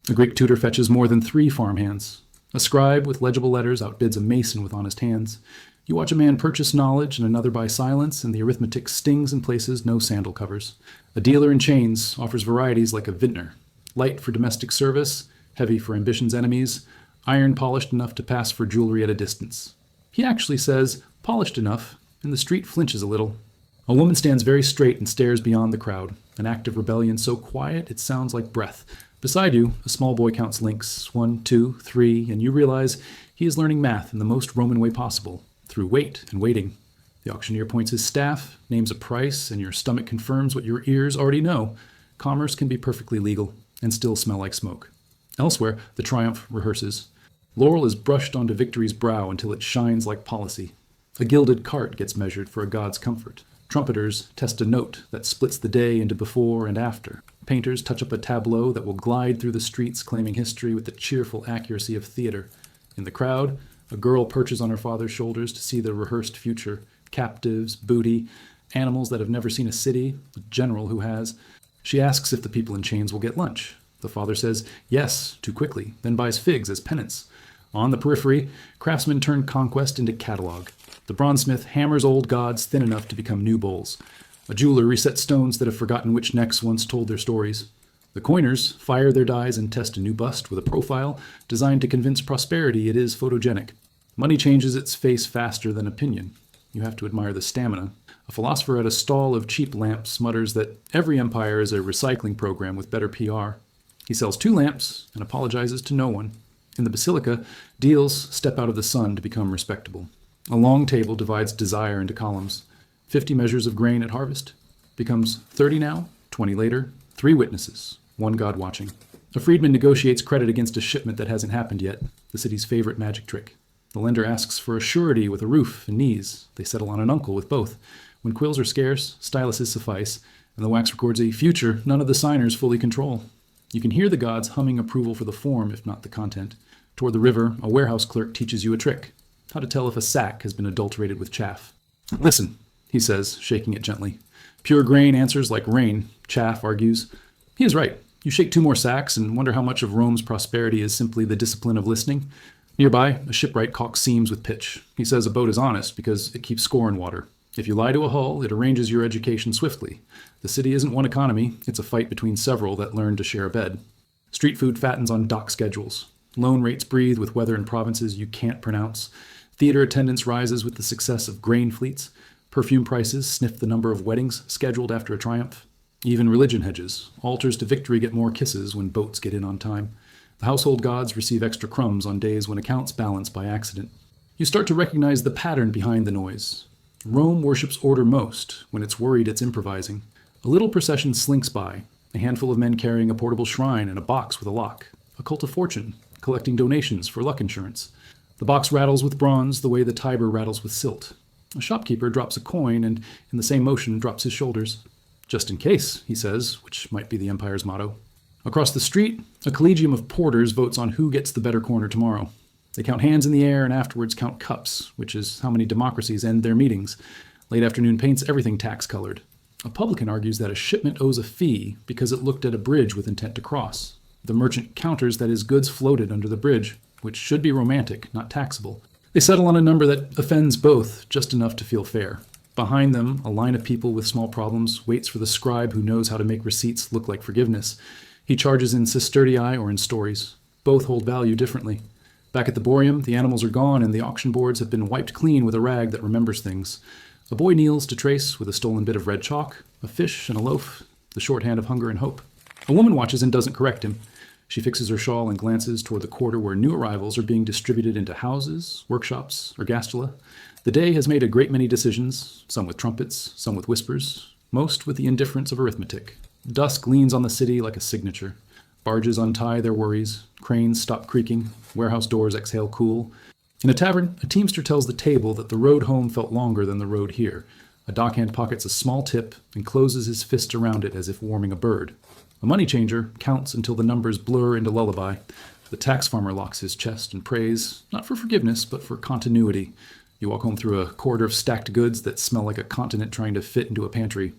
A Greek tutor fetches more than 3 farmhands. A scribe with legible letters outbids a mason with honest hands. You watch a man purchase knowledge and another buy silence, and the arithmetic stings in places no sandal covers. A dealer in chains offers varieties like a vintner. Light for domestic service, heavy for ambition's enemies, iron polished enough to pass for jewelry at a distance. He actually says, polished enough, and the street flinches a little. A woman stands very straight and stares beyond the crowd, an act of rebellion so quiet it sounds like breath. Beside you, a small boy counts links, 1, 2, 3, and you realize he is learning math in the most Roman way possible, through weight and waiting. The auctioneer points his staff, names a price, and your stomach confirms what your ears already know. Commerce can be perfectly legal and still smell like smoke. Elsewhere, the triumph rehearses. Laurel is brushed onto victory's brow until it shines like policy. A gilded cart gets measured for a god's comfort. Trumpeters test a note that splits the day into before and after. Painters touch up a tableau that will glide through the streets claiming history with the cheerful accuracy of theater. In the crowd, a girl perches on her father's shoulders to see the rehearsed future. Captives, booty, animals that have never seen a city, a general who has. She asks if the people in chains will get lunch. The father says yes, too quickly, then buys figs as penance. On the periphery, craftsmen turn conquest into catalog. The bronzesmith hammers old gods thin enough to become new bowls. A jeweler resets stones that have forgotten which necks once told their stories. The coiners fire their dies and test a new bust with a profile designed to convince prosperity it is photogenic. Money changes its face faster than opinion. You have to admire the stamina. A philosopher at a stall of cheap lamps mutters that every empire is a recycling program with better PR. He sells 2 lamps and apologizes to no one. In the basilica, deals step out of the sun to become respectable. A long table divides desire into columns. 50 measures of grain at harvest becomes 30 now, 20 later, 3 witnesses, 1 God watching. A freedman negotiates credit against a shipment that hasn't happened yet, the city's favorite magic trick. The lender asks for a surety with a roof and knees. They settle on an uncle with both. When quills are scarce, styluses suffice, and the wax records a future none of the signers fully control. You can hear the gods humming approval for the form, if not the content. Toward the river, a warehouse clerk teaches you a trick. How to tell if a sack has been adulterated with chaff. Listen, he says, shaking it gently. Pure grain answers like rain. Chaff argues. He is right. You shake 2 more sacks and wonder how much of Rome's prosperity is simply the discipline of listening. Nearby, a shipwright caulks seams with pitch. He says a boat is honest because it keeps score in water. If you lie to a hull, it arranges your education swiftly. The city isn't one economy, it's a fight between several that learn to share a bed. Street food fattens on dock schedules. Loan rates breathe with weather in provinces you can't pronounce. Theater attendance rises with the success of grain fleets. Perfume prices sniff the number of weddings scheduled after a triumph. Even religion hedges. Altars to victory get more kisses when boats get in on time. The household gods receive extra crumbs on days when accounts balance by accident. You start to recognize the pattern behind the noise. Rome worships order most. When it's worried, it's improvising. A little procession slinks by, a handful of men carrying a portable shrine and a box with a lock. A cult of fortune, collecting donations for luck insurance. The box rattles with bronze the way the Tiber rattles with silt. A shopkeeper drops a coin and, in the same motion, drops his shoulders. Just in case, he says, which might be the empire's motto. Across the street, a collegium of porters votes on who gets the better corner tomorrow. They count hands in the air and afterwards count cups, which is how many democracies end their meetings. Late afternoon paints everything tax-colored. A publican argues that a shipment owes a fee because it looked at a bridge with intent to cross. The merchant counters that his goods floated under the bridge, which should be romantic, not taxable. They settle on a number that offends both, just enough to feel fair. Behind them, a line of people with small problems waits for the scribe who knows how to make receipts look like forgiveness. He charges in sestertii or in stories. Both hold value differently. Back at the Boreum, the animals are gone and the auction boards have been wiped clean with a rag that remembers things. A boy kneels to trace with a stolen bit of red chalk, a fish and a loaf, the shorthand of hunger and hope. A woman watches and doesn't correct him. She fixes her shawl and glances toward the quarter where new arrivals are being distributed into houses, workshops, ergastula. The day has made a great many decisions, some with trumpets, some with whispers, most with the indifference of arithmetic. Dusk leans on the city like a signature. Barges untie their worries, cranes stop creaking, warehouse doors exhale cool. In a tavern, a teamster tells the table that the road home felt longer than the road here. A dockhand pockets a small tip and closes his fist around it as if warming a bird. A money changer counts until the numbers blur into lullaby. The tax farmer locks his chest and prays, not for forgiveness, but for continuity. You walk home through a corridor of stacked goods that smell like a continent trying to fit into a pantry.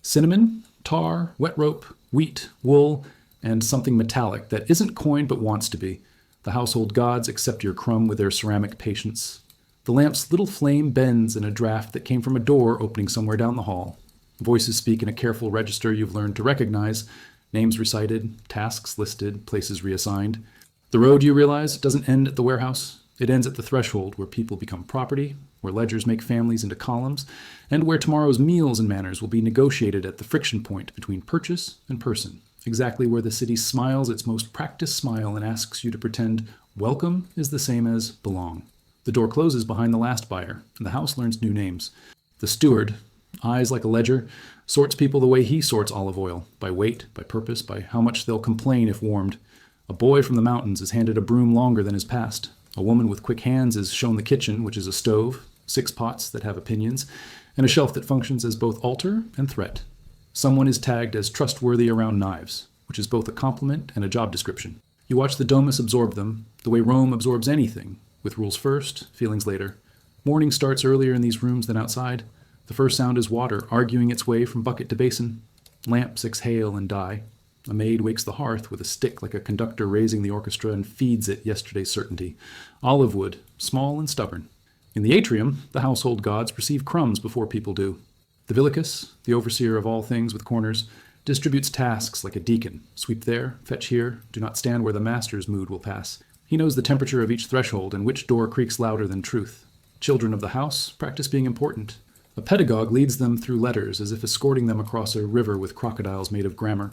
Cinnamon, tar, wet rope, wheat, wool, and something metallic that isn't coined but wants to be. The household gods accept your crumb with their ceramic patience. The lamp's little flame bends in a draft that came from a door opening somewhere down the hall. Voices speak in a careful register you've learned to recognize, names recited, tasks listed, places reassigned. The road, you realize, doesn't end at the warehouse. It ends at the threshold where people become property, where ledgers make families into columns, and where tomorrow's meals and manners will be negotiated at the friction point between purchase and person, exactly where the city smiles its most practiced smile and asks you to pretend welcome is the same as belong. The door closes behind the last buyer, and the house learns new names. The steward, eyes like a ledger, sorts people the way he sorts olive oil, by weight, by purpose, by how much they'll complain if warmed. A boy from the mountains is handed a broom longer than his past. A woman with quick hands is shown the kitchen, which is a stove, 6 pots that have opinions, and a shelf that functions as both altar and threat. Someone is tagged as trustworthy around knives, which is both a compliment and a job description. You watch the domus absorb them, the way Rome absorbs anything, with rules first, feelings later. Morning starts earlier in these rooms than outside. The first sound is water arguing its way from bucket to basin. Lamps exhale and die. A maid wakes the hearth with a stick like a conductor raising the orchestra and feeds it yesterday's certainty. Olive wood, small and stubborn. In the atrium, the household gods receive crumbs before people do. The Vilicus, the overseer of all things with corners, distributes tasks like a deacon. Sweep there, fetch here, do not stand where the master's mood will pass. He knows the temperature of each threshold and which door creaks louder than truth. Children of the house practice being important. A pedagogue leads them through letters as if escorting them across a river with crocodiles made of grammar.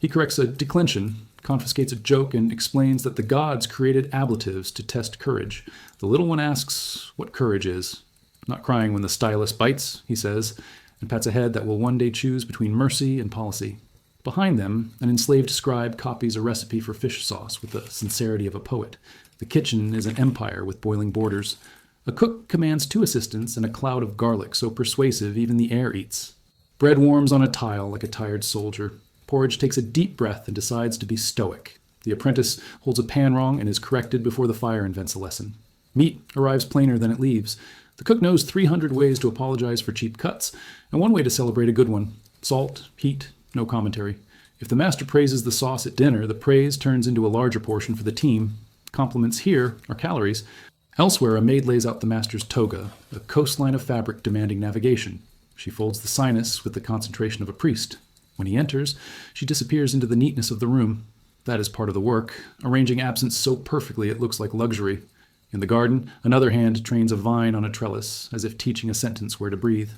He corrects a declension, confiscates a joke, and explains that the gods created ablatives to test courage. The little one asks what courage is. Not crying when the stylus bites, he says, and pats a head that will one day choose between mercy and policy. Behind them, an enslaved scribe copies a recipe for fish sauce with the sincerity of a poet. The kitchen is an empire with boiling borders. A cook commands 2 assistants and a cloud of garlic so persuasive even the air eats. Bread warms on a tile like a tired soldier. Porridge takes a deep breath and decides to be stoic. The apprentice holds a pan wrong and is corrected before the fire invents a lesson. Meat arrives plainer than it leaves. The cook knows 300 ways to apologize for cheap cuts, and one way to celebrate a good one. Salt, heat, no commentary. If the master praises the sauce at dinner, the praise turns into a larger portion for the team. Compliments here are calories. Elsewhere, a maid lays out the master's toga, a coastline of fabric demanding navigation. She folds the sinus with the concentration of a priest. When he enters, she disappears into the neatness of the room. That is part of the work, arranging absence so perfectly it looks like luxury. In the garden, another hand trains a vine on a trellis, as if teaching a sentence where to breathe.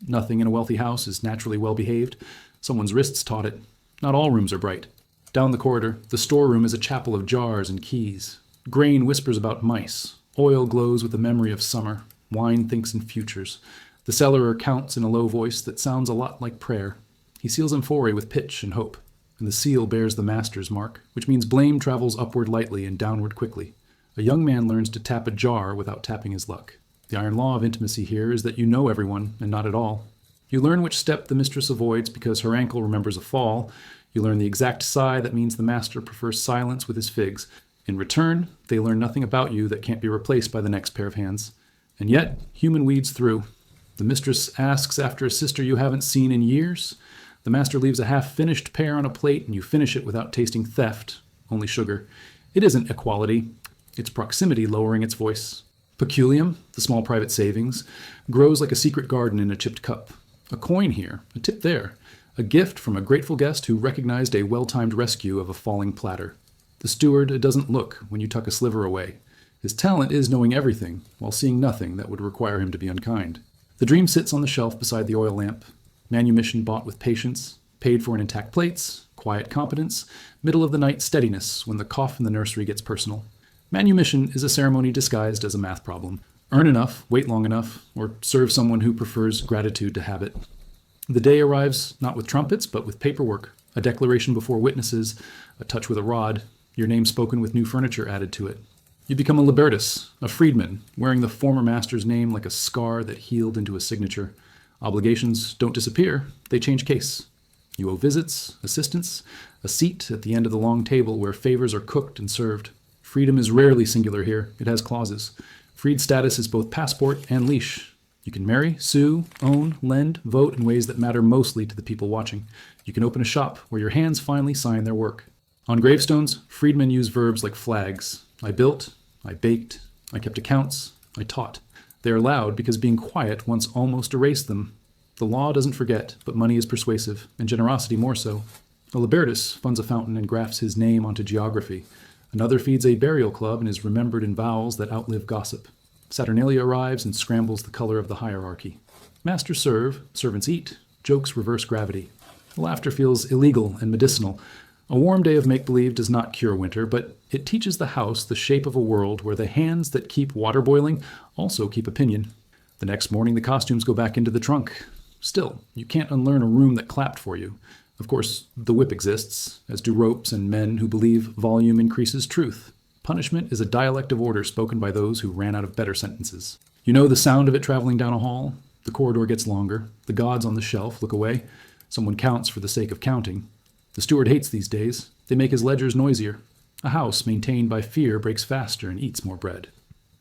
Nothing in a wealthy house is naturally well behaved. Someone's wrists taught it. Not all rooms are bright. Down the corridor, the storeroom is a chapel of jars and keys. Grain whispers about mice. Oil glows with the memory of summer. Wine thinks in futures. The cellarer counts in a low voice that sounds a lot like prayer. He seals amphorae with pitch and hope, and the seal bears the master's mark, which means blame travels upward lightly and downward quickly. A young man learns to tap a jar without tapping his luck. The iron law of intimacy here is that you know everyone, and not at all. You learn which step the mistress avoids because her ankle remembers a fall. You learn the exact sigh that means the master prefers silence with his figs. In return, they learn nothing about you that can't be replaced by the next pair of hands. And yet, human weeds through. The mistress asks after a sister you haven't seen in years. The master leaves a half-finished pear on a plate, and you finish it without tasting theft, only sugar. It isn't equality. It's proximity lowering its voice. Peculium, the small private savings, grows like a secret garden in a chipped cup. A coin here, a tip there, a gift from a grateful guest who recognized a well-timed rescue of a falling platter. The steward doesn't look when you tuck a sliver away. His talent is knowing everything, while seeing nothing that would require him to be unkind. The dream sits on the shelf beside the oil lamp. Manumission bought with patience, paid for in intact plates, quiet competence, middle-of-the-night steadiness when the cough in the nursery gets personal. Manumission is a ceremony disguised as a math problem. Earn enough, wait long enough, or serve someone who prefers gratitude to habit. The day arrives not with trumpets, but with paperwork, a declaration before witnesses, a touch with a rod, your name spoken with new furniture added to it. You become a libertus, a freedman, wearing the former master's name like a scar that healed into a signature. Obligations don't disappear, they change case. You owe visits, assistance, a seat at the end of the long table where favors are cooked and served. Freedom is rarely singular here. It has clauses. Freed status is both passport and leash. You can marry, sue, own, lend, vote in ways that matter mostly to the people watching. You can open a shop where your hands finally sign their work. On gravestones, freedmen use verbs like flags. I built, I baked, I kept accounts, I taught. They are loud because being quiet once almost erased them. The law doesn't forget, but money is persuasive, and generosity more so. A Libertus funds a fountain and grafts his name onto geography. Another feeds a burial club and is remembered in vowels that outlive gossip. Saturnalia arrives and scrambles the color of the hierarchy. Masters serve, servants eat, jokes reverse gravity. Laughter feels illegal and medicinal. A warm day of make-believe does not cure winter, but it teaches the house the shape of a world where the hands that keep water boiling also keep opinion. The next morning the costumes go back into the trunk. Still, you can't unlearn a room that clapped for you. Of course, the whip exists, as do ropes and men who believe volume increases truth. Punishment is a dialect of order spoken by those who ran out of better sentences. You know the sound of it traveling down a hall. The corridor gets longer. The gods on the shelf look away. Someone counts for the sake of counting. The steward hates these days. They make his ledgers noisier. A house maintained by fear breaks faster and eats more bread.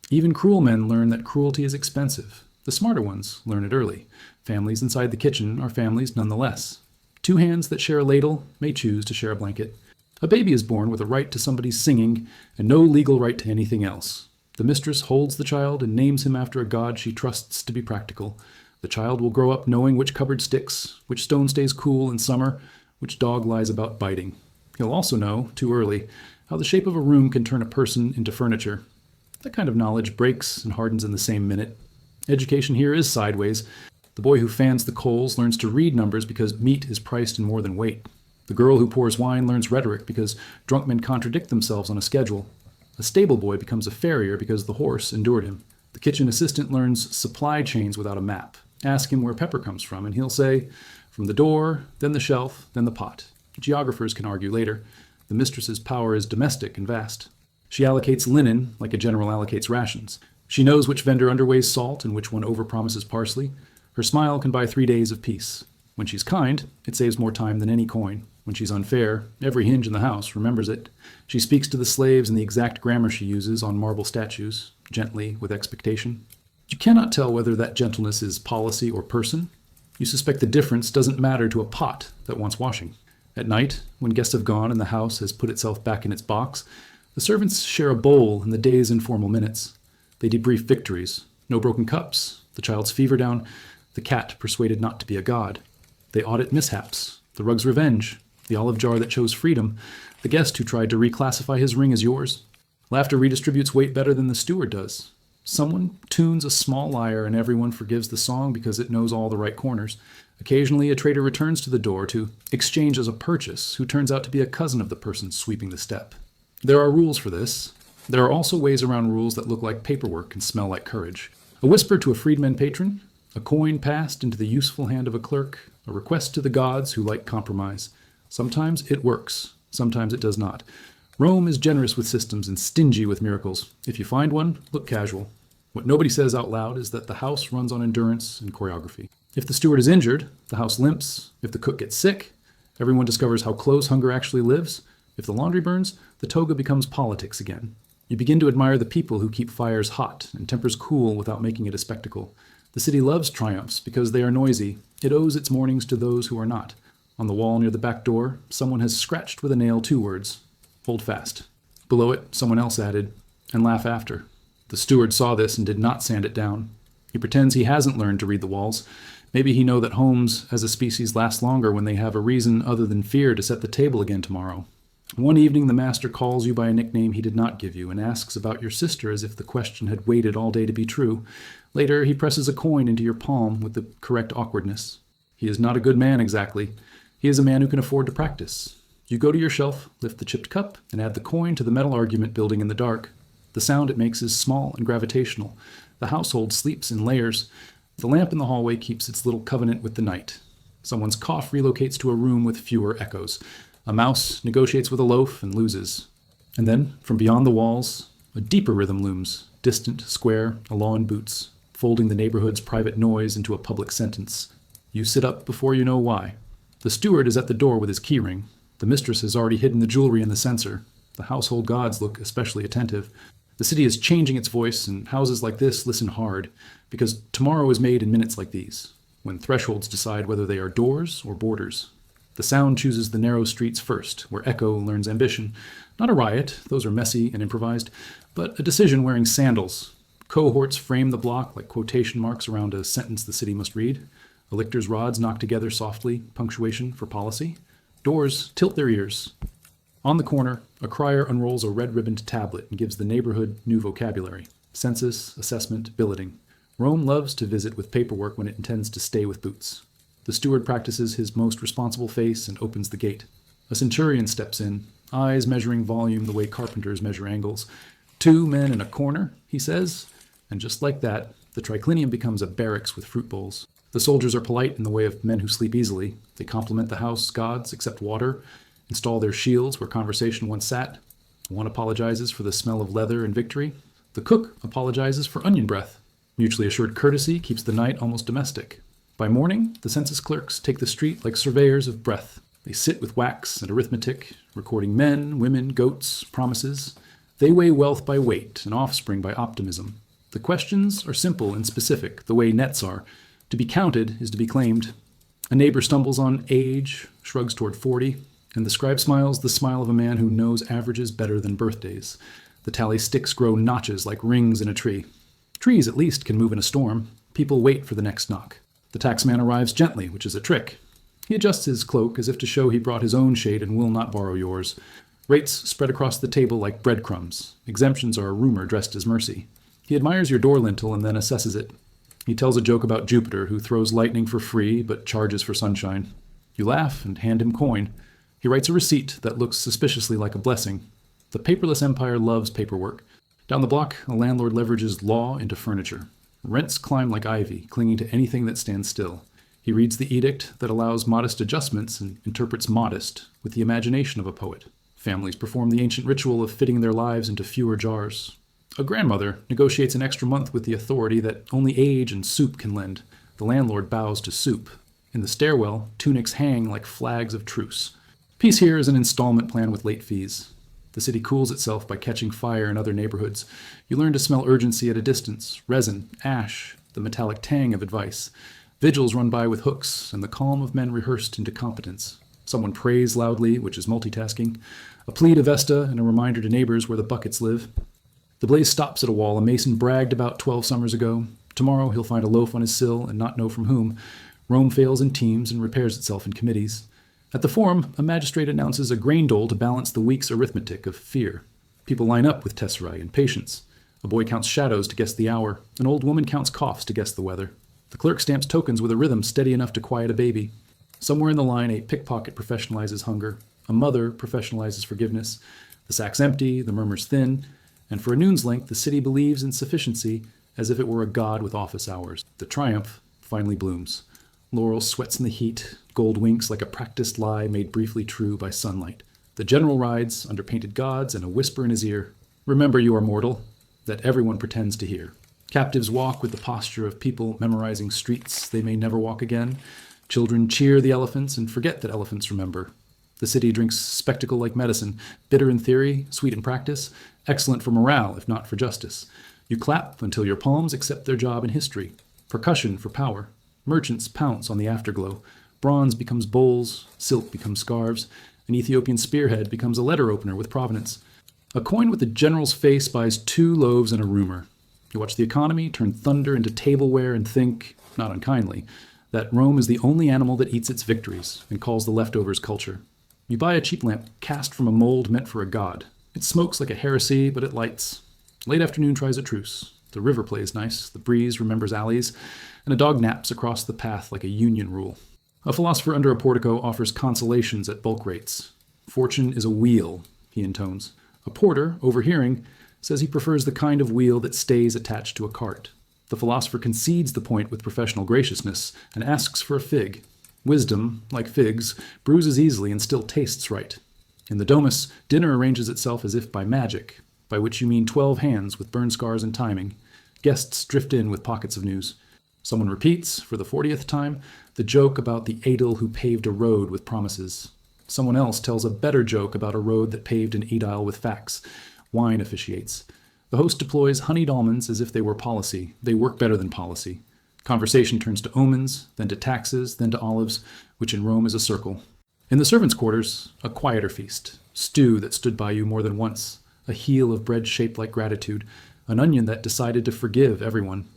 Even cruel men learn that cruelty is expensive. The smarter ones learn it early. Families inside the kitchen are families nonetheless. Two hands that share a ladle may choose to share a blanket. A baby is born with a right to somebody's singing and no legal right to anything else. The mistress holds the child and names him after a god she trusts to be practical. The child will grow up knowing which cupboard sticks, which stone stays cool in summer, which dog lies about biting. He'll also know, too early, how the shape of a room can turn a person into furniture. That kind of knowledge breaks and hardens in the same minute. Education here is sideways. The boy who fans the coals learns to read numbers because meat is priced in more than weight. The girl who pours wine learns rhetoric because drunk men contradict themselves on a schedule. A stable boy becomes a farrier because the horse endured him. The kitchen assistant learns supply chains without a map. Ask him where pepper comes from, and he'll say, from the door, then the shelf, then the pot. Geographers can argue later. The mistress's power is domestic and vast. She allocates linen like a general allocates rations. She knows which vendor underweighs salt and which one overpromises parsley. Her smile can buy 3 days of peace. When she's kind, it saves more time than any coin. When she's unfair, every hinge in the house remembers it. She speaks to the slaves in the exact grammar she uses on marble statues, gently, with expectation. You cannot tell whether that gentleness is policy or person. You suspect the difference doesn't matter to a pot that wants washing. At night, when guests have gone and the house has put itself back in its box, the servants share a bowl in the day's informal minutes. They debrief victories. No broken cups, the child's fever down, the cat persuaded not to be a god. They audit mishaps, the rug's revenge, the olive jar that chose freedom, the guest who tried to reclassify his ring as yours. Laughter redistributes weight better than the steward does. Someone tunes a small lyre and everyone forgives the song because it knows all the right corners. Occasionally, a trader returns to the door to exchange as a purchase who turns out to be a cousin of the person sweeping the step. There are rules for this. There are also ways around rules that look like paperwork and smell like courage. A whisper to a freedman patron, a coin passed into the useful hand of a clerk, a request to the gods who like compromise. Sometimes it works, sometimes it does not. Rome is generous with systems and stingy with miracles. If you find one, look casual. What nobody says out loud is that the house runs on endurance and choreography. If the steward is injured, the house limps. If the cook gets sick, everyone discovers how close hunger actually lives. If the laundry burns, the toga becomes politics again. You begin to admire the people who keep fires hot and tempers cool without making it a spectacle. The city loves triumphs because they are noisy. It owes its mornings to those who are not. On the wall near the back door, someone has scratched with a nail 2 words. Hold fast. Below it, someone else added, and laugh after. The steward saw this and did not sand it down. He pretends he hasn't learned to read the walls. Maybe he knows that homes as a species last longer when they have a reason other than fear to set the table again tomorrow. One evening the master calls you by a nickname he did not give you and asks about your sister as if the question had waited all day to be true. Later he presses a coin into your palm with the correct awkwardness. He is not a good man exactly. He is a man who can afford to practice. You go to your shelf, lift the chipped cup, and add the coin to the metal argument building in the dark. The sound it makes is small and gravitational. The household sleeps in layers. The lamp in the hallway keeps its little covenant with the night. Someone's cough relocates to a room with fewer echoes. A mouse negotiates with a loaf and loses. And then, from beyond the walls, a deeper rhythm looms, distant, square, a law in boots, folding the neighborhood's private noise into a public sentence. You sit up before you know why. The steward is at the door with his keyring. The mistress has already hidden the jewelry in the censer. The household gods look especially attentive. The city is changing its voice, and houses like this listen hard, because tomorrow is made in minutes like these, when thresholds decide whether they are doors or borders. The sound chooses the narrow streets first, where echo learns ambition. Not a riot, those are messy and improvised, but a decision wearing sandals. Cohorts frame the block like quotation marks around a sentence the city must read. Electors' rods knock together softly, punctuation for policy. Doors tilt their ears. On the corner, a crier unrolls a red-ribboned tablet and gives the neighborhood new vocabulary. Census, assessment, billeting. Rome loves to visit with paperwork when it intends to stay with boots. The steward practices his most responsible face and opens the gate. A centurion steps in, eyes measuring volume the way carpenters measure angles. 2 men in a corner, he says, and just like that, the triclinium becomes a barracks with fruit bowls. The soldiers are polite in the way of men who sleep easily. They compliment the house gods, accept water, install their shields where conversation once sat. One apologizes for the smell of leather and victory. The cook apologizes for onion breath. Mutually assured courtesy keeps the night almost domestic. By morning, the census clerks take the street like surveyors of breath. They sit with wax and arithmetic, recording men, women, goats, promises. They weigh wealth by weight and offspring by optimism. The questions are simple and specific, the way nets are. To be counted is to be claimed. A neighbor stumbles on age, shrugs toward 40, and the scribe smiles the smile of a man who knows averages better than birthdays. The tally sticks grow notches like rings in a tree. Trees, at least, can move in a storm. People wait for the next knock. The taxman arrives gently, which is a trick. He adjusts his cloak as if to show he brought his own shade and will not borrow yours. Rates spread across the table like breadcrumbs. Exemptions are a rumor dressed as mercy. He admires your door lintel and then assesses it. He tells a joke about Jupiter, who throws lightning for free but charges for sunshine. You laugh and hand him coin. He writes a receipt that looks suspiciously like a blessing. The paperless empire loves paperwork. Down the block, a landlord leverages law into furniture. Rents climb like ivy, clinging to anything that stands still. He reads the edict that allows modest adjustments and interprets modest with the imagination of a poet. Families perform the ancient ritual of fitting their lives into fewer jars. A grandmother negotiates an extra month with the authority that only age and soup can lend. The landlord bows to soup. In the stairwell, tunics hang like flags of truce. Peace here is an installment plan with late fees. The city cools itself by catching fire in other neighborhoods. You learn to smell urgency at a distance, resin, ash, the metallic tang of advice. Vigils run by with hooks, and the calm of men rehearsed into competence. Someone prays loudly, which is multitasking. A plea to Vesta and a reminder to neighbors where the buckets live. The blaze stops at a wall a mason bragged about 12 summers ago. Tomorrow he'll find a loaf on his sill and not know from whom. Rome fails in teams and repairs itself in committees. At the forum, a magistrate announces a grain dole to balance the week's arithmetic of fear. People line up with tesserae and patience. A boy counts shadows to guess the hour. An old woman counts coughs to guess the weather. The clerk stamps tokens with a rhythm steady enough to quiet a baby. Somewhere in the line, a pickpocket professionalizes hunger. A mother professionalizes forgiveness. The sack's empty, the murmur's thin, and for a noon's length, the city believes in sufficiency as if it were a god with office hours. The triumph finally blooms. Laurel sweats in the heat, gold winks like a practiced lie made briefly true by sunlight. The general rides under painted gods and a whisper in his ear, "Remember you are mortal," that everyone pretends to hear. Captives walk with the posture of people memorizing streets they may never walk again. Children cheer the elephants and forget that elephants remember. The city drinks spectacle like medicine, bitter in theory, sweet in practice, excellent for morale if not for justice. You clap until your palms accept their job in history. Percussion for power. Merchants pounce on the afterglow. Bronze becomes bowls, silk becomes scarves. An Ethiopian spearhead becomes a letter opener with provenance. A coin with the general's face buys 2 loaves and a rumor. You watch the economy turn thunder into tableware and think, not unkindly, that Rome is the only animal that eats its victories and calls the leftovers culture. You buy a cheap lamp cast from a mold meant for a god. It smokes like a heresy, but it lights. Late afternoon tries a truce. The river plays nice, the breeze remembers alleys, and a dog naps across the path like a union rule. A philosopher under a portico offers consolations at bulk rates. Fortune is a wheel, he intones. A porter, overhearing, says he prefers the kind of wheel that stays attached to a cart. The philosopher concedes the point with professional graciousness and asks for a fig. Wisdom, like figs, bruises easily and still tastes right. In the domus, dinner arranges itself as if by magic, by which you mean 12 hands with burn scars and timing. Guests drift in with pockets of news. Someone repeats, for the 40th time, the joke about the Adel who paved a road with promises. Someone else tells a better joke about a road that paved an edile with facts. Wine officiates. The host deploys honeyed almonds as if they were policy. They work better than policy. Conversation turns to omens, then to taxes, then to olives, which in Rome is a circle. In the servants' quarters, a quieter feast. Stew that stood by you more than once. A heel of bread shaped like gratitude. An onion that decided to forgive everyone.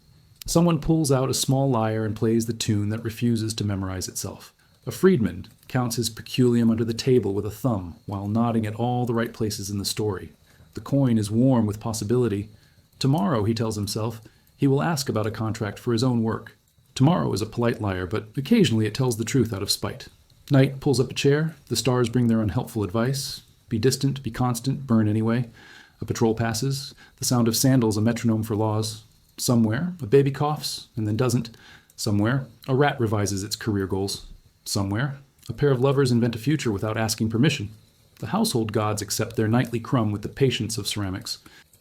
Someone pulls out a small lyre and plays the tune that refuses to memorize itself. A freedman counts his peculium under the table with a thumb while nodding at all the right places in the story. The coin is warm with possibility. Tomorrow, he tells himself, he will ask about a contract for his own work. Tomorrow is a polite liar, but occasionally it tells the truth out of spite. Night pulls up a chair. The stars bring their unhelpful advice. Be distant, be constant, burn anyway. A patrol passes. The sound of sandals a metronome for laws. Somewhere, a baby coughs and then doesn't. Somewhere, a rat revises its career goals. Somewhere, a pair of lovers invent a future without asking permission. The household gods accept their nightly crumb with the patience of ceramics.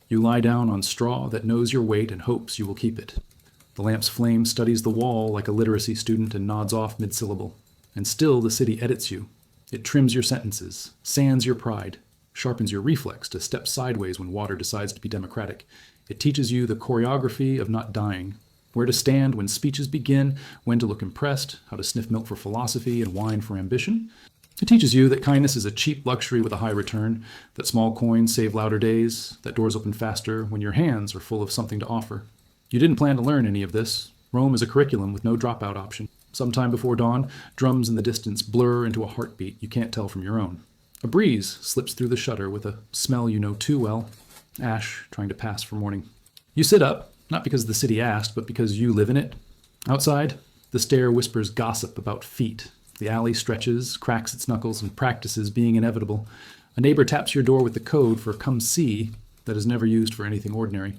You lie down on straw that knows your weight and hopes you will keep it. The lamp's flame studies the wall like a literacy student and nods off mid-syllable. And still the city edits you. It trims your sentences, sands your pride, sharpens your reflex to step sideways when water decides to be democratic. It teaches you the choreography of not dying, where to stand when speeches begin, when to look impressed, how to sniff milk for philosophy and wine for ambition. It teaches you that kindness is a cheap luxury with a high return, that small coins save louder days, that doors open faster when your hands are full of something to offer. You didn't plan to learn any of this. Rome is a curriculum with no dropout option. Sometime before dawn, drums in the distance blur into a heartbeat you can't tell from your own. A breeze slips through the shutter with a smell you know too well, ash trying to pass for morning. You sit up, not because the city asked, but because you live in it. Outside, the stair whispers gossip about feet. The alley stretches, cracks its knuckles, and practices being inevitable. A neighbor taps your door with the code for come see that is never used for anything ordinary.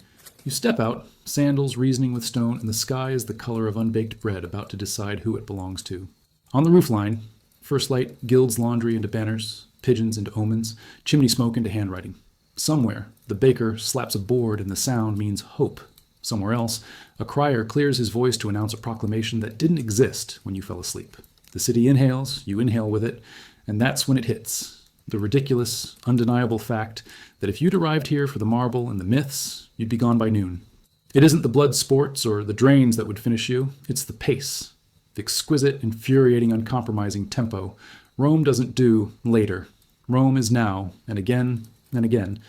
You step out, sandals reasoning with stone, and the sky is the color of unbaked bread about to decide who it belongs to. On the roofline, first light gilds laundry into banners, pigeons into omens, chimney smoke into handwriting. Somewhere, the baker slaps a board and the sound means hope. Somewhere else, a crier clears his voice to announce a proclamation that didn't exist when you fell asleep. The city inhales, you inhale with it, and that's when it hits. The ridiculous, undeniable fact that if you'd arrived here for the marble and the myths, you'd be gone by noon. It isn't the blood sports or the drains that would finish you, it's the pace. The exquisite, infuriating, uncompromising tempo. Rome doesn't do later. Rome is now, and again, and again.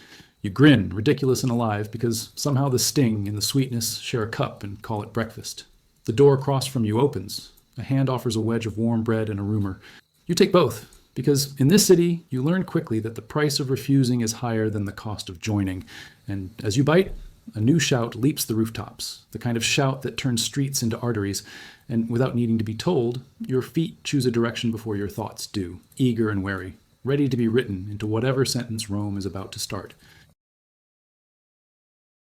You grin, ridiculous and alive, because somehow the sting and the sweetness share a cup and call it breakfast. The door across from you opens. A hand offers a wedge of warm bread and a rumor. You take both, because in this city, you learn quickly that the price of refusing is higher than the cost of joining. And as you bite, a new shout leaps the rooftops, the kind of shout that turns streets into arteries, and without needing to be told, your feet choose a direction before your thoughts do, eager and wary, ready to be written into whatever sentence Rome is about to start.